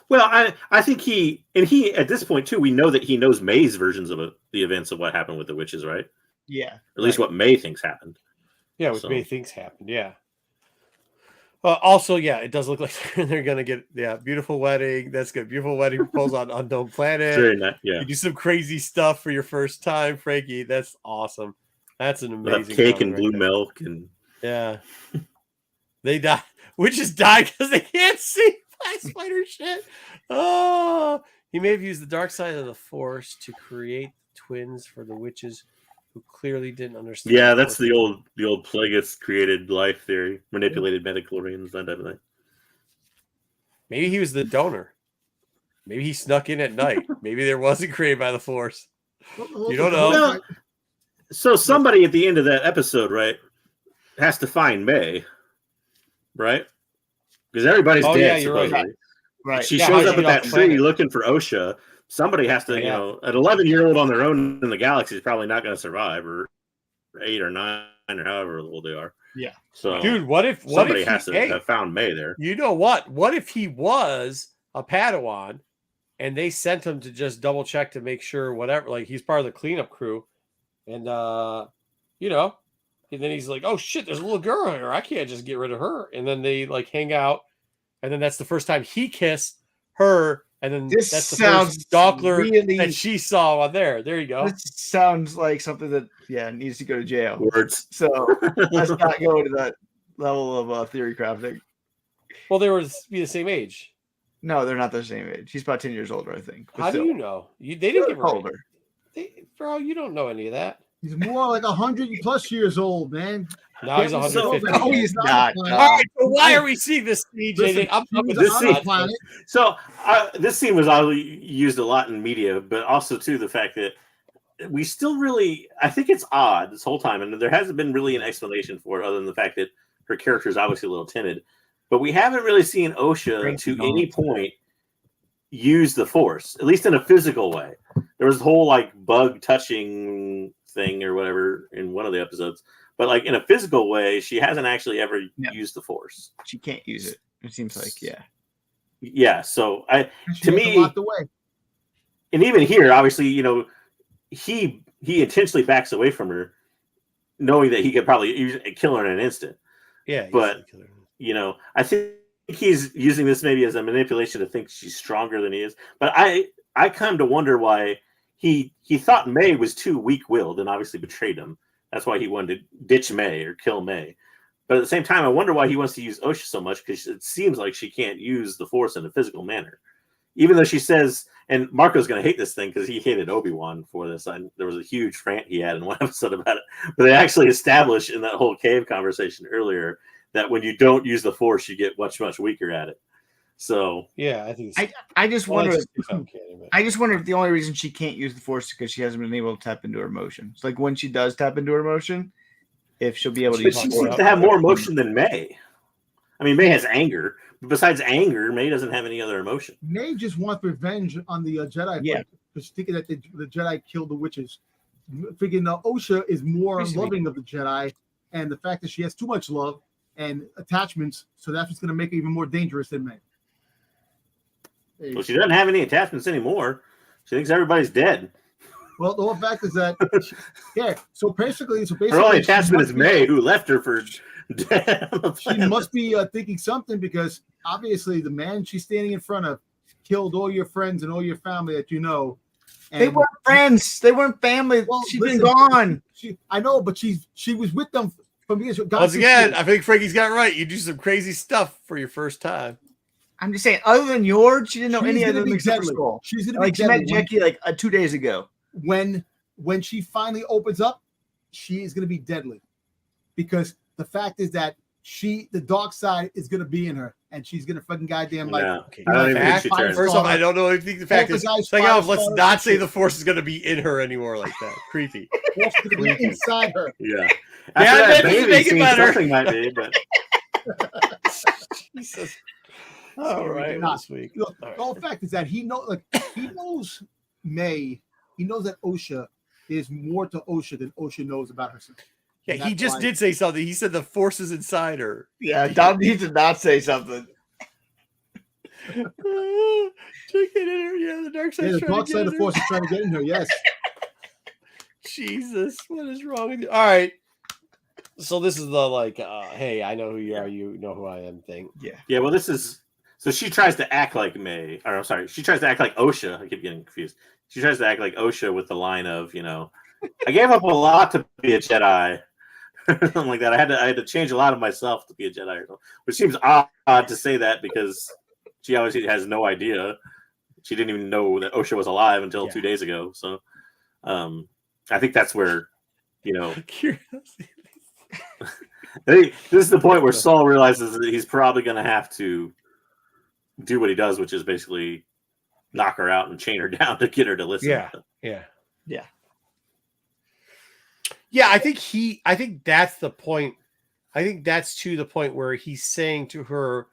Well, I think he at this point too, we know that he knows May's versions of the events of what happened with the witches, right? Yeah. Or at least what May thinks happened. Yeah, with May things happened. Yeah. Also, yeah, it does look like they're gonna get beautiful wedding. That's good. Beautiful wedding proposal on unknown planet. Very nice. Yeah. You do some crazy stuff for your first time, Frankie. That's awesome. That's an amazing cake and right blue there. milk and they die. Witches die because they can't see black spider shit. Oh, he may have used the dark side of the Force to create twins for the witches who clearly didn't understand. Yeah, that's the old Plagueis created life theory, manipulated midichlorians, that type of thing. Maybe he was the donor. Maybe he snuck in at night. Maybe there wasn't created by the Force. You don't know. Well, so somebody at the end of that episode, right, has to find May, right? Because everybody's dead, yeah, you're supposedly. Right. She Yeah, shows how up she at that got tree planet. looking for Osha. Somebody has to, an 11-year-old on their own in the galaxy is probably not going to survive, or 8 or 9 or however old they are. Yeah. So, Dude, what if somebody he, has to have found May there? You know what? What if he was a Padawan and they sent him to just double check to make sure whatever, like he's part of the cleanup crew, and and then he's like, oh shit, there's a little girl here. I can't just get rid of her. And then they like hang out, and then that's the first time he kissed her. And then that's the first Dockler that she saw on there. There you go. This sounds like something that needs to go to jail. Words. So let's not go to that level of theory crafting. Well, they were be the same age. No, they're not the same age. He's about 10 years older, I think. But How still. do you know? They didn't get married. older. Bro, you don't know any of that. He's more like 100+ years old, man. Now he's 150. No, he's not. All right, so why are we seeing this scene, JJ? I'm He was this on the scene. planet. So this scene was obviously used a lot in media, but also too the fact that we still really, I think it's odd this whole time, and there hasn't been really an explanation for it other than the fact that her character is obviously a little timid, but we haven't really seen Osha to any point use the Force, at least in a physical way. There was a whole like bug touching thing or whatever in one of the episodes, but like in a physical way, she hasn't actually ever used the Force. She can't use it. It seems like, yeah. So She to was me, locked away. and even here, obviously, he intentionally backs away from her, knowing that he could probably kill her in an instant. Yeah, but I think he's using this maybe as a manipulation to think she's stronger than he is. But I come to wonder why he thought May was too weak-willed and obviously betrayed him. That's why he wanted to ditch May or kill May. But at the same time, I wonder why he wants to use Osha so much, because it seems like she can't use the Force in a physical manner. Even though she says, and Marco's going to hate this thing because he hated Obi-Wan for this. There was a huge rant he had in one episode about it. But they actually established in that whole cave conversation earlier that when you don't use the Force, you get much, much weaker at it. So yeah, I think I just wonder. I just wonder but if the only reason she can't use the Force is because she hasn't been able to tap into her emotions. Like when she does tap into her emotion, if she'll be able to. But she seems to have more emotion than May. I mean, May has anger, but besides anger, May doesn't have any other emotion. May just wants revenge on the Jedi. Yeah, because thinking that the Jedi killed the witches. Figuring Osha is more loving of the Jedi, and the fact that she has too much love and attachments, so that's what's going to make it even more dangerous than May. Well, she doesn't have any attachments anymore. She thinks everybody's dead. Well, the whole fact is that, So basically, her only attachment is May, who left her for dead. She must be thinking something, because obviously the man she's standing in front of killed all your friends and all your family that you know. They weren't friends. They weren't family. Well, She's been gone. I know, but she was with them from the beginning. Once again, I think Frankie's got it right. You do some crazy stuff for your first time. I'm just saying, other than yours, she didn't know any other than deadly. Skull. She's gonna like be she met deadly. Jackie like 2 days ago. When she finally opens up, she is gonna be deadly, because the fact is that the dark side is gonna be in her, and she's gonna fucking goddamn like. No. Okay, I don't even think she turns. First off, I don't know anything. The fact is, let's not say the Force is going to be in her anymore like that. Creepy. Force is gonna be inside her. Yeah. Yeah, After that make baby it scene, better. something might be, but Jesus. All right, this week. Look, the whole fact is that he knows May. He knows that Osha is more to Osha than Osha knows about herself. Yeah, And he that's just why- did say something. He said the force is inside her. Yeah, Dom needs to not say something. Trying to get in her. Yeah, the dark Yeah, side's the trying dark to side get of in the her. force is trying to get in her. Yes. Jesus, what is wrong with you? All right. So this is the like, hey, I know who you are, you know who I am thing. Yeah. Yeah, well, this is so she tries to act like May, or I'm sorry, she tries to act like Osha. I keep getting confused. She tries to act like Osha with the line of, I gave up a lot to be a Jedi, or something like that. I had to change a lot of myself to be a Jedi, or something. Which seems odd to say that because she obviously has no idea. She didn't even know that Osha was alive until 2 days ago. So, I think that's where, Curiosity. this is the point where Saul realizes that he's probably going to have to do what he does, which is basically knock her out and chain her down to get her to listen. Yeah. I think that's the point. I think that's to the point where he's saying to her,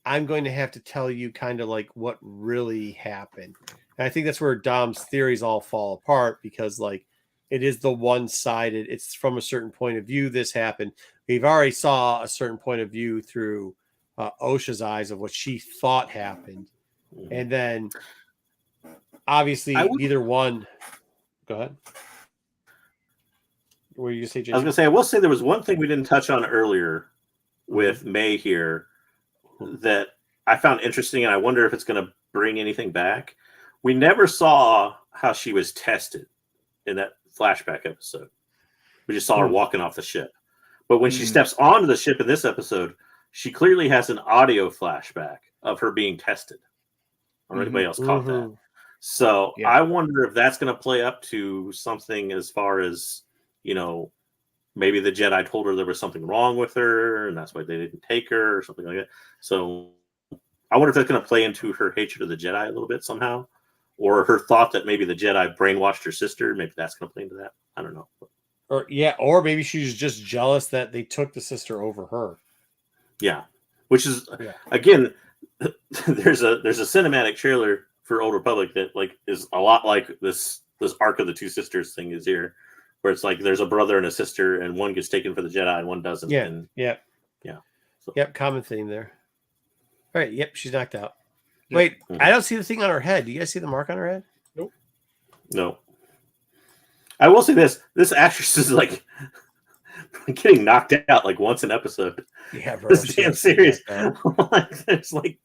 I'm going to have to tell you kind of like what really happened. And I think that's where Dom's theories all fall apart because like it is the one-sided, it's from a certain point of view this happened. We've already saw a certain point of view through Osha's eyes of what she thought happened. And then obviously neither one. Go ahead. What were you going to say, JJ? I was going to say, I will say there was one thing we didn't touch on earlier with May here that I found interesting, and I wonder if it's going to bring anything back. We never saw how she was tested in that flashback episode. We just saw her walking off the ship. But when she steps onto the ship in this episode, she clearly has an audio flashback of her being tested. I don't know if anybody else caught that. So I wonder if that's going to play up to something as far as, maybe the Jedi told her there was something wrong with her and that's why they didn't take her or something like that. So I wonder if that's going to play into her hatred of the Jedi a little bit somehow, or her thought that maybe the Jedi brainwashed her sister. Maybe that's going to play into that. I don't know. Or maybe she's just jealous that they took the sister over her. Yeah, which is again, there's a cinematic trailer for Old Republic that like is a lot like this arc of the two sisters thing is here, where it's like there's a brother and a sister, and one gets taken for the Jedi and one doesn't. So. Common theme there. All right, she's knocked out. Wait, I don't see the thing on her head. Do you guys see the mark on her head? Nope. No. I will say this actress is like getting knocked out like once an episode. Yeah, bro. This damn series. It's like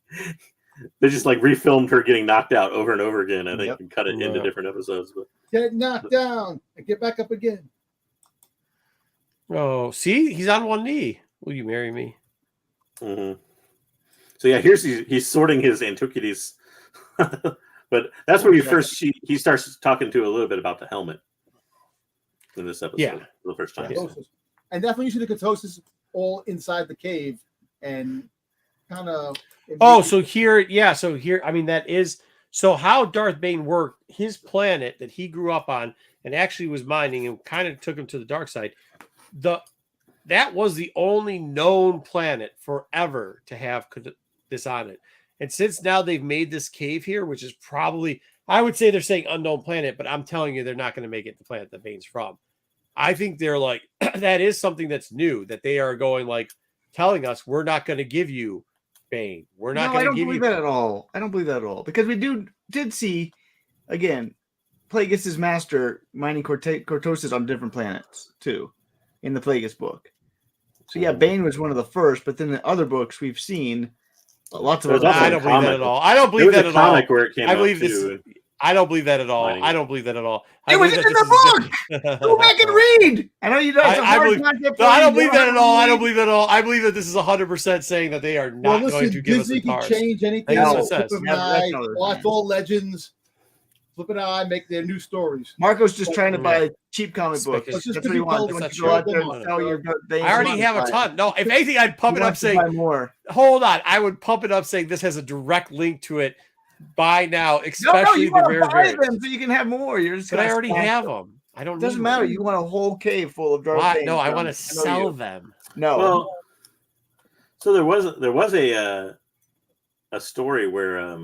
they just like refilmed her getting knocked out over and over again. I think and cut it into different episodes. But get knocked down and get back up again. Oh, see, he's on one knee. Will you marry me? Mm-hmm. So he's sorting his antiquities, but that's where he starts talking to a little bit about the helmet in this episode for the first time. And definitely you see the ketosis all inside the cave and kind of. So here, I mean, that is so how Darth Bane worked. His planet that he grew up on and actually was mining and kind of took him to the dark side. That was the only known planet forever to have this on it. And since now they've made this cave here, which is probably, I would say they're saying unknown planet, but I'm telling you, they're not going to make it the planet that Bane's from. I think they're like, that is something that's new, that they are going like telling us, we're not going to give you Bane. We're not going to give you. I don't believe that at all. I don't believe that at all. Because we did see, again, Plagueis' master mining cortosis on different planets too, in the Plagueis book. So yeah, Bane was one of the first, but then the other books we've seen lots of other. I don't believe that at all. I don't believe that at all. Where it came I believe this. I don't believe that at all. I don't believe that at all. It was in the book. Go back and read. I know you don't. I don't believe that at all. I don't believe that at all. I believe that this is 100% saying that they are not going to give us the Disney cars. can change anything. That's what it says. Watch all legends. Flip an eye, make their new stories. Marco's just trying to buy cheap comic books. That's what he wants. Go out there and sell your things. I already have a ton. No, if anything, I'd pump it up saying more. Hold on. I would pump it up saying this has a direct link to it. Buy now, especially you want the to buy them so you can have more. You're just. But I already have them. I don't. It doesn't matter. You want a whole cave full of Darth Vader. No, I want to sell them. No. Well, so there was a story where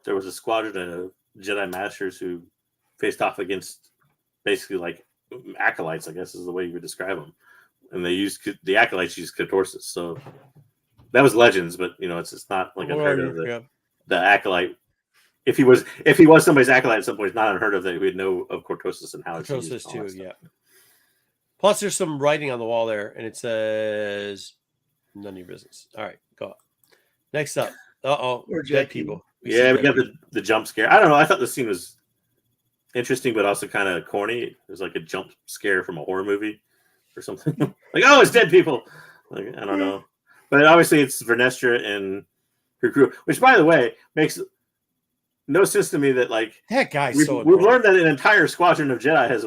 there was a squadron of Jedi Masters who faced off against basically like acolytes, I guess is the way you would describe them. and they use the Acolytes use Catorsis. So that was Legends, but it's not like unheard of. The Acolyte, if he was somebody's Acolyte at some point, it's not unheard of that we would know of Cortosis and how it's used. Cortosis too, yeah. Plus, there's some writing on the wall there, and it says, "None of your business." All right, go on. Next up, we're dead people. We got the jump scare. I don't know. I thought the scene was interesting, but also kind of corny. It was like a jump scare from a horror movie or something. Like, oh, it's dead people. Like, I don't know. But obviously, it's Vernestra and her crew, which, by the way, makes no sense to me that, like, that guy's we've learned that an entire squadron of Jedi has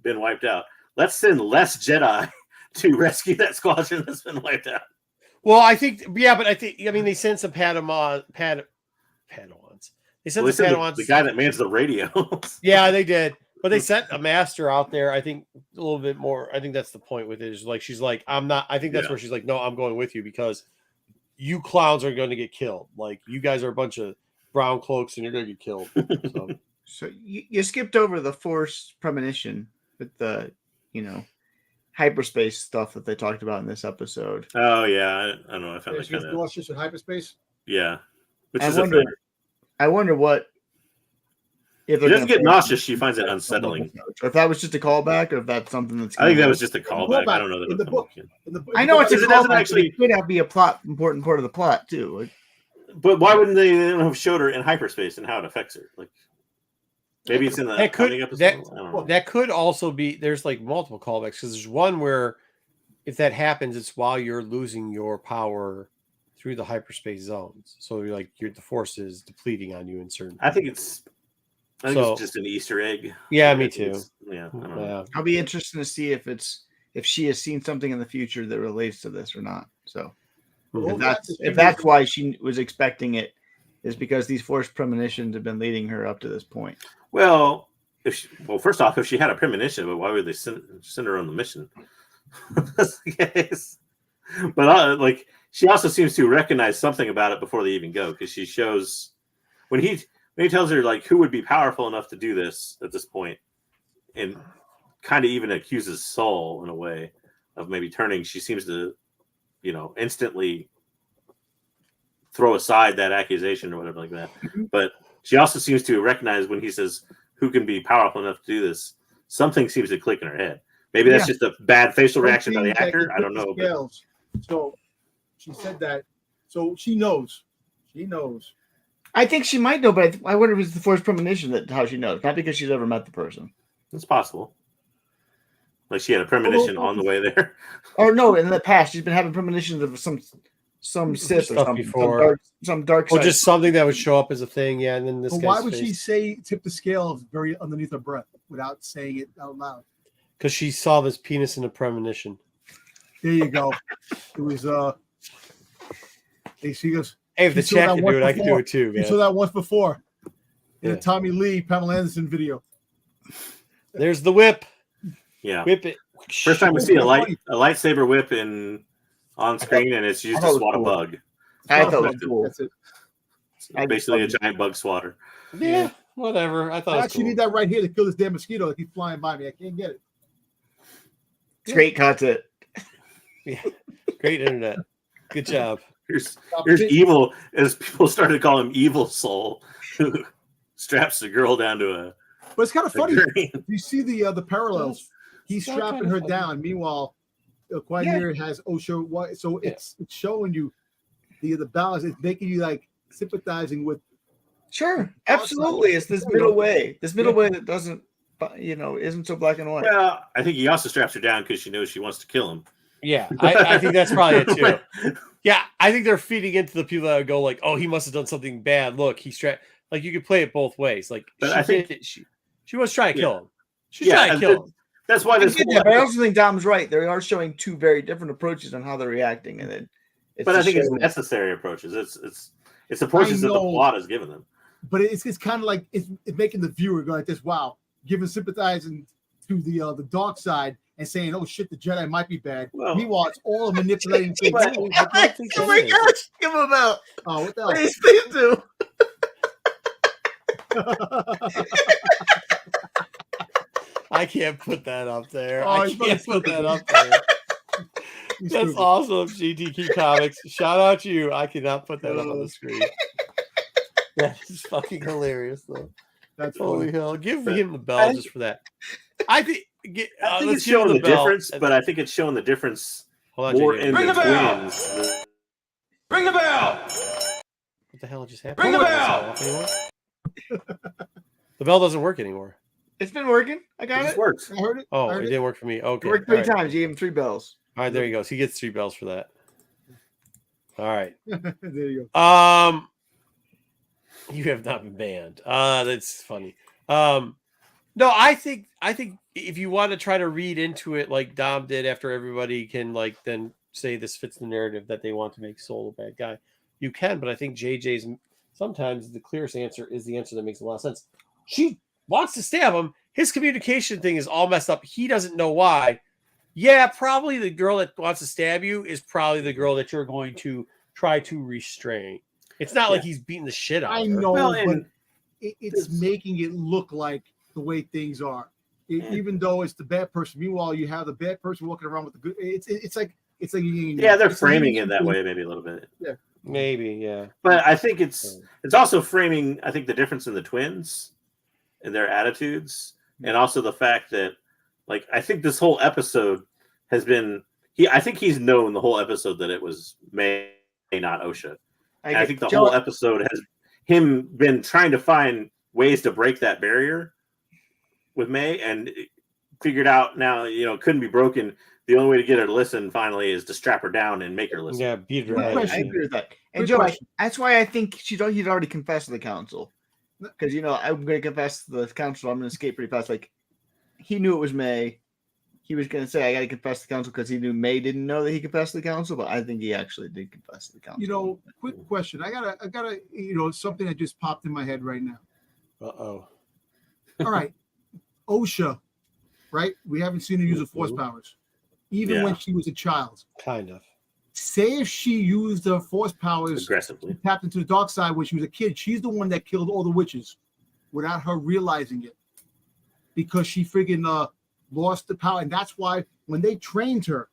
been wiped out. Let's send less Jedi to rescue that squadron that's been wiped out. Well, I think, they sent some Padawans. They sent the guy that mans the radio. Yeah, they did. But they sent a master out there. I think a little bit more. I think that's the point with it. Is like she's like, I'm not. I think that's where she's like, no, I'm going with you because you clowns are going to get killed. Like you guys are a bunch of brown cloaks and you're going to get killed. So you skipped over the Force premonition with the hyperspace stuff that they talked about in this episode. Oh yeah, I don't know. I found it kind of nauseous in hyperspace. Yeah, I wonder what. If she doesn't get nauseous, she finds it unsettling. If that was just a callback, or if that's something that's. I think that was just a callback. I don't know that in the book. I know it's a callback. It could have be a important part of the plot too. But why wouldn't they have showed her in hyperspace and how it affects her? Like maybe it's in the coming episode. That could also be. There's like multiple callbacks because there's one where if that happens, it's while you're losing your power through the hyperspace zones. So you're like the Force is depleting on you in certain. I think it's just an Easter egg. Yeah, me too. I don't know. I'll be interested to see if she has seen something in the future that relates to this or not. So if that's why she was expecting it, is because these Force premonitions have been leading her up to this point. Well, first off, if she had a premonition, but why would they send her on the mission? That's the case. But like, she also seems to recognize something about it before they even go, because she shows when he tells her like who would be powerful enough to do this at this point, and kind of even accuses Saul in a way of maybe turning. She seems to, instantly throw aside that accusation or whatever like that. Mm-hmm. But she also seems to recognize when he says who can be powerful enough to do this, something seems to click in her head. Maybe that's just a bad facial reaction by the actor. I don't know. So she said that. So she knows. I think she might know, but I wonder if it's the Force premonition that how she knows. Not because she's ever met the person. It's possible. Like she had a premonition on the way there. Or no, in the past she's been having premonitions of some Sith or something before, some dark side. Or just something that would show up as a thing. Yeah, and then this. But why would she say tip the scale very underneath her breath without saying it out loud? Because she saw this penis in a premonition. There you go. It was she goes. Hey, if the chat can do it, I can do it too, man. You saw that once before in a Tommy Lee, Pamela Anderson video. There's the whip. Yeah, whip it. First time we see a lightsaber whip on screen, and it's used to swat a bug. I thought it was cool. That's it. It's basically a giant bug swatter. Yeah, whatever. I thought I it was actually cool. need that right here to kill this damn mosquito that keeps flying by me. I can't get it. It's great content. Yeah, great internet. Good job. Here's evil, as people started to call him Evil Soul, who straps the girl down to a. But it's kind of funny. You see the parallels. He's strapping her down. Meanwhile, Qui-Gon has Osho. So it's showing you the balance. It's making you like sympathizing with. Sure, absolutely. It's this middle way. This middle way that doesn't, isn't so black and white. Well, I think he also straps her down because she knows she wants to kill him. Yeah, I think that's probably it too. Yeah, I think they're feeding into the people that go like, "Oh, he must have done something bad. Look, he strapped." Like you could play it both ways. Like, but I think she was trying to kill him. She's trying to kill him. That's why this. But I also think Dom's right. They are showing two very different approaches on how they're reacting, and then. But I think it's necessary approaches. It's approaches that the plot has given them. But it's kind of like it's making the viewer go like this. Wow, giving sympathizing to the dark side and saying, "Oh shit, the Jedi might be bad." Well, meanwhile, it's all a manipulating thing. Oh my gosh, give him out! Oh, what the hell? Please do. I can't put that up there. Oh, I can't put that up there. He's That's stupid. awesome, GTK Comics. Shout out to you. I cannot put that up on the screen. That is fucking hilarious, though. That's Holy funny. hell! Give But him the bell just for that. I think. I think Let's it's give him showing the bell. difference, but I think it's showing the difference Hold on, more JJ. in Ring the the bell! twins. Ring the bell! What the hell just happened? Ring the Does it bell! go off anymore? The bell doesn't work anymore. It's been working. I It got just it. works. I heard it. Oh, I it heard didn't work for me. Okay. It worked All 3 right. times. You gave him 3 bells. All right, there he goes. He gets 3 bells for that. All right. There you go. You have not been banned. That's funny. No, I think if you want to try to read into it like Dom did after everybody can like then say this fits the narrative that they want to make Soul a bad guy, you can, but I think JJ's sometimes the clearest answer is the answer that makes a lot of sense. She wants to stab him. His communication thing is all messed up. He doesn't know why. Yeah, probably the girl that wants to stab you is probably the girl that you're going to try to restrain. It's not like he's beating the shit out I of her. know, Well, but and it's making it look like the way things are. Even though it's the bad person. Meanwhile, you have the bad person walking around with the good. It's like Yeah, they're it's framing like- it that way maybe a little bit. Maybe, yeah. But I think it's also framing, I think, the difference in the twins and their attitudes, and also the fact that, like, I think this whole episode has been I think he's known the whole episode that it was May, not Osha. And I think the whole episode has him been trying to find ways to break that barrier with May, and figured out now, it couldn't be broken. The only way to get her to listen finally is to strap her down and make her listen. Yeah, beat her Good head. question. I agree with that. And Good Joe, question. that's why I think he'd already confessed to the council. Because I'm going to confess to the council. I'm going to escape pretty fast. Like he knew it was May. He was going to say, "I got to confess to the council," because he knew May didn't know that he confessed to the council. But I think he actually did confess to the council. Quick question. I gotta, something that just popped in my head right now. Uh-oh. All right, OSHA, right? We haven't seen her use the force powers, even when she was a child. Kind of. Say if she used her force powers Aggressively. tapped into the dark side when she was a kid, she's the one that killed all the witches without her realizing it, because she friggin' lost the power. And that's why when they trained her,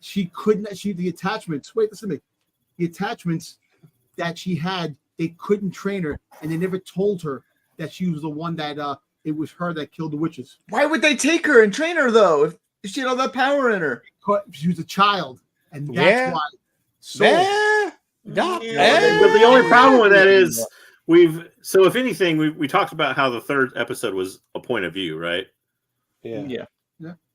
she couldn't. The attachments. Wait, listen to me. The attachments that she had, they couldn't train her, and they never told her that she was the one that it was her that killed the witches. Why would they take her and train her though? If she had all that power in her. She was a child, and that's Yeah. why. So But the only problem with that is so if anything, we talked about how the third episode was a point of view, right? Yeah.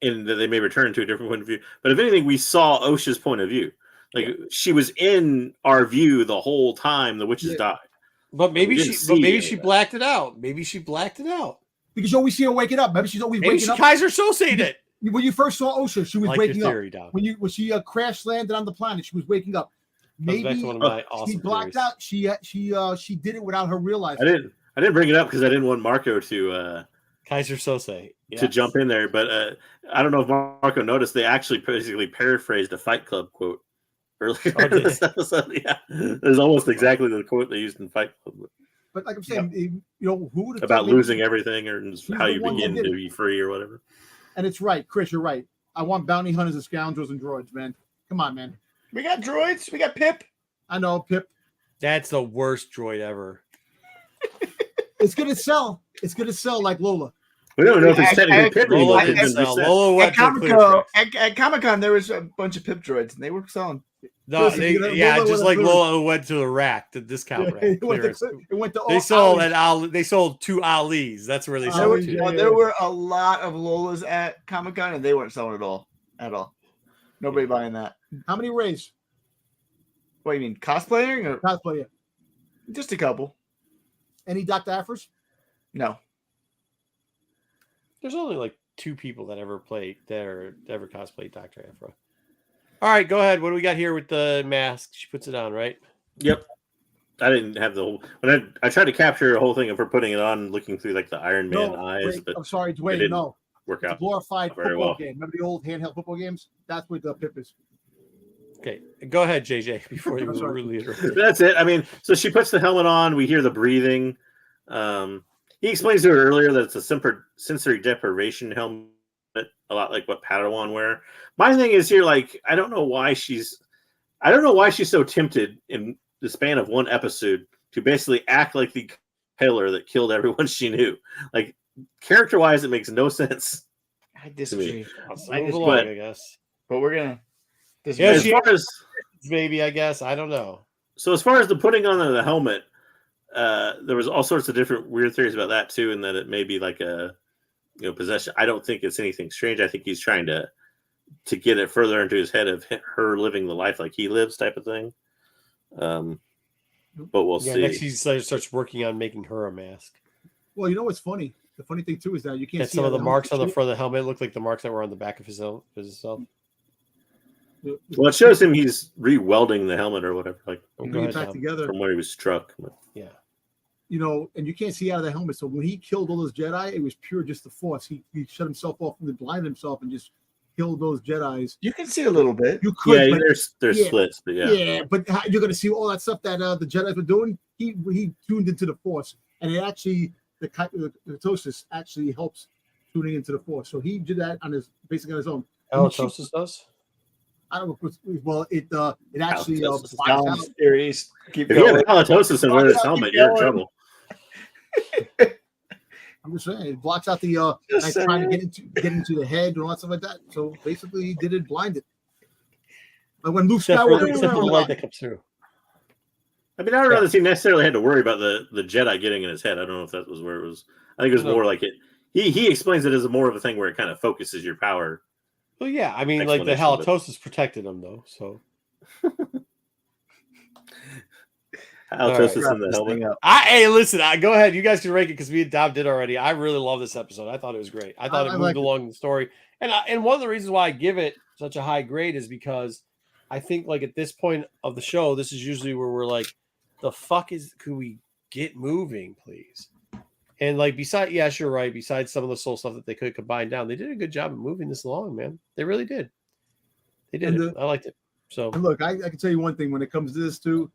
And that they may return to a different point of view. But if anything, we saw Osha's point of view. Like she was in our view the whole time the witches died. But maybe We didn't she see blacked it out. Maybe she blacked it out. because you always see her waking up. Maybe she's always Maybe waking she up. Kaiser Sosa'd it. When you first saw OSHA, she was Like waking your up. theory, Dom. When she crash landed on the planet, she was waking up. Goes back Maybe to one of my she awesome blacked theories. out. She did it without her realizing. I didn't bring it up because I didn't want Marco to Kaiser Sose. to jump in there. But I don't know if Marco noticed, they actually basically paraphrased a Fight Club quote earlier Oh, in did this episode. Yeah, it's almost exactly the quote they used in Fight Club But like I'm saying, who would have about told me- losing everything or how the you one that begin did to it. be free or whatever. And it's right, Chris. You're right. I want bounty hunters and scoundrels and droids, man. Come on, man. We got droids. We got Pip. I know, Pip. That's the worst droid ever. It's gonna sell. It's gonna sell like Lola. We don't know if it's technically Pip anymore. Lola It's can been sell. reset. Lola went to At Comic-Con, there was a bunch of Pip droids, and they were selling. No, Listen, they, Lola yeah, went just to like clearance. Lola went to the rack, the discount rack. It went Clearance. to They all sold alleys. at Ali. They sold 2 Ali's. That's where they Oh, sold yeah. to. There were a lot of Lolas at Comic-Con, and they weren't selling at all. Nobody buying that. How many rays? What do you mean, cosplaying or Cosplay. just a couple? Any Dr. Afros? No. There's only like 2 people that ever cosplayed Dr. Afro. All right, go ahead. What do we got here with the mask? She puts it on, right? Yep. I didn't have the whole. When I tried to capture a whole thing of her putting it on, looking through like the Iron Man eyes, wait, but I'm sorry, it Dwayne. didn't No, work it's a out. glorified Not very football well. game. Remember the old handheld football games? That's what the Pip is. Okay, go ahead, JJ. Before you I'm sorry. really interrupt. That's it. I mean, so she puts the helmet on. We hear the breathing. He explains to her earlier that it's a sensory deprivation helmet, a lot like what Padawan wear. My thing is here, like, I don't know why she's so tempted in the span of one episode to basically act like the killer that killed everyone she knew. Like, character-wise, it makes no sense. I disagree. I guess. But we're gonna. Yeah, As far as maybe, I guess, I don't know. So as far as the putting on the helmet, there was all sorts of different weird theories about that too, and that it may be like a possession. I don't think it's anything strange. I think he's trying to get it further into his head of her living the life like he lives, type of thing. But we'll see. Next he starts working on making her a mask. Well, you know what's funny? The funny thing too is that you can't see some of the marks on the front of the helmet look like the marks that were on the back of his self. Well, it shows him he's re-welding the helmet or whatever, like back together from where he was struck. Yeah, and you can't see out of the helmet. So when he killed all those Jedi, it was pure just the Force. He shut himself off and blinded himself and just killed those Jedis. You can see a little bit. You could, yeah, there's splits, but but you're gonna see all that stuff that the Jedi were doing. He tuned into the Force, and it actually the halitosis actually helps tuning into the Force. So he did that basically on his own. halitosis does. I don't know. Well, it actually Halitosis. blocks out. Theories. If you have halitosis and wear this helmet, you're in trouble. I'm just saying, it blocks out the trying to get into the head and all that stuff like that. So basically, he did it blinded. Like when Luke Skywalker, except for the light that comes through. I mean, I don't know that he necessarily had to worry about the Jedi getting in his head. I don't know if that was where it was. I think it was more like it. He explains it as more of a thing where it kind of focuses your power. Well, yeah, I mean, like the halitosis protected him though, so. Halitosis in the helmet. Hey, listen, go ahead. You guys can rank it because me and Dom did already. I really love this episode. I thought it was great. I thought it moved along the story, and one of the reasons why I give it such a high grade is because I think like at this point of the show, this is usually where we're like, the fuck could we get moving, please? And like yes, you're right. Besides some of the soul stuff that they could combine down, they did a good job of moving this along, man. They really did. They did. I liked it. So and look, I can tell you one thing when it comes to this too.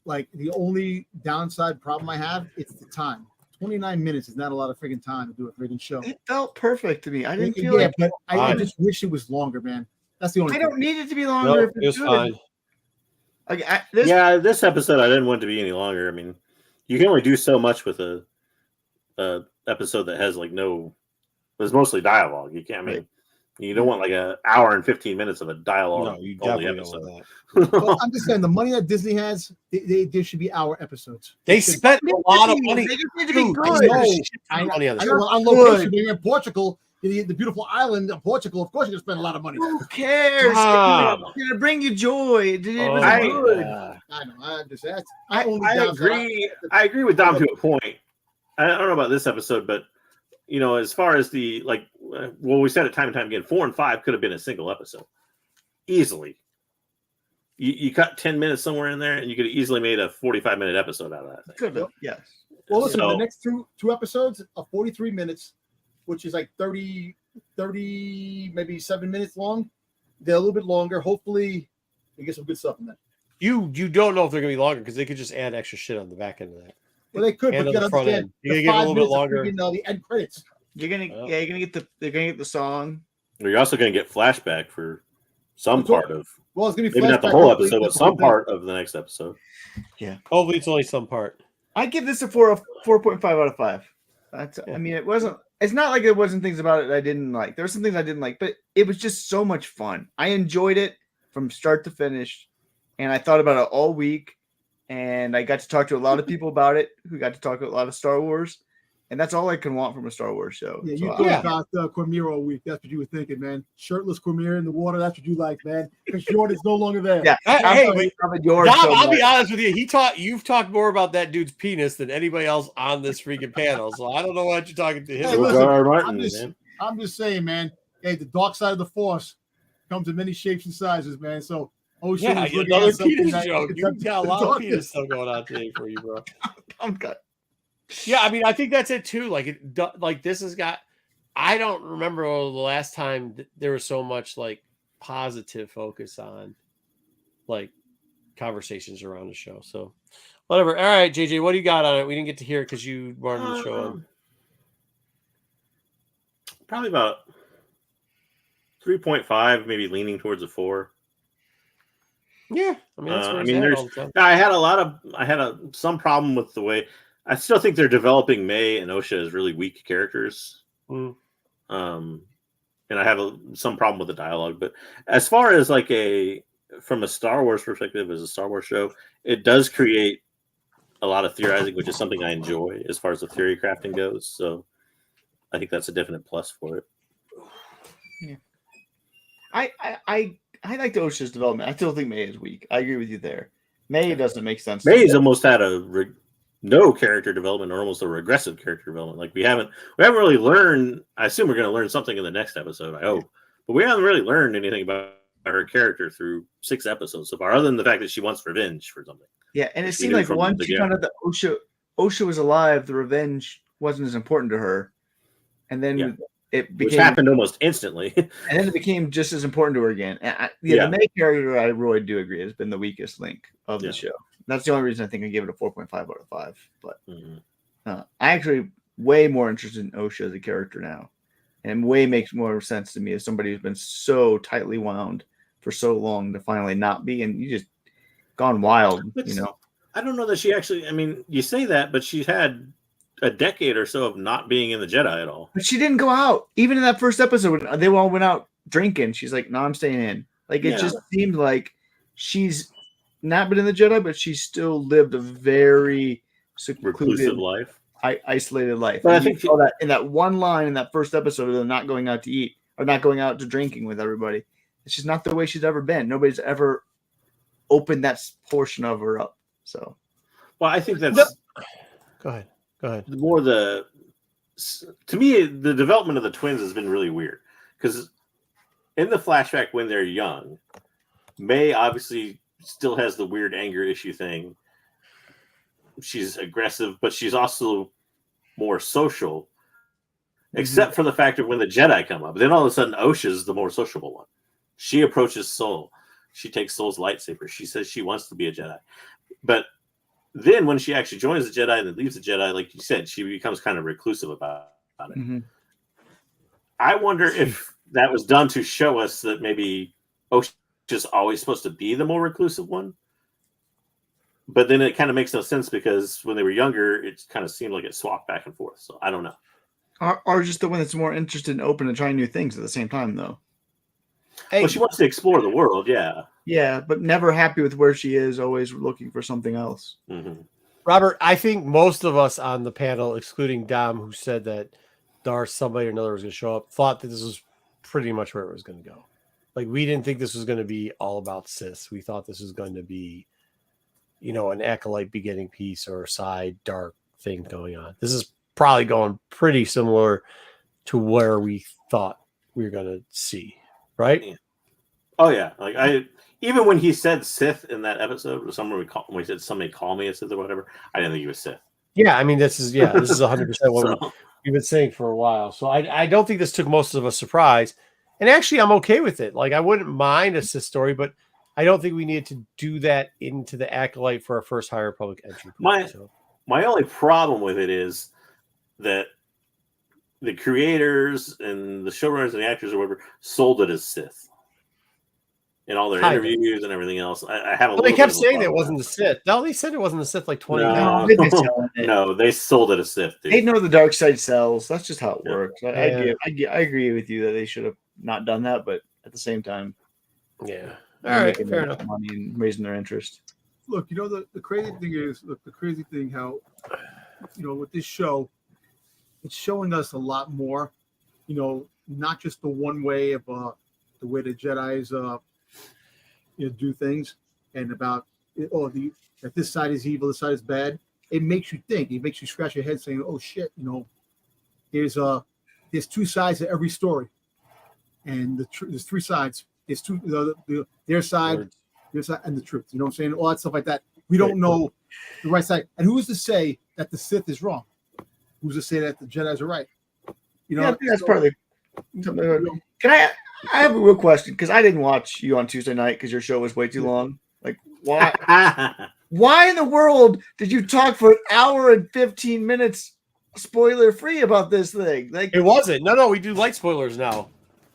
Like the only downside problem I have, it's the time. 29 minutes is not a lot of freaking time to do a freaking show. It felt perfect to me. I didn't feel like, but I just wish it was longer, man. That's the only. I don't need it to be longer. Nope, it was fine. Like this episode I didn't want it to be any longer. I mean, you can only do so much with a episode that has like there's mostly dialogue. You can't. I mean, you don't want like an hour and 15 minutes of a dialogue. No, you definitely don't want that. Well, I'm just saying the money that Disney has, there should be hour episodes. They spent a lot of money. They just need to be good. I know. On location, you're in Portugal, the beautiful island of Portugal. Of course, you're gonna spend a lot of money. Who cares? It's gonna bring you joy. It was good. I know. I agree with Dom to a point. I don't know about this episode, but as far as the we said it time and time again, 4 and 5 could have been a single episode, easily. You cut 10 minutes somewhere in there, and you could have easily made a 45-minute episode out of that thing. Could have, yes. Well, listen, the next two episodes are 43 minutes, which is like 30, maybe 7 minutes long. They're a little bit longer. Hopefully, they get some good stuff in there. You don't know if they're gonna be longer because they could just add extra shit on the back end of that. Well, they could, and but you the front end. You're gonna get a little bit longer. The end credits. You're gonna get the song. You're also gonna get flashback for some part of. Well, it's gonna be maybe not the whole episode, but some part of the next episode. Yeah, hopefully it's only some part. I give this a 4.5 out of 5. That's. I mean, it wasn't. It's not like there wasn't things about it I didn't like. There were some things I didn't like, but it was just so much fun. I enjoyed it from start to finish, and I thought about it all week. And I got to talk to a lot of people about it who got to talk a lot of Star Wars. And that's all I can want from a Star Wars show. Yeah, you thought about Cormier all week. That's what you were thinking, man. Shirtless Cormier in the water. That's what you like, man. Because Jordan's no longer there. Yeah. I'll be honest with you. You've talked more about that dude's penis than anybody else on this freaking panel. So I don't know what you're talking to him. Hey, listen, I'm just saying, man. Hey, the dark side of the Force comes in many shapes and sizes, man. So another penis joke. You got a lot of penis stuff going on today for you, bro. I'm good. Yeah, I mean, I think that's it too. Like this has got. I don't remember the last time there was so much like positive focus on like conversations around the show. So whatever. All right, JJ, what do you got on it? We didn't get to hear it because you wanted the show on. Probably about 3.5, maybe leaning towards a 4. Yeah, I mean, that's I where mean, it's at there's. all the time. I had some problem with the way. I still think they're developing May and Osha as really weak characters. Mm. And I have some problem with the dialogue. But as far as like from a Star Wars perspective, as a Star Wars show, it does create a lot of theorizing, which is something I enjoy as far as the theory crafting goes. So I think that's a definite plus for it. Yeah. I like the Osha's development. I still think May is weak. I agree with you there. May doesn't make sense. May's almost had no character development or almost a regressive character development. Like we haven't really learned. I assume we're going to learn something in the next episode. I hope, but we haven't really learned anything about her character through 6 episodes so far, other than the fact that she wants revenge for something. Yeah, and it seemed like once she found out that Osha was alive, the revenge wasn't as important to her, and then it became, which happened almost instantly, and then it became just as important to her again. And the May character, I really do agree, has been the weakest link of the show. That's the only reason I think I give it a 4.5 out of 5. But I actually way more interested in Osha as a character now, and way makes more sense to me as somebody who's been so tightly wound for so long to finally not be, and you just gone wild. I don't know that she actually. I mean, you say that, but she's had a decade or so of not being in the Jedi at all. But she didn't go out. Even in that first episode, when they all went out drinking, she's like, "No, I'm staying in." Like it just seemed like she's not been in the Jedi, but she still lived a very reclusive life, isolated life. But and I think saw that in that one line in that first episode of them not going out to eat or not going out to drinking with everybody. It's just not the way she's ever been. Nobody's ever opened that portion of her up. So, well, I think that's. Go ahead. More to me, the development of the twins has been really weird because in the flashback when they're young, May obviously still has the weird anger issue thing. She's aggressive, but she's also more social, except for the fact of when the Jedi come up. Then all of a sudden, Osha's the more sociable one. She approaches Sol. She takes Sol's lightsaber. She says she wants to be a Jedi. But then when she actually joins the Jedi and then leaves the Jedi, like you said, she becomes kind of reclusive about it. Mm-hmm. I wonder if that was done to show us that maybe Osha's always supposed to be the more reclusive one. But then it kind of makes no sense because when they were younger, it kind of seemed like it swapped back and forth. So I don't know. Or just the one that's more interested in open and trying new things at the same time, though. Well, she wants to explore the world, yeah. Yeah, but never happy with where she is, always looking for something else. Mm-hmm. Robert, I think most of us on the panel, excluding Dom, who said that Darth, somebody or another was going to show up, thought that this was pretty much where it was going to go. Like, we didn't think this was going to be all about Sith. We thought this was going to be, an Acolyte beginning piece or a side dark thing going on. This is probably going pretty similar to where we thought we were going to see, right? Yeah. Oh yeah, like even when he said Sith in that episode, when he said somebody call me a Sith or whatever, I didn't think he was Sith. Yeah, I mean this is 100% what we've been saying for a while. So I don't think this took most of us surprise, and actually I'm okay with it. Like I wouldn't mind a Sith story, but I don't think we needed to do that into the Acolyte for our first High Republic entry. My only problem with it is that the creators and the showrunners and the actors or whatever sold it as Sith. In all their interviews and everything else, I have a. Well, they kept saying it wasn't the Sith. No, they said it wasn't the Sith like 20 times. No, they sold it as Sith. Dude. They know the dark side sells. That's just how it works. I agree with you that they should have not done that, but at the same time, yeah. All right, fair enough. Money and raising their interest. Look, the crazy thing is, how, with this show, it's showing us a lot more. Not just the one way of the way the Jedi's do things, and about that this side is evil, this side is bad. It makes you think. It makes you scratch your head, saying, "Oh shit!" There's 2 sides to every story, and there's 3 sides. There's 2 their side, and the truth. You know what I'm saying? All that stuff like that. We don't know the right side. And who's to say that the Sith is wrong? Who's to say that the Jedi's are right? I think that's partly. Can I have a real question because I didn't watch you on Tuesday night because your show was way too long. Like, why? Why in the world did you talk for 1 hour and 15 minutes, spoiler free, about this thing? Like, it wasn't. No, we do light spoilers now.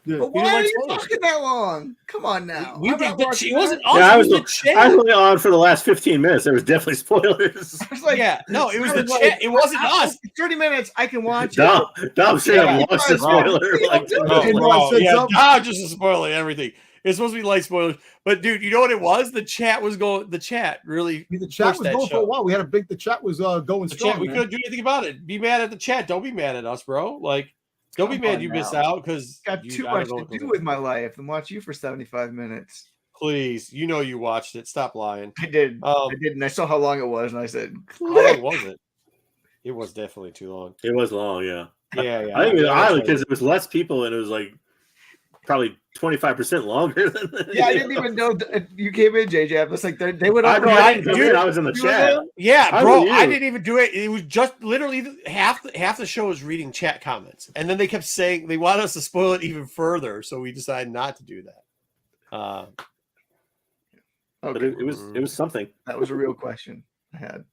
Yeah. But We why didn't are like you spoilers. talking that long? Come on now. We I'm did not the watching it wasn't that. us. Yeah, It was the chat. I was only on for the last 15 minutes. There was definitely spoilers. I was like, yeah, no, it was I the was like, chat. It wasn't us. 30 minutes. I can watch it. Dom straight Yeah. up launched the Bro, spoiler. you Like, don't do Oh, it. And I bro, said yeah, something. just a spoiler everything. It's supposed to be light spoilers, but dude, you know what it was? The chat was going. The chat really. The chat pushed was that going for a show. while. We had the chat was going The strong. chat, we man. couldn't do anything about it. Be mad at the chat. Don't be mad at us, bro. Like, don't be Come mad on you missed now. out because Got too much to do with my life and watch you for 75 minutes. Please, you know you watched it. Stop lying. I did. I Um, did, and I saw how long it was, and I said, how long was it? It was definitely too long. it was long, yeah. Yeah. I think it was Yeah, oddly that's because it was less people and it was like probably 25% longer than "Yeah, I didn't even know that you came in, JJ." I was like, they would. I, all I didn't come in. I was in the You were chat. there? Yeah, How bro, were I you? didn't even do it. It was just literally half the show was reading chat comments, and then they kept saying they wanted us to spoil it even further, so we decided not to do that. But Okay, it was something. that was a real question I had.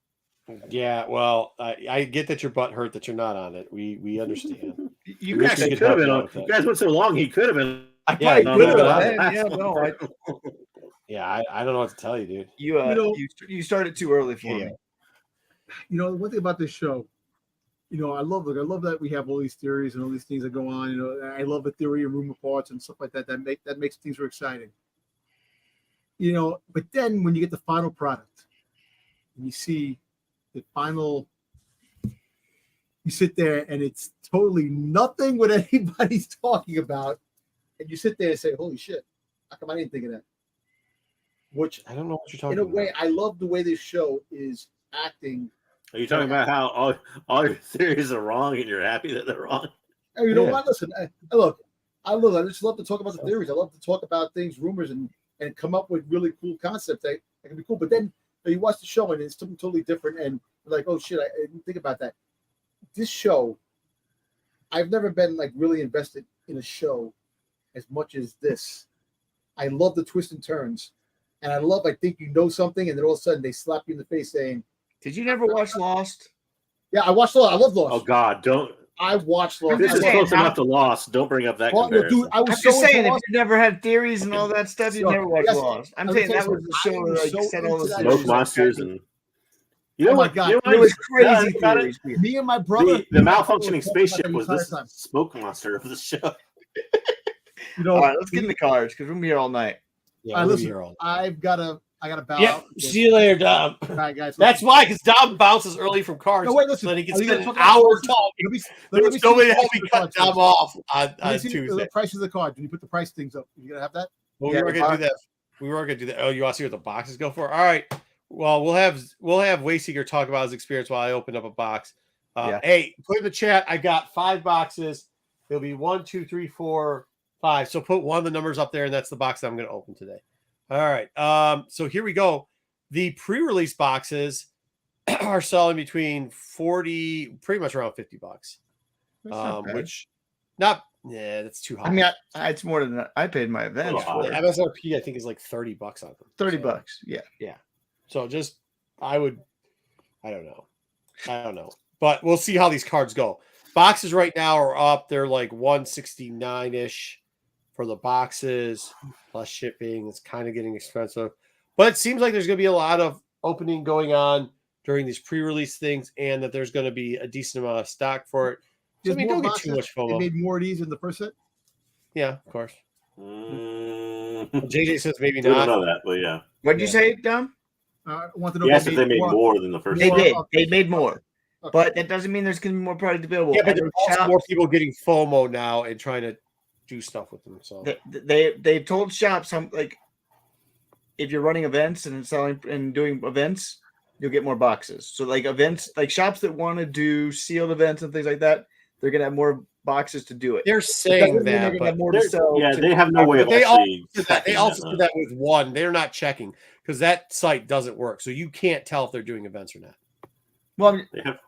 Yeah, well, I get that your butt hurt that you're not on it. We understand. You We guys, actually He could could have help been you on. out with You that. guys went so long. He could have been. I Yeah, probably no, could no, have. no, Yeah, no, Yeah, I don't know what to tell you, dude. you You you started too early for Yeah. me. The one thing about this show, I love that we have all these theories and all these things that go on. I love the theory and rumor parts and stuff like that. That makes things very exciting. But then when you get the final product and you see the final, you sit there and it's totally nothing what anybody's talking about, and you sit there and say, "Holy shit! How come I didn't think of that?" Which, I don't know what you're talking in a about. way, I love the way this show is acting. Are you talking about how all your theories are wrong and you're happy that they're wrong? And you know Yeah. what? Listen, I just love to talk about the theories. I love to talk about things, rumors, and come up with really cool concepts that can be cool. But then you watch the show and it's something totally different, and you're like, oh shit, I didn't think about that. This show, I've never been like really invested in a show as much as this. I love the twists and turns, and I think you know something, and then all of a sudden they slap you in the face saying, Did you never watch Lost? "Yeah, I watched Lost. I love Lost. Oh God, don't. I watched Lost. This I'm is saying, close enough to Lost. Don't bring up that Well, comparison. dude, I was I'm so just saying, into if Lost. you never had theories and all that stuff, you So, never watched yes, Lost. I'm I saying would that say was the so. show I where am like so said all into this that Smoke show. monsters and you know Oh my what? God. You know what? It was Now I crazy think about theories. Me and my brother, the malfunctioning spaceship was the this entire time. smoke monster of the show. All right, let's get in the cards because we're gonna be here all night. Yeah, All right, we'll be listen, here all. I gotta bow Yep. out. See you later, Dom. All right, guys. That's why, because Dom bounces early from cards. No, wait, listen. So then he can Are you spend gonna an talk about hour prices? talking. Let me There's see nobody the to help price me of the cut cards Dom first. off Let me on see Tuesday. the prices of the cards. When you put the price things up, you gonna have that? Well, Yeah, we were the gonna box- do that. We were gonna do that. Oh, you want to see what the boxes go for? All right. Well, we'll have Wayseeker talk about his experience while I open up a box. Yeah. Hey, put in the chat. I got 5 boxes. It'll be 1, 2, 3, 4, 5. So put one of the numbers up there, and that's the box that I'm going to open today. All right. So here we go. The pre-release boxes are selling between 40, pretty much around $50. That's not bad. Which not, yeah, that's too high. I mean, it's more than that. I paid my events Oh, for the it. MSRP I think is like $30 on them. $30. Yeah. So just I don't know. But we'll see how these cards go. Boxes right now are up. They're like 169-ish for the boxes plus shipping. It's kind of getting expensive. But it seems like there's going to be a lot of opening going on during these pre-release things and that there's going to be a decent amount of stock for it. So, I mean, don't get too much They FOMO. made more of these in the first set. Yeah, of course. Mm, JJ says maybe we don't not. know that, but yeah. What did you say, Dom? I want to know. Yes, if they made more than the first. They More did. of- They made more. Okay. But that doesn't mean there's going to be more product available. Yeah, but And there's those also more shops- people getting FOMO now and trying to do stuff with them. So they told shops like if you're running events and selling and doing events, you'll get more boxes. So like events, like shops that want to do sealed events and things like that, they're gonna have more boxes to do it. they're Doesn't saying mean they're that, gonna but have more to sell. Yeah, to- they have no way of But they actually. they checking also that, did that with one. They're not checking because that site doesn't work. So you can't tell if they're doing events or not. Well, They have,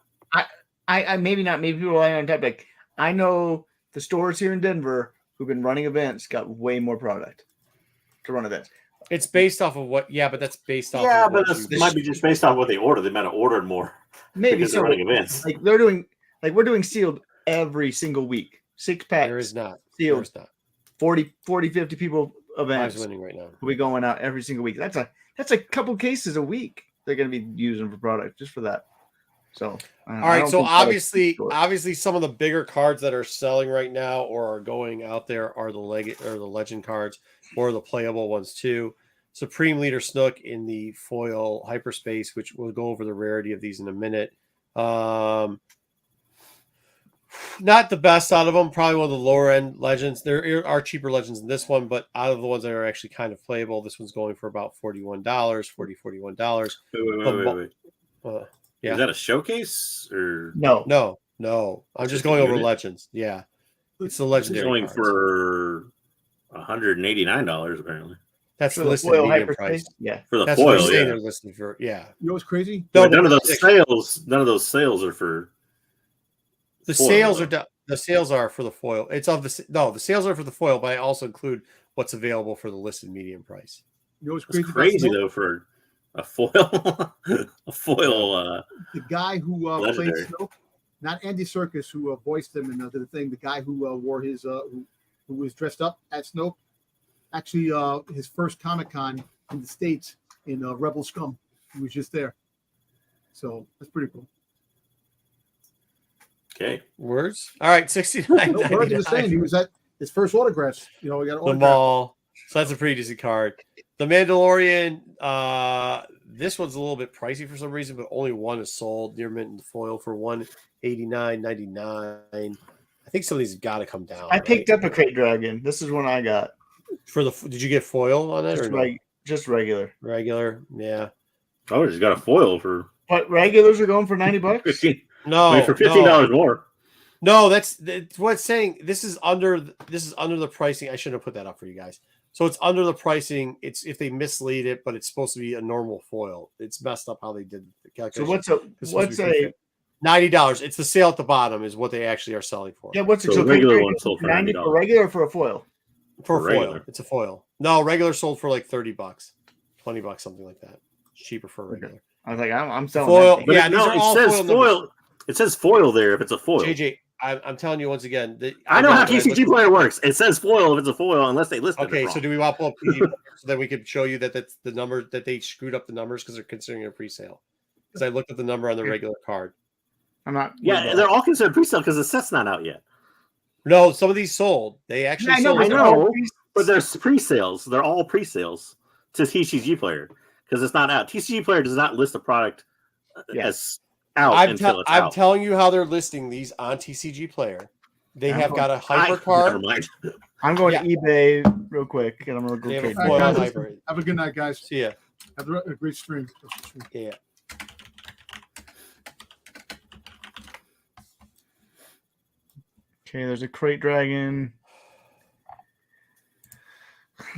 I maybe not. Maybe people are on top. Like I know the stores here in Denver who've been running events got way more product to run events. It's based off of what? Yeah, but that's based off. yeah, of but what it you- might be just based on what they ordered. They might have ordered more Maybe because so. they're running events. Like they're doing, like we're doing sealed every single week. 6 packs there is not. sealed There's not. 40, 50 people events Five's winning right now. will be going out every single week. That's a couple cases a week they're going to be using for product just for that. So all right, so obviously some of the bigger cards that are selling right now or are going out there are the legend cards or the playable ones too. Supreme Leader Snook in the foil hyperspace, which we'll go over the rarity of these in a minute. Not the best out of them, probably one of the lower end legends. There are cheaper legends in this one, but out of the ones that are actually kind of playable, this one's going for about $41, $41. Wait. Yeah. Is that a showcase or no? I'm just going over legends. Yeah, it's the legendary. Going cards. For $189 apparently. That's For the listed foil medium hyperspace? price. Yeah, For the That's foil, what they're saying yeah. they're listed for. Yeah. You know what's crazy? No, None of those sales are for the foil, sales though. are the sales are for the foil. The sales are for the foil, but I also include what's available for the listed medium price. You know what's It's crazy? crazy though for a foil. A foil. The guy who played legendary. Snoke, not Andy Serkis, who voiced him in the thing. The guy who wore his who was dressed up as Snoke. Actually, his first Comic-Con in the States in Rebel Scum. He was just there. So that's pretty cool. Okay. Words. All right, $69. No, what I was saying, he was at his first autographs. You know, we got an The autograph. mall. So that's a pretty decent card. The Mandalorian. This one's a little bit pricey for some reason, but only one is sold near mint and foil for $189.99. I think some of these have got to come down. I picked up a crate dragon. This is one I got. Did you get foil on it Just regular. Regular, yeah. Oh, just got a foil for But regulars are going for $90. 15. No, For $15 more. No, that's what it's saying. This is under the pricing. I shouldn't have put that up for you guys. So it's under the pricing. It's if they mislead it, but it's supposed to be a normal foil. It's messed up how they did the calculation. So what's a $90? It's the sale at the bottom is what they actually are selling for. yeah? What's So a regular one sold for $90 $90. for regular or for a foil? For a foil. regular. It's a foil. No, regular sold for like $30, $20, something like that. It's cheaper for regular. I was like, I'm selling Foil. that. But Yeah, no, these are all it says foil foil. numbers. It says foil there if it's a foil. JJ, I'm telling you once again. I know how TCG player works. It says foil if it's a foil, unless they list it. Okay, wrong. so do we want to pull up TCG so that we could show you that that's the number that they screwed up the numbers because they're considering it a pre-sale? Because I looked at the number on the regular card. I'm not. Yeah, they're all considered pre-sale because the set's not out yet. No, some of these sold. They actually I know, sold. I know, but there's pre-sales. They're all pre-sales to TCG player because it's not out. TCG player does not list a product as out until it's out. I'm telling you how they're listing these on TCG player. They have got a hyper Never card. mind. I'm going to eBay real quick, and I'm going to They go have a trade. foil guys, hyper. Have a good night, guys. See ya. Have a great stream. Yeah. Okay, there's a crate dragon.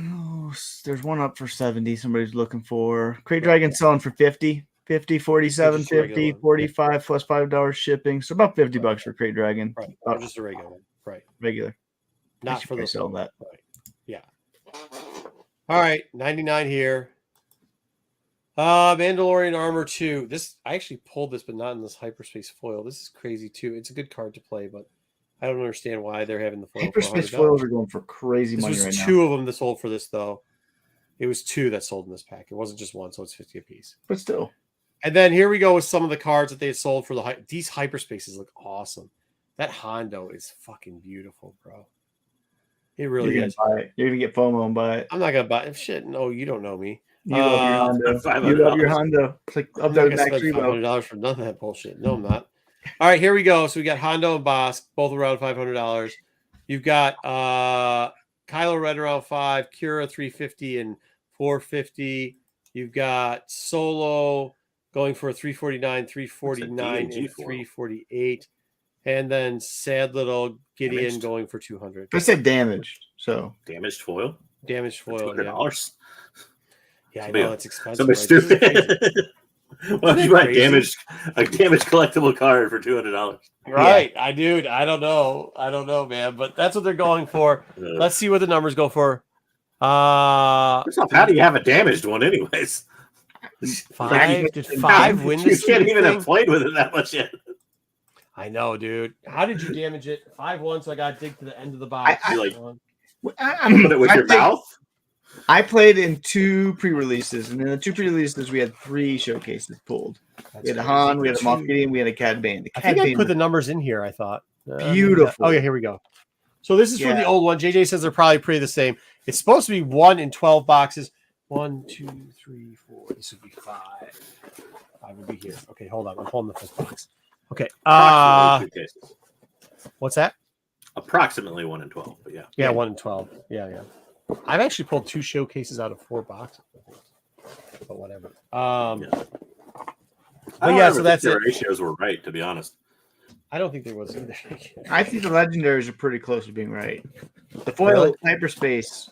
Oh, there's one up for 70. Somebody's looking for crate dragon selling for 50, 47, Just a regular 50, one. 45 plus $5 shipping. So about $50 for crate dragon. Right. Or just a regular one. Right. Regular. Not should for the probably sell that. Right. Yeah. All right. 99 here. Mandalorian Armor 2. This I actually pulled this, but not in this hyperspace foil. This is crazy too. It's a good card to play, but I don't understand why they're having the foil. Hyperspace for $100. foils are going for crazy This money was right now. two of them that sold for this though. It was two that sold in this pack. It wasn't just one, so it's 50 apiece. But still. And then here we go with some of the cards that they had sold for these hyperspaces look awesome. That Hondo is fucking beautiful, bro. It really You're is. gonna buy it. You're gonna get FOMO and buy it. I'm not gonna buy it. Shit, no, you don't know me. You love your Hondo. $500. You love your Hondo. It's like I'm up not there gonna with Max spend Rebo. $500 for none of that bullshit. No, I'm not. All right, here we go. So we got Hondo and Bosk, both around $500. You've got Kylo Ren around $5, Kira $350 and $450. You've got Solo going for $349, $349 and DMG foil. $348, and then sad little Gideon Damaged. going for $200. I said damaged. So Damaged foil. Damaged foil. Yeah, $200. yeah, I Somebody- know it's expensive. Somebody right? This is stupid. crazy. Why would Isn't you buy that a damaged collectible card for $200? Right, I don't know, man, but that's what they're going for. Let's see what the numbers go for. First off, how do you have a damaged one, anyways? Five. Did five win You this can't stupid even thing? have played with it that much yet. I know, dude. How did you damage it? 5-1, so I got to dig to the end of the box. I like- Put it with your mouth. I played in 2 pre-releases, and in the 2 pre-releases, we had 3 showcases pulled. We had a Han, we had a Moff Gideon, we had a Cad Bane. The I Cad think I Bane put the was numbers in here. I thought beautiful. Oh yeah, here we go. So this is from Yeah. the old one. JJ says they're probably pretty the same. It's supposed to be 1 in 12 boxes. 1, 2, 3, 4. This would be 5. 5 would be here. Okay, hold on. I'm pulling the 5th box. Okay. Approximately 2 cases. What's that? Approximately 1 in 12. But yeah. Yeah, 1 in 12. Yeah. I've actually pulled 2 showcases out of 4 boxes. But whatever. But yeah, so that's the it. ratios were right, to be honest. I don't think there was either. I think the legendaries are pretty close to being right. The foil Really? hyperspace.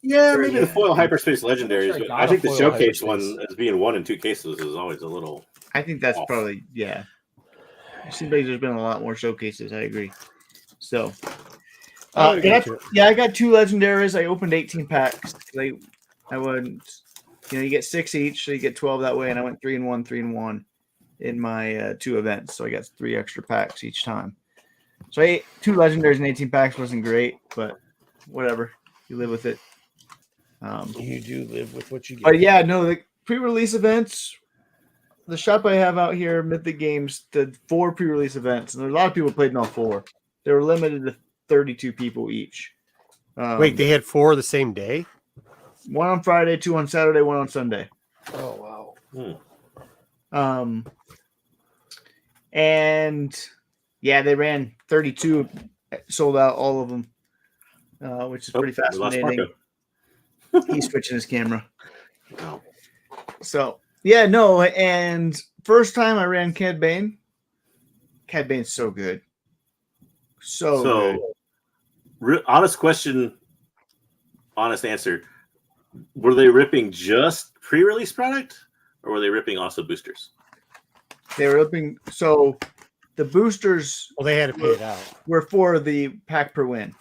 Yeah, maybe the foil hyperspace legendaries, I but got I a think the foil showcase hyperspace. one as being 1 in 2 cases is always a little. I think that's Off. probably It seems like there's been a lot more showcases. I agree. So, I I got 2 legendaries. I opened 18 packs. I went, you get 6 each, so you get 12 that way, and I went 3 and 1, 3 and 1 in my 2 events. So I got 3 extra packs each time. So 2 legendaries and 18 packs wasn't great, but whatever, you live with it. You do live with what you get. But yeah, no, the pre-release events. The shop I have out here, Mythic Games, did 4 pre-release events, and a lot of people played in all 4. They were limited to 32 people each. Wait, they had 4 the same day? 1 on Friday, 2 on Saturday, 1 on Sunday. Oh wow. And yeah, they ran 32, sold out all of them, which is pretty fascinating. He's switching his camera. No. So yeah, no, and first time I ran Cad Bane. Cad Bane's so good. So good. Honest question, honest answer. Were they ripping just pre-release product, or were they ripping also boosters? They were ripping. So the boosters. Well, they had to pay it out. Were for the pack per win.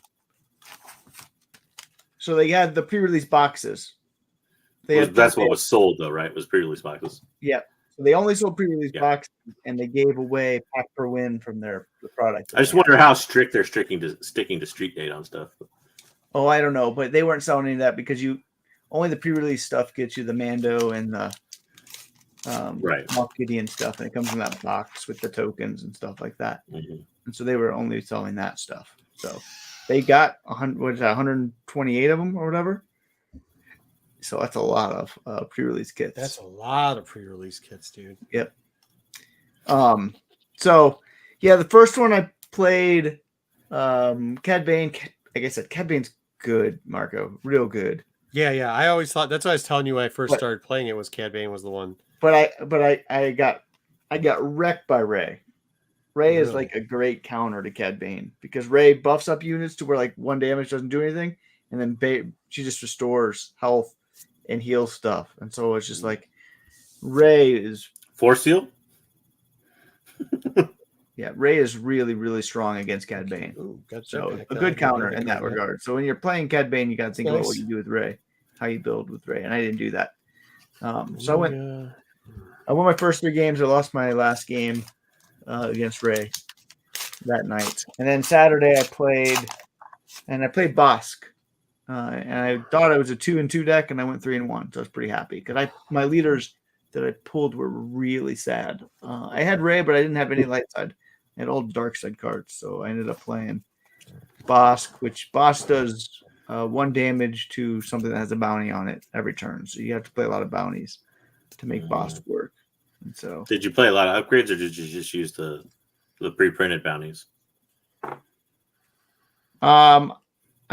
So they had the pre-release boxes. That's what was sold, though, right? Was pre-release boxes. Yeah. So they only sold pre-release boxes, and they gave away pack per win from the product. I just wonder how strict they're sticking to street date on stuff. Oh, I don't know, but they weren't selling any of that because only the pre-release stuff gets you the Mando and the Moff Gideon stuff, and it comes in that box with the tokens and stuff like that. Mm-hmm. And so they were only selling that stuff. So they got 128 of them or whatever. So that's a lot of pre-release kits. That's a lot of pre-release kits, dude. Yep. So yeah, the first one I played, Cad Bane. Like I said, Cad Bane's good, Marco, real good. Yeah. I always thought that's what I was telling you when I first started playing it. Was Cad Bane was the one. But I got wrecked by Rey. Rey is like a great counter to Cad Bane because Rey buffs up units to where like 1 damage doesn't do anything, and then she just restores health and heals stuff. And so it's just like Rey is Force Seal. Yeah, Rey is really, really strong against Cad Bane. Ooh, so a good counter in that regard. So when you're playing Cad Bane, you got to think about what you do with Rey, how you build with Rey. And I didn't do that. So I won my first 3 games. I lost my last game against Rey that night. And then Saturday I played Bosk. And I thought I was a 2-2 deck, and I went 3-1. So I was pretty happy because my leaders that I pulled were really sad. I had Rey, but I didn't have any light side. I had all dark side cards, so I ended up playing Bosk, which Bosk does 1 damage to something that has a bounty on it every turn. So you have to play a lot of bounties to make Bosk work. And so, did you play a lot of upgrades, or did you just use the pre-printed bounties? I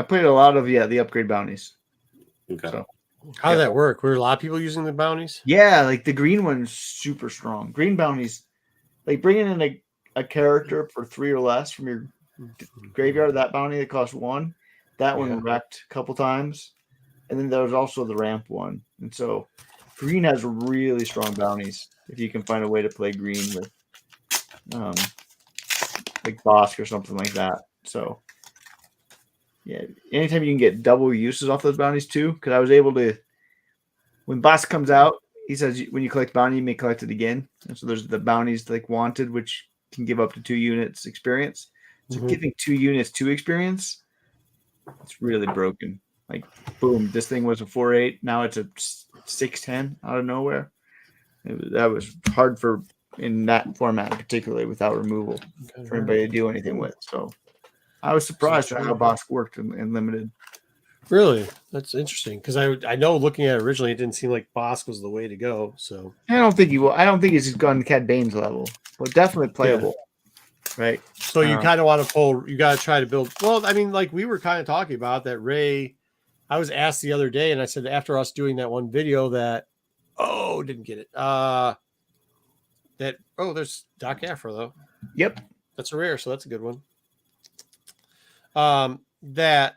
played a lot of the upgrade bounties. Okay. So, how did that work? Were a lot of people using the bounties? Yeah, like the green one's super strong. Green bounties, like bringing in a character for 3 or less from your graveyard, that bounty that costs 1, that one wrecked a couple times. And then there was also the ramp one. And so green has really strong bounties if you can find a way to play green with like Bosk or something like that. So yeah, anytime you can get double uses off those bounties too, because I was able to, when Bosk comes out, he says when you collect bounty, you may collect it again. And so there's the bounties like wanted, which can give up to 2 units experience. So giving 2 units 2 experience It's really broken. Like, boom, this thing was a 4.8. Now it's a 6.10 out of nowhere. That was hard for in that format, particularly without removal, for anybody to do anything with. So I was surprised at how Bosk worked in limited. Really, that's interesting because I know looking at it originally, it didn't seem like Bosk was the way to go. So I don't think he will. I don't think he's gone Cad Bane's level, but definitely playable, right? So you kind of want to pull. You got to try to build. Well, I mean, like we were kind of talking about that. Ray, I was asked the other day, and I said after us doing that one video that, didn't get it. There's Doc Afro though. Yep, that's a rare, so that's a good one. That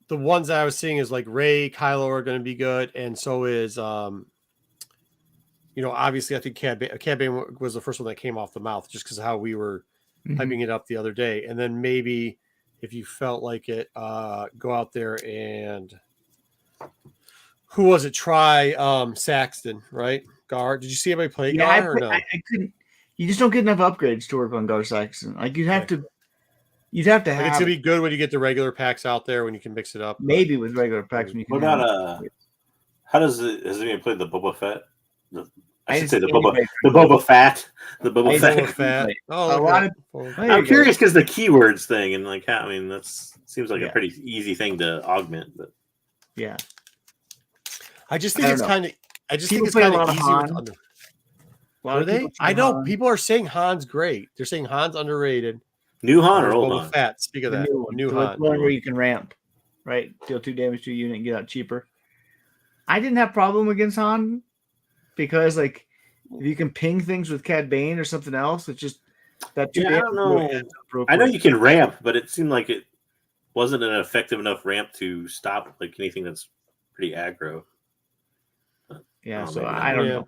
the ones that I was seeing is like Ray, Kylo are going to be good, and so is obviously I think Cad Bane was the first one that came off the mouth just because of how we were hyping it up the other day, and then maybe if you felt like it, go out there and who was it? Try Saxton, right? Gar. Did you see anybody play Gar or no? I couldn't. You just don't get enough upgrades to work on Gar Saxton. Like you'd have to have. It's gonna be good when you get the regular packs out there when you can mix it up. Maybe with regular packs when you can. What about how does it? Has anyone played the Boba Fett? I should say the Boba Fett. The Boba Fett. Oh, a lot of. I'm curious because the keywords thing and like how that seems like a pretty easy thing to augment, but yeah. I just think it's kind of. I just think it's kind of easy. Are they? I know Han. People are saying Han's great. They're saying Han's underrated. New Han or old Han? Fett. Speak of that. New Han. One where you can ramp, right? Deal 2 damage to a unit and get out cheaper. I didn't have problem against Han because, like, if you can ping things with Cad Bane or something else, it's just that 2 damage. I don't know. I know you can ramp, but it seemed like it wasn't an effective enough ramp to stop like anything that's pretty aggro. Yeah, so I don't know.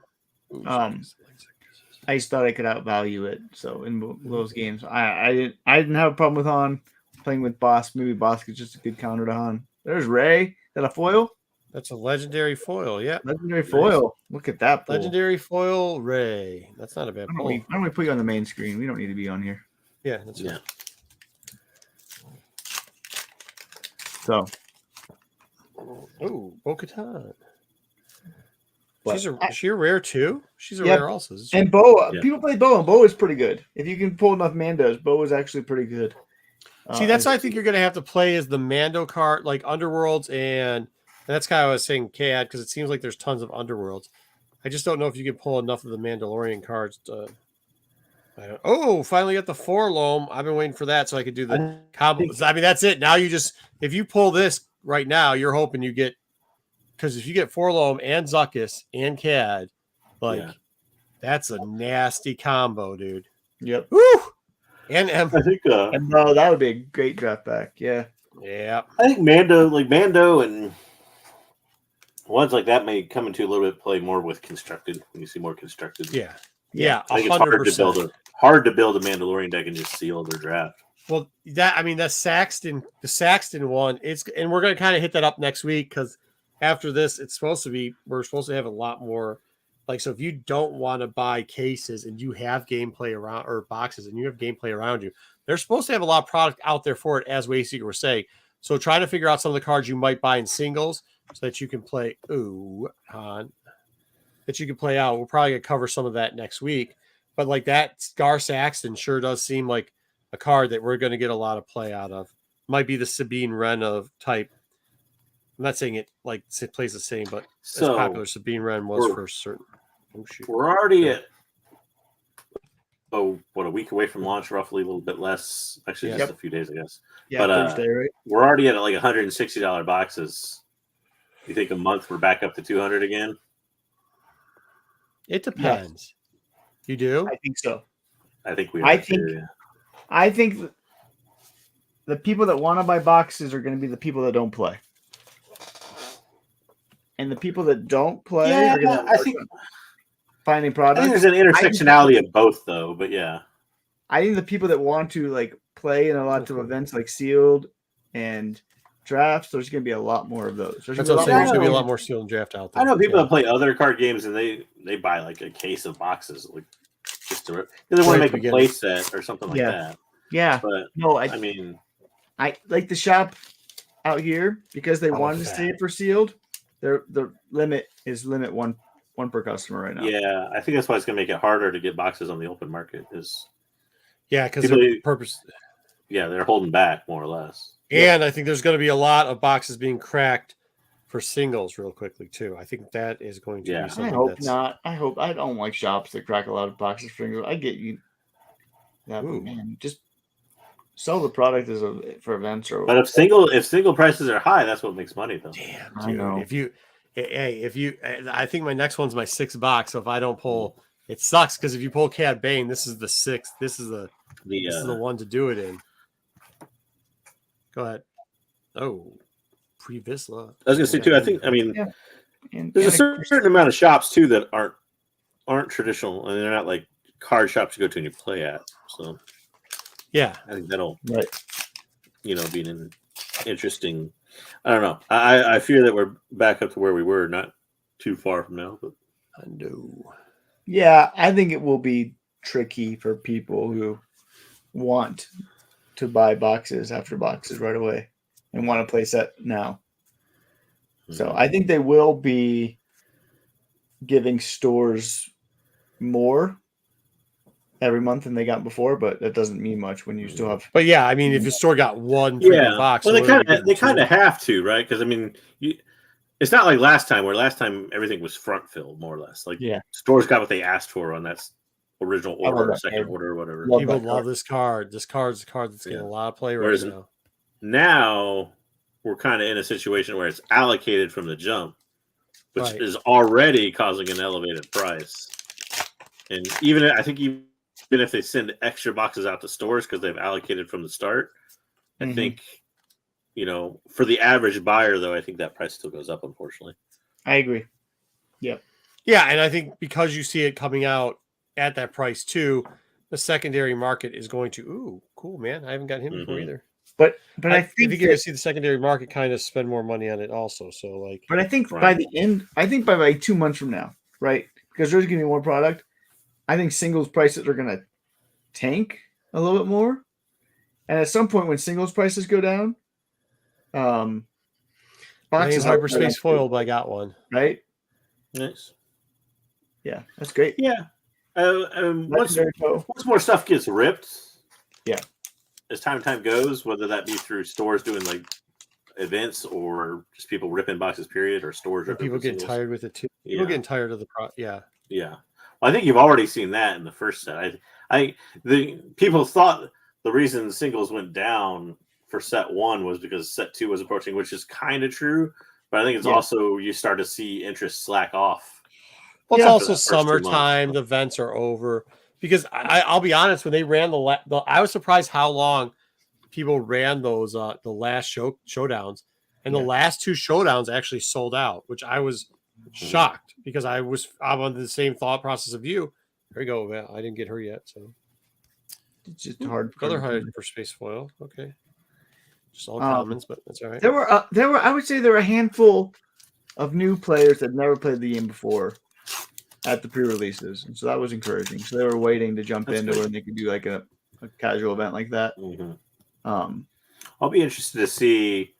I just thought I could outvalue it. So in those games, I didn't have a problem with Han playing with Bosk. Maybe Bosk is just a good counter to Han. There's Ray. Is that a foil? That's a legendary foil. Yeah, legendary foil. Look at that. Pull. Legendary foil Ray. That's not a bad pull. Why don't we put you on the main screen? We don't need to be on here. Yeah, that's yeah. So, Bo-Katan. Is she a rare too? She's a rare also. And Bo, people play Bo, and Bo is pretty good. If you can pull enough Mandos, Bo is actually pretty good. See, that's what I think you're going to have to play as the Mando card, like Underworlds, and that's kind of what I was saying, Cad, because it seems like there's tons of Underworlds. I just don't know if you can pull enough of the Mandalorian cards to. Finally got the Forlom. I've been waiting for that so I could do the combos. I mean, that's it. Now you just, if you pull this right now, you're hoping you get. Because if you get Forlom and Zuckuss and Cad, that's a nasty combo, dude. Yep. Woo! And I think that would be a great draft back. Yeah. Yeah. I think Mando and ones like that may come into a little bit play more with constructed when you see more constructed. Yeah. Yeah. I think 100%. It's hard to build a Mandalorian deck and just seal their draft. Well, the Saxton one, and we're gonna kind of hit that up next week because after this, we're supposed to have a lot more. Like, so if you don't want to buy cases and you have gameplay around or boxes and you have gameplay around you, they're supposed to have a lot of product out there for it, as Wayseeker was saying. So try to figure out some of the cards you might buy in singles so that you can play. Han, that you can play out. We're probably gonna cover some of that next week. But like that Gar Saxton sure does seem like a card that we're going to get a lot of play out of. Might be the Sabine Wren of type. I'm not saying it like it plays the same, but as popular Sabine Wren was for certain. We're already at a week away from launch, roughly, a little bit less. Actually, just a few days, I guess. Yeah, but Thursday, right? We're already at like $160 boxes. You think a month we're back up to 200 again? It depends. Yeah. You do? I think so. I think we. I think the people that want to buy boxes are going to be the people that don't play. And the people that don't play are going to finding products. I think there's an intersectionality of both, though. But yeah, I think the people that want to like play in a lot of events like sealed and drafts, there's going to be a lot more of those. That's what I'm saying. There's going to be a lot more sealed and draft out there. I know people that play other card games and they buy like a case of boxes, like just to they want to make a play set or something like that. Yeah, but no, I mean, I like the shop out here because they Boba wanted to Fett. stay for sealed. The limit is one per customer right now. Yeah, I think that's why it's going to make it harder to get boxes on the open market. Is Yeah, because People- the purpose. yeah, they're holding back more or less. And I think there's going to be a lot of boxes being cracked for singles real quickly too. I think that is going to Yeah. be I something hope that's not. I don't like shops that crack a lot of boxes for singles. I get you. Yeah, but Ooh. man, just sell the product for events or. But if single prices are high, that's what makes money though. damn, I dude. know. If you, I think my next one's my 6 box. So if I don't pull, it sucks because if you pull Cad Bane, this is the 6th. This is the one to do it in. Go ahead. Oh, pre Visla. I was gonna say too. I mean, Yeah. And there's a certain amount of shops too that aren't traditional, and they're not like card shops you go to and you play at. So Yeah, I think that'll right. be an interesting. I don't know. I fear that we're back up to where we were, not too far from now. But I know. Yeah, I think it will be tricky for people who want to buy boxes after boxes right away and want to play set now. So I think they will be giving stores more every month than they got before, but that doesn't mean much when you still have. But yeah, I mean, if your store got one freaking box, well, what are giving they two? kind of have to, right? Because I mean, it's not like last time, where last time everything was front filled, more or less. Like stores got what they asked for on that original I love order, or that second card. order, or whatever. Love People that love card. this card. This card's a card that's getting a lot of play right Whereas now. Now we're kind of in a situation where it's allocated from the jump, which Right. is already causing an elevated price. And I think even if they send extra boxes out to stores because they've allocated from the start, I think, for the average buyer, though, I think that price still goes up, unfortunately. I agree. Yep. Yeah, and I think because you see it coming out at that price too, the secondary market is going to. Ooh, cool, man! I haven't got him before either. But I think you're going to see the secondary market kind of spend more money on it also. So like, but I think by the end, by like 2 months from now, right? Because there's going to be more product. I think singles prices are going to tank a little bit more, and at some point when singles prices go down, boxes hyperspace foiled, but I got one. Right? Nice. Yeah, that's great. Yeah. Once more stuff gets ripped, as time goes, whether that be through stores doing like events or just people ripping boxes, period, or stores. Or people getting tired with it too. People getting tired of the Yeah. Well, I think you've already seen that in the first set. The people thought the reason singles went down for set 1 was because set 2 was approaching, which is kind of true. But I think it's also you start to see interest slack off. Well, it's also summertime. The events are over. Because I'll be honest, when they ran I was surprised how long people ran those the last showdowns, and the last 2 showdowns actually sold out, which I was shocked because I'm on the same thought process of you. There you go. I didn't get her yet, so it's just hard. Other hard for space foil. Okay, just all commons, but that's all right. There were I would say there were a handful of new players that never played the game before at the pre-releases, and so that was encouraging. So they were waiting to jump into where they could do like a casual event like that. I'll be interested to see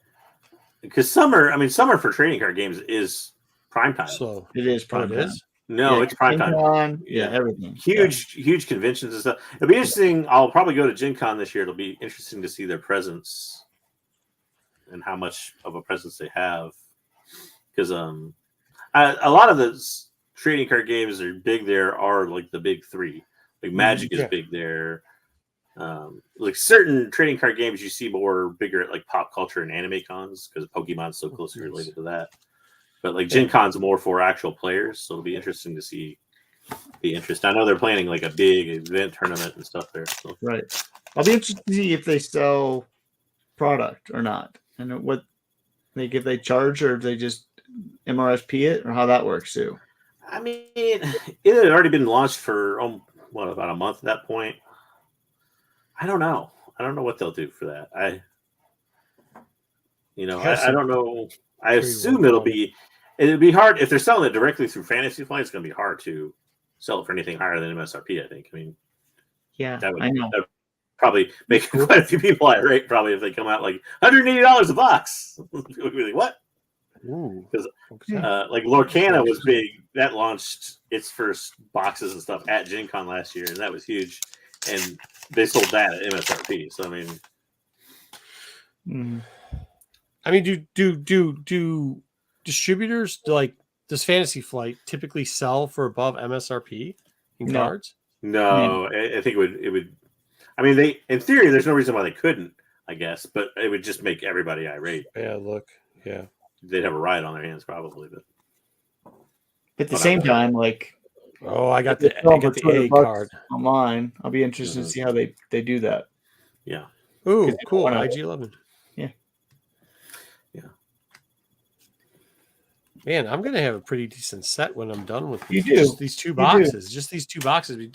because summer for trading card games is prime time. So it is prime time. No, it's prime time. Everything. Huge conventions and stuff. It'll be interesting. I'll probably go to Gen Con this year. It'll be interesting to see their presence and how much of a presence they have. Because a lot of the trading card games are big there are like the big 3. Like Magic is big there. Like certain trading card games you see more bigger at like pop culture and anime cons because Pokemon's so closely related to that. But like Gen Con's more for actual players, so it'll be interesting to see the interest. I know they're planning like a big event tournament and stuff there. So. Right. I'll be interested to see if they sell product or not, and what if they charge or if they just MRSP it or how that works too. I mean, it had already been launched for about a month at that point. I don't know. I don't know what they'll do for that. I don't know. I assume it'll be hard if they're selling it directly through Fantasy Flight. It's going to be hard to sell it for anything higher than MSRP. I think. I mean, I know. probably make quite a few people irate. Probably if they come out like $180 a box. We'll be like, what? Because like Lorcana was big. That launched its first boxes and stuff at Gen Con last year, and that was huge. And they sold that at MSRP. So I mean, do distributors does Fantasy Flight typically sell for above MSRP in cards? No, I think it would. I mean, they in theory, there's no reason why they couldn't. I guess, but it would just make everybody irate. Yeah, look, yeah, they'd have a riot on their hands probably. But at the same time, like, I got the A card online. I'll be interested to see how they do that. Yeah. Ooh, cool. IG-11. Yeah. Man, I'm gonna have a pretty decent set when I'm done with just these two boxes. Just these two boxes.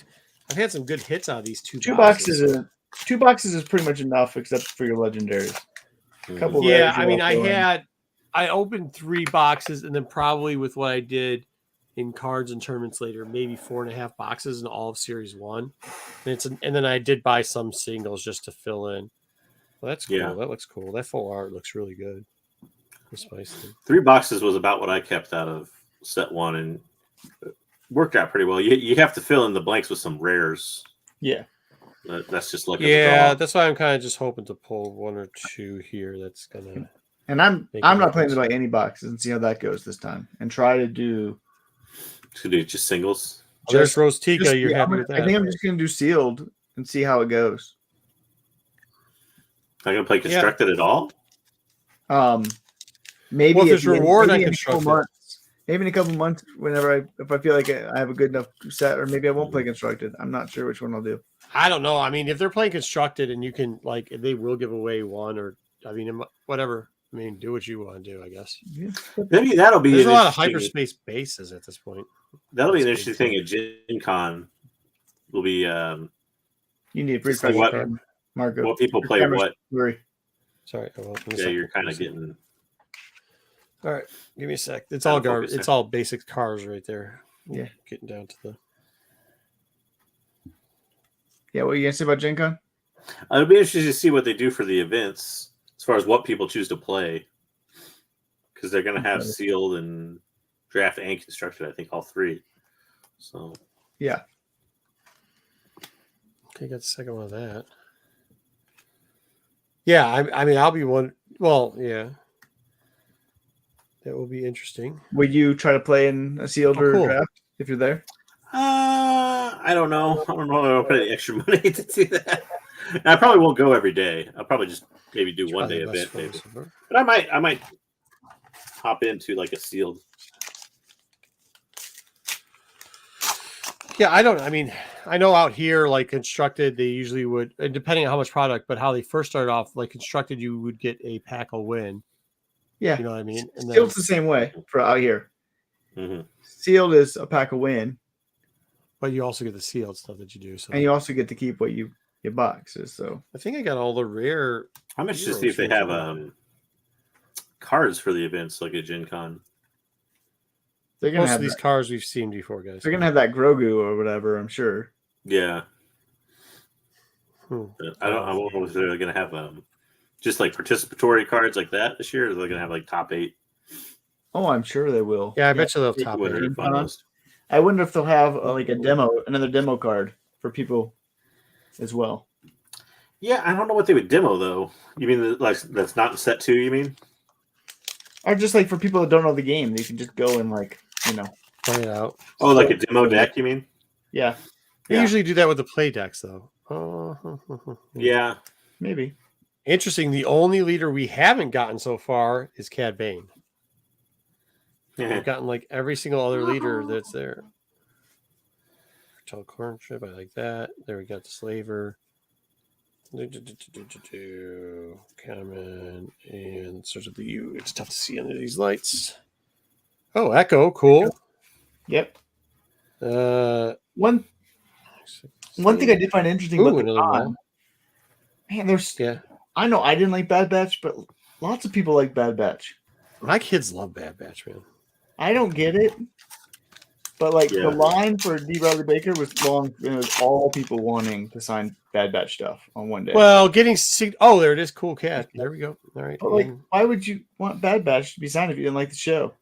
I've had some good hits out of these two boxes. Two boxes is pretty much enough, except for your legendaries. Yeah, I mean, I opened 3 boxes, and then probably with what I did in cards and tournaments later, maybe 4.5 boxes in all of Series 1. And then I did buy some singles just to fill in. Well, that's cool. Yeah. That looks cool. That full art looks really good. Spicy. 3 boxes was about what I kept out of set 1, and it worked out pretty well. You have to fill in the blanks with some rares. Yeah. That's just like that's why I'm kind of just hoping to pull 1 or 2 here. That's gonna. And I'm not planning to buy any boxes and see how that goes this time, and try to do. To do just singles. Just Rose Tika, you're happy with that? I think I'm just gonna do sealed and see how it goes. Not gonna play constructed at all. Maybe if there's reward on constructed. Maybe in a couple months, whenever if I feel like I have a good enough set, or maybe I won't play constructed. I'm not sure which one I'll do. I don't know. I mean, if they're playing constructed and you can they will give away 1 or whatever. I mean, do what you want to do, I guess. Yeah. Maybe that'll be. There's a lot of hyperspace bases at this point. That'll be an interesting thing at Gen Con. Will be. You need a free card, Marco. What people play? What? Sorry. You're kind of getting. All right, give me a sec. It's all garbage. It's all basic cars right there. Yeah, getting down to the. Yeah, what are you gonna say about Gen Con? It'll be interesting to see what they do for the events as far as what people choose to play, because they're gonna have sealed and draft and constructed. I think all 3. So. Yeah. Okay, got the second one of that. Yeah, I mean, I'll be one. Well, yeah. That will be interesting. Would you try to play in a sealed or draft if you're there? I don't know. I don't know if I'll pay the extra money to do that. And I probably won't go every day. I'll probably just maybe do one day event, maybe. But I might hop into like a sealed. Yeah, I know out here, like constructed, they usually would, depending on how much product, but how they first started off, like constructed, you would get a pack a win. Yeah, you know what I mean. And sealed's the same way for out here. Mm-hmm. Sealed is a pack a win, but you also get the sealed stuff that you do. So, and you also get to keep what your boxes. So I think I got all the rare. I'm interested to see if they have cards for the events like at Gen Con. They're gonna Most have of these cars we've seen before, guys. They're gonna have that Grogu or whatever, I'm sure. Yeah. I don't know if they're gonna have just like participatory cards like that this year. Or they're gonna have like top 8. Oh, I'm sure they will. Yeah, I bet you they'll top 8. I wonder if they'll have another demo card for people as well. Yeah, I don't know what they would demo though. You mean like that's not in set 2? You mean? Or just like for people that don't know the game, they can just go and play it out. Oh, like a demo deck, you mean? Yeah. They usually do that with the play decks, though. Yeah. Maybe. Interesting. The only leader we haven't gotten so far is Cad Bane. We've gotten like every single other leader that's there. Tall corn trip, I like that. There we got the slaver. Common and Search of the U. It's tough to see under these lights. Oh, Echo, cool. Yep. One thing I did find interesting about the con, man, there's I know I didn't like Bad Batch, but lots of people like Bad Batch. My kids love Bad Batch, man. I don't get it. But the line for D. Bradley Baker was long, and it was all people wanting to sign Bad Batch stuff on one day. Well, oh, there it is. Cool cat. There we go. All right. But like, why would you want Bad Batch to be signed if you didn't like the show?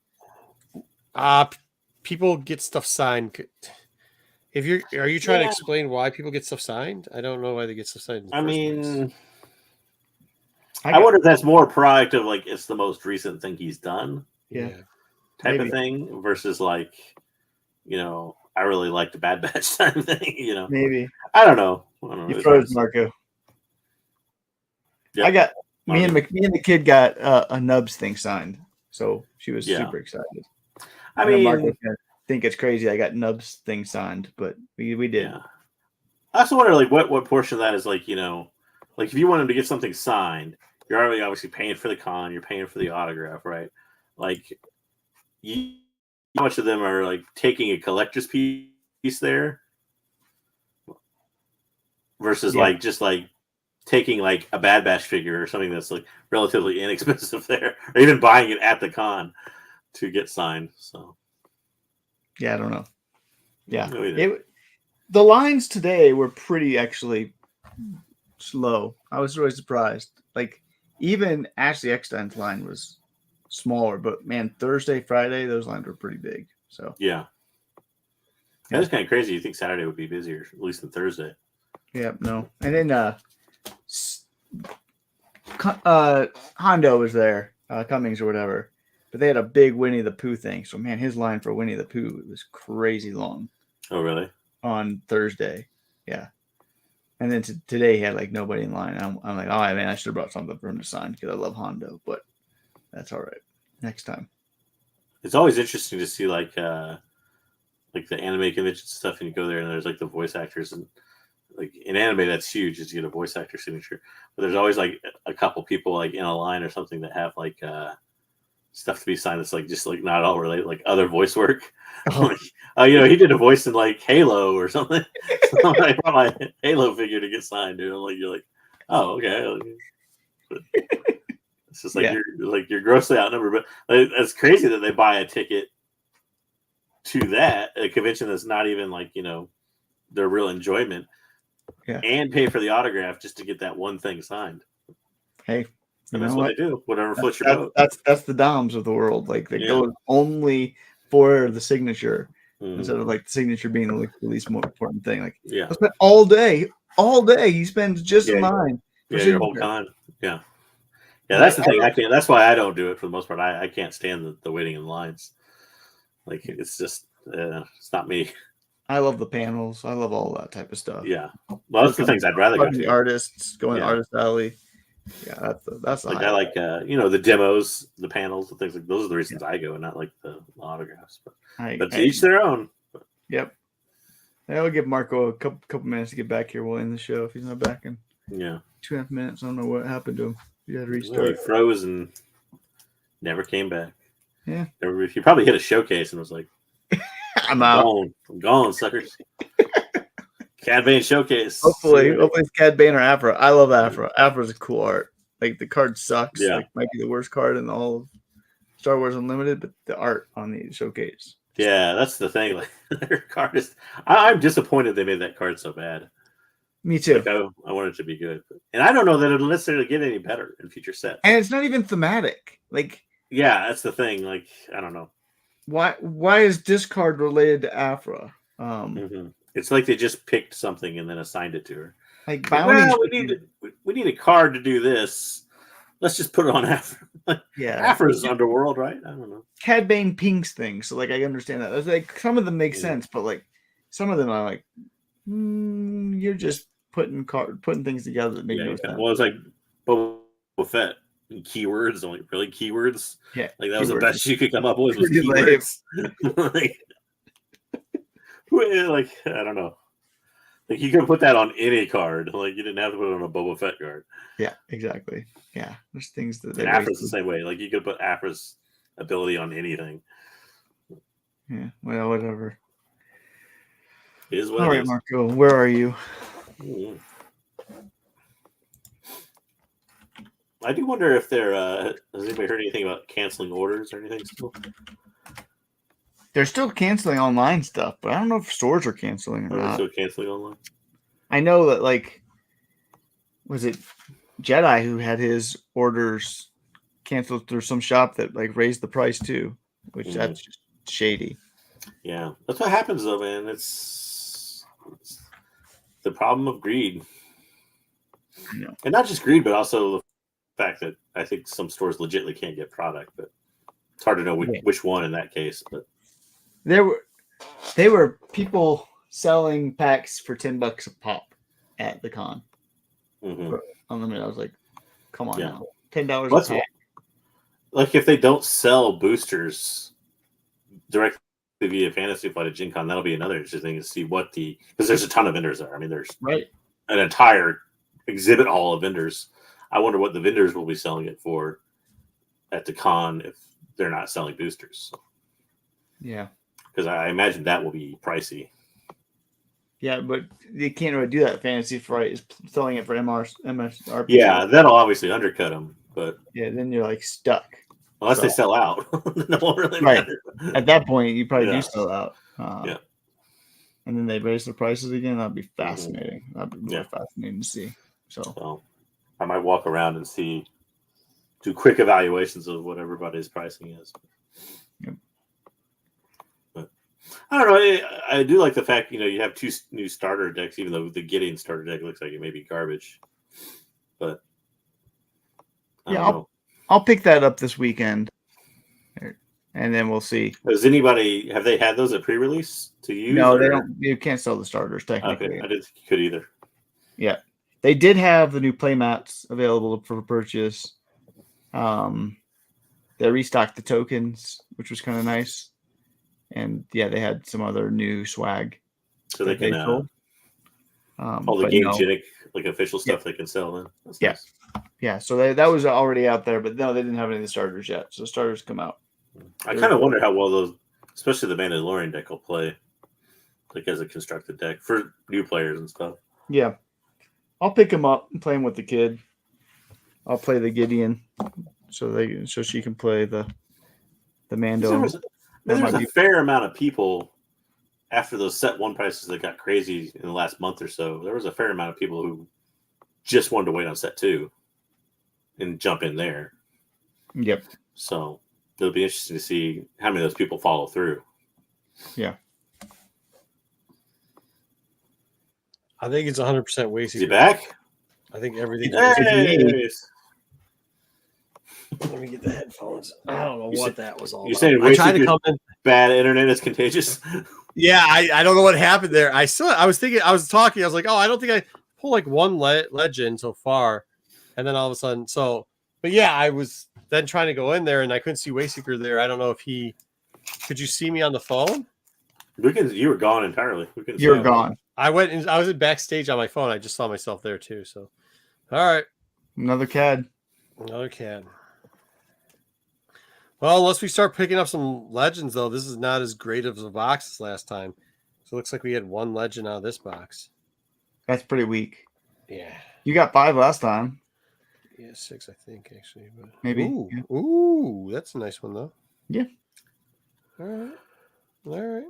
People get stuff signed. Are you trying to explain why people get stuff signed? I don't know why they get stuff signed. I mean, I wonder if that's more a product of like it's the most recent thing he's done, type of thing, versus like, I really like the Bad Batch type thing. Maybe I don't know. You froze, Marco. Yep. I got me and the kid got a Nubs thing signed, so she was super excited. I mean, Marco think it's crazy. I got Nubs thing signed, but we did. Yeah. I also wonder like what portion of that is like like if you want him to get something signed, you're already obviously paying for the con, you're paying for the autograph, right? Like, how much of them are like taking a collector's piece there versus like just like taking like a Bad Batch figure or something that's like relatively inexpensive there, or even buying it at the con to get signed. So yeah, I don't know. Yeah, the lines today were pretty actually slow. I was really surprised. Like even Ashley Eckstein's line was smaller, but man, Thursday, Friday, those lines were pretty big. So yeah. That's kind of crazy. You think Saturday would be busier, at least than Thursday? Yeah, no. And then Hondo was there, Cummings or whatever, but they had a big Winnie the Pooh thing. So man, his line for Winnie the Pooh was crazy long. Oh, really? On Thursday, yeah. And then today he had like nobody in line. I'm like, oh man, I should have brought something for him to sign because I love Hondo, but that's all right. Next time. It's always interesting to see like the anime convention stuff, and you go there and there's like the voice actors, and like in anime that's huge is you get a voice actor signature. But there's always like a couple people like in a line or something that have like stuff to be signed that's like just like not all related, like other voice work. He did a voice in like Halo or something. So I brought my Halo figure to get signed, dude. You're like, oh, okay. But it's just like you're grossly outnumbered. But it's crazy that they buy a ticket to that a convention that's not even like their real enjoyment, and pay for the autograph just to get that one thing signed. Hey, and that's what they do. Whatever floats your boat. That's the Doms of the world. Like they go only for the signature instead of like the signature being the least more important thing. Like I spent all day. He spends just in line. Your whole con. Yeah. That's the thing. That's why I don't do it for the most part. I can't stand the waiting in lines. Like it's just it's not me. I love the panels. I love all that type of stuff. Yeah, well, that's the things I'd rather go to. The artists going to Artist Alley. Yeah, that's like I like the demos, the panels, the things like those are the reasons I go, and not like the autographs. But to each their own. Yep. Yeah, we'll give Marco a couple minutes to get back here. We'll end the show if he's not back in 2.5 minutes. I don't know what happened to him. He had to restart. Well, he froze and never came back. Yeah. He probably hit a showcase and was like, I'm out. I'm gone, suckers. Cad Bane showcase. Hopefully it's Cad Bane or Afro. I love Afro. Afro's a cool art. Like the card sucks. Yeah. Like might be the worst card in all of Star Wars Unlimited, but the art on the showcase. Yeah, that's the thing. Like their card is. I'm disappointed they made that card so bad. Me too. Like, I want it to be good, and I don't know that it'll necessarily get any better in future sets. And it's not even thematic. Like, yeah, that's the thing. Like, I don't know. Why is this card related to Afra? It's like they just picked something and then assigned it to her. Like, we need a card to do this. Let's just put it on Afra. Afra's Underworld, right? I don't know. Cad Bane pinks things, so like I understand that. It's like some of them make sense, but like some of them are like, you're just putting things together that make no sense. Well, it's like Boba Fett. Keywords, only really keywords. Yeah, like that was the best you could come up with. Was keywords. like I don't know. Like you could put that on any card. Like you didn't have to put it on a Boba Fett card. Yeah, exactly. Yeah, there's things that. Afra's the same way. Like you could put Afra's ability on anything. Yeah. Well, whatever. It is what all it right, is. Marco. Where are you? I do wonder if there has anybody heard anything about canceling orders or anything still? They're still canceling online stuff, but I don't know if stores are canceling or not. Still canceling online? I know that like was it Jedi who had his orders canceled through some shop that like raised the price too, which that's just shady. Yeah, that's what happens though, man. It's the problem of greed, and not just greed, but also the fact that I think some stores legitimately can't get product, but it's hard to know which one in that case. But they were people selling packs for $10 a pop at the con. Unlimited. I was like, come on now, $10 a pack. Like if they don't sell boosters directly via Fantasy Flight at Gen Con, that'll be another interesting thing to see because there's a ton of vendors there. I mean, there's an entire exhibit hall of vendors. I wonder what the vendors will be selling it for at the con if they're not selling boosters. Yeah. Because I imagine that will be pricey. Yeah, but they can't really do that. Fantasy Flight is selling it for MSRP. Yeah, that'll obviously undercut them. But yeah, then you're like stuck. Unless they sell out. No one really matters. At that point, you probably do sell out. Yeah. And then they raise the prices again. That'd be fascinating. That'd be really fascinating to see. So I might walk around and do quick evaluations of what everybody's pricing is. Yep. But I don't know. I do like the fact, you have 2 new starter decks, even though the Gideon starter deck looks like it may be garbage. But I'll pick that up this weekend, and then we'll see. Have they had those at pre-release to use? No, they don't. You can't sell the starters technically. Okay, I didn't think you could either. Yeah, they did have the new playmats available for purchase. They restocked the tokens, which was kind of nice, and they had some other new swag. So they can sold. All the game-genic, official stuff they can sell then. That's nice. Yeah, so that was already out there, but no, they didn't have any of the starters yet. So starters come out. I kind of wonder how well those, especially the Mandalorian deck, will play, as a constructed deck for new players and stuff. Yeah, I'll pick them up and play them with the kid. I'll play the Gideon, so she can play the Mando. There was a fair amount of people after those set 1 prices that got crazy in the last month or so. There was a fair amount of people who just wanted to wait on set 2 and jump in there. Yep. So it'll be interesting to see how many of those people follow through. Yeah. I think it's 100% wasted. Is he back? I think everything. Hey. Let me get the headphones. I don't know what that was all about. You're saying I tried to come in. Bad internet is contagious? Yeah, I don't know what happened there. I was talking. I was like, I don't think I pulled like one legend so far. And then all of a sudden, but yeah, I was then trying to go in there and I couldn't see Wayseeker there. I don't know if could you see me on the phone? You were gone entirely. You were gone. I was in backstage on my phone. I just saw myself there too. So, all right. Another CAD. Well, unless we start picking up some legends, though, this is not as great of a box as last time. So it looks like we had 1 legend out of this box. That's pretty weak. Yeah. You got 5 last time. Yeah, 6, I think, actually. But... Maybe. Ooh, that's a nice one, though. Yeah. All right.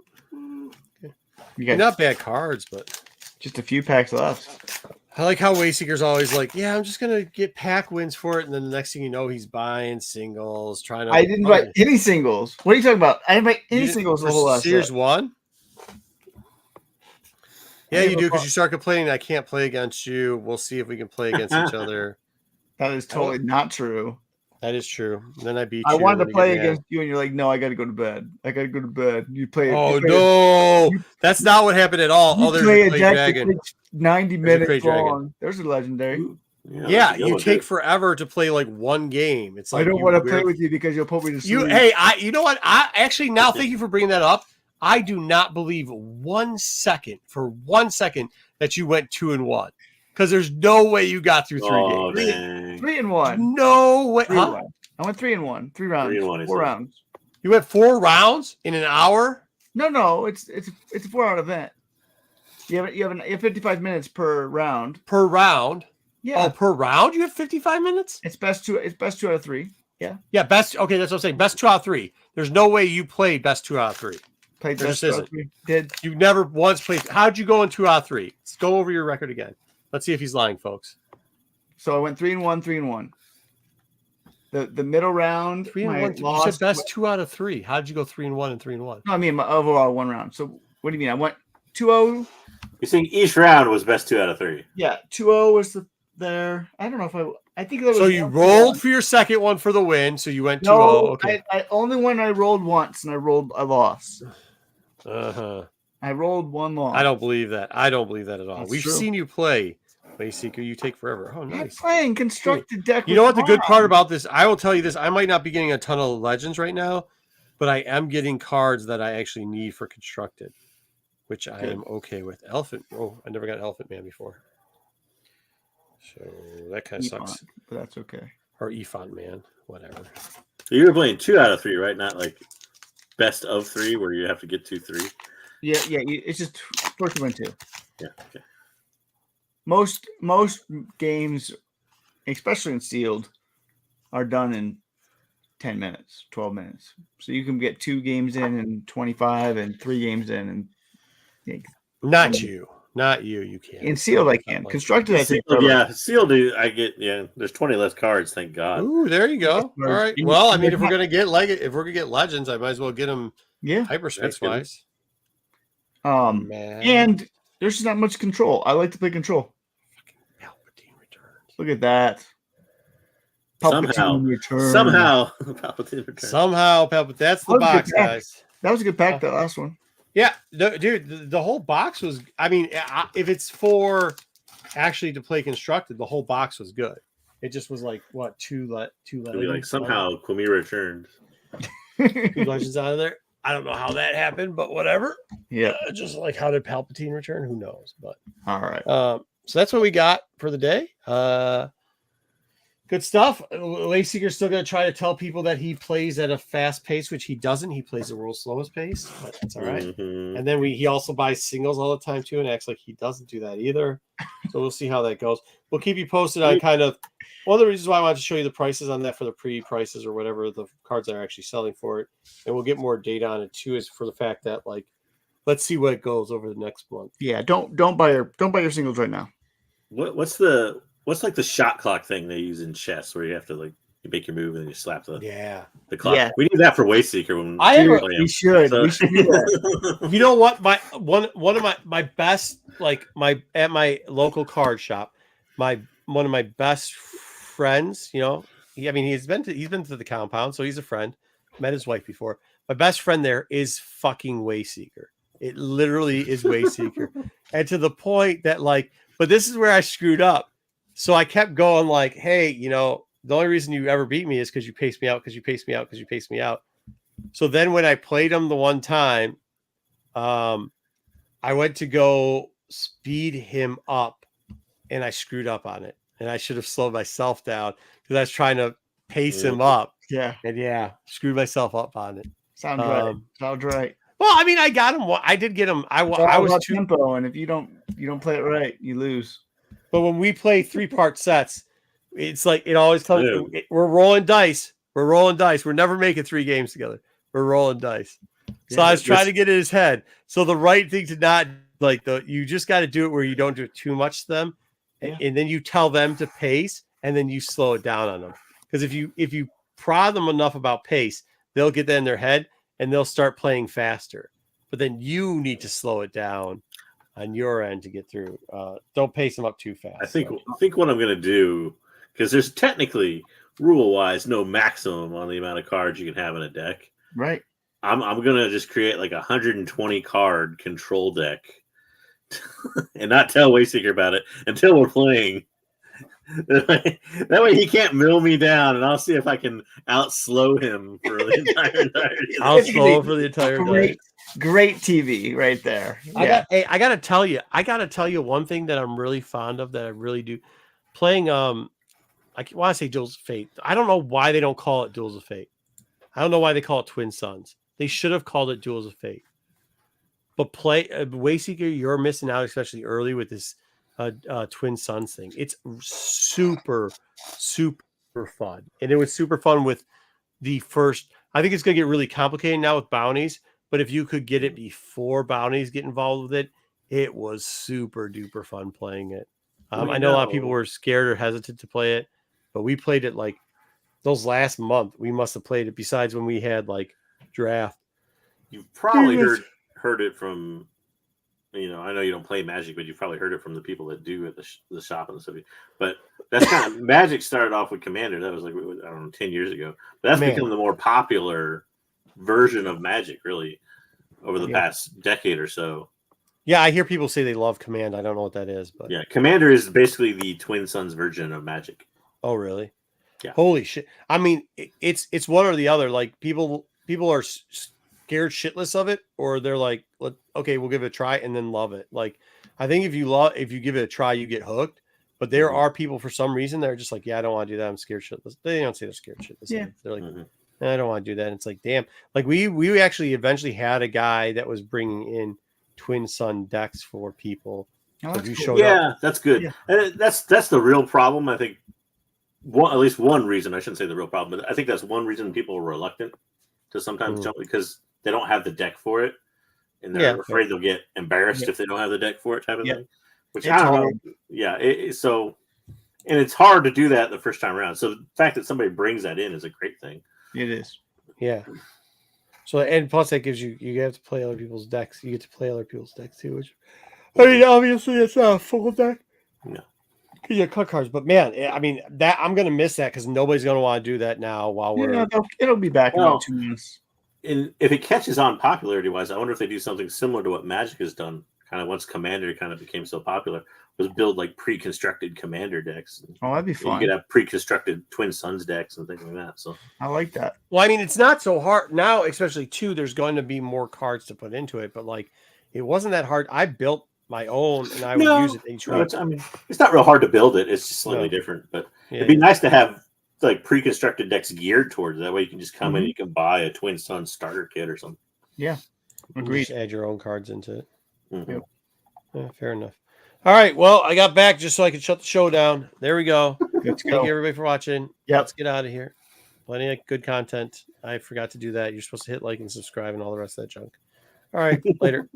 Okay. You got not bad cards, but just a few packs left. I like how Wayseeker's always like, I'm just going to get pack wins for it. And then the next thing you know, he's buying singles, trying to. I didn't buy any singles. What are you talking about? I didn't buy any singles the whole last Series set. 1? Yeah, you do, because you start complaining I can't play against you. We'll see if we can play against each other. That is totally not true. That is true. And then I beat you. I wanted to play against you, and you're like, no, I got to go to bed. You play. That's not what happened at all. You play a deck that takes 90 minutes long. There's a legendary. Yeah, you take forever to play like 1 game. It's like I don't want to play with you because you'll put me to sleep. You know what? I actually now thank you for bringing that up. I do not believe 1 second that you went 2-1. Because there's no way you got through 3 games. 3-1. No way. I went 3-1. 3 rounds. 4 rounds. You went 4 rounds in an hour? No. It's a 4-hour event. You have 55 minutes per round. Per round? Yeah. Oh, per round you have 55 minutes? It's best 2 out of 3. Yeah. Yeah, best. Okay, that's what I'm saying. Best 2 out of 3. There's no way you played best 2 out of 3. Played best 2 out of 3. Did you never once played? How'd you go in 2 out of 3? Let's go over your record again. Let's see if he's lying, folks. So I went 3-1, 3-1. The middle round, 3-1. You loss, said best 2 out of 3. How did you go 3-1 and 3-1? No, I mean my overall 1 round. So what do you mean? I went 2-0. You're saying each round was best 2 out of 3. Yeah, 2-0 was there. I don't know if I think there was. So you rolled for your second one for the win. So you went 2-0. No, Okay. I only one I rolled once, and I lost. Uh-huh. I rolled 1 loss. I don't believe that. I don't believe that at all. That's We've true. seen you play, Wayseeker. You take forever. Oh, I'm nice. playing constructed deck. You know what the good part about this? I will tell you this. I might not be getting a ton of legends right now, but I am getting cards that I actually need for constructed, which I am okay with. Elephant. Oh, I never got Elephant Man before. So that kind of sucks. But that's okay. Or Efont Man, whatever. So you were playing 2 out of 3, right? Not like best of 3 where you have to get 2-3. Yeah. It's just first one 2. Yeah. Okay. Most games, especially in sealed, are done in 10 minutes, 12 minutes. So you can get 2 games in 25 and 3 games in. Not you. You can't. In sealed, I can. Constructed, I think. Sealed. I get. Yeah, there's 20 less cards. Thank God. Ooh, there you go. All right. Well, I mean, if we're gonna get legends, I might as well get them. Yeah. Hyperspace wise. Man. And there's just not much control. I like to play control. Palpatine returns. Look at that. Somehow, Palpatine returns. Somehow, Palpatine. That's the box, guys. That was a good pack. That last one. Yeah, dude, the whole box was. I mean, if it's for actually to play constructed, the whole box was good. It just was like what two like somehow Quimera returned. 2 legends out of there. I don't know how that happened, but whatever. Yeah, just like how did Palpatine return? Who knows? But all right. So that's what we got for the day. Good stuff. Wayseeker's still going to try to tell people that he plays at a fast pace, which he doesn't. He plays the world's slowest pace, but that's all right. Mm-hmm. And then he also buys singles all the time too, and acts like he doesn't do that either. So we'll see how that goes. We'll keep you posted on kind of one of the reasons why I wanted to show you the prices on that for the pre-prices or whatever the cards are actually selling for it, and we'll get more data on it too. Is for the fact that let's see what it goes over the next month. Yeah, don't buy your singles right now. What's like the shot clock thing they use in chess where you have to you make your move and then you slap the clock? Yeah. We need that for Wayseeker when we should do that. You know what? One of my best at my local card shop, one of my best friends, he's been to the compound, so he's a friend. Met his wife before. My best friend there is fucking Wayseeker. It literally is Wayseeker. And to the point that but this is where I screwed up. So I kept going hey, the only reason you ever beat me is because you paced me out. So then when I played him the one time, I went to go speed him up and I screwed up on it. And I should have slowed myself down because I was trying to pace him up. Yeah. And screwed myself up on it. Sounds right. Sounds right. Well, I mean, I got him. I did get him. I was tempo, and if you don't play it right, you lose. But when we play 3-part sets, it's it always tells you we're rolling dice. We're never making 3 games together. We're rolling dice. So I was trying to get in his head. So the right thing to not you just got to do it where you don't do too much to them, and then you tell them to pace, and then you slow it down on them. Because if you prod them enough about pace, they'll get that in their head and they'll start playing faster. But then you need to slow it down on your end to get through. Don't pace them up too fast. I think what I'm going to do, because there's technically rule-wise no maximum on the amount of cards you can have in a deck. Right. I'm going to just create 120 card control deck and not tell Wayseeker about it until we're playing. That way he can't mill me down, and I'll see if I can outslow him for the entirety. Outslow for the entire night. Great TV right there. I gotta tell you one thing that I'm really fond of that I really do. Playing I want to say Duels of Fate. I don't know why they don't call it Duels of Fate. I don't know why they call it Twin Suns. They should have called it Duels of Fate. But Wayseeker, you're missing out, especially early with this Twin Suns thing. It's super, super fun. And it was super fun with the first. I think it's going to get really complicated now with bounties. But if you could get it before bounties get involved with it, it was super duper fun playing it. I know a lot of people were scared or hesitant to play it, but we played it like those last month. We must have played it besides when we had like draft. You've probably heard it from, I know you don't play Magic, but you've probably heard it from the people that do at the shop and stuff. But that's kind of Magic started off with Commander. That was like, I don't know, 10 years ago. But that's become the more popular version of Magic, really, over the past decade or so. Yeah, I hear people say they love Command. I don't know what that is, but yeah, Commander is basically the Twin Suns version of Magic. Oh, really? Yeah. Holy shit! I mean, it's one or the other. Like people are scared shitless of it, or they're like, okay, we'll give it a try and then love it. Like, I think if you give it a try, you get hooked. But there are people for some reason they're just like, yeah, I don't want to do that. I'm scared shitless. They don't say they're scared shitless. Yeah. They're like, I don't want to do that. And it's like, damn. Like we actually eventually had a guy that was bringing in Twin Sun decks for people. Oh, so cool. That's good. Yeah. And that's the real problem. I think at least one reason, I shouldn't say the real problem, but I think that's one reason people are reluctant to sometimes jump, because they don't have the deck for it, and they're afraid they'll get embarrassed if they don't have the deck for it, type of thing. Which it's I don't hard. know. Yeah, and it's hard to do that the first time around. So the fact that somebody brings that in is a great thing. It is. Yeah. So, and plus that gives you have to play other people's decks. You get to play other people's decks too, which, I mean, obviously it's not a full deck. No. Yeah, cut cards, but man, I mean, that I'm gonna miss that because nobody's gonna want to do that now while we're. It'll be back in about 2 months. And if it catches on popularity wise, I wonder if they do something similar to what Magic has done. Kind of once Commander kind of became so popular, was build like pre-constructed Commander decks. Oh, that'd be fun. You could have pre-constructed Twin Suns decks and things like that. So I like that. Well, I mean, it's not so hard now, especially too. There's going to be more cards to put into it, but like, it wasn't that hard. I built my own, and I would use it each week. It's not real hard to build it. It's just slightly different, but it'd be nice to have like pre-constructed decks geared towards it. That way you can just come in and you can buy a Twin Sun starter kit or something. Yeah, agreed. Just add your own cards into it. Mm-hmm. Yeah, fair enough. All right, well, I got back just so I could shut the show down. There we go. Let's Thank you everybody for watching. Yep. Let's get out of here. Plenty of good content. I forgot to do that. You're supposed to hit like and subscribe and all the rest of that junk. All right, later.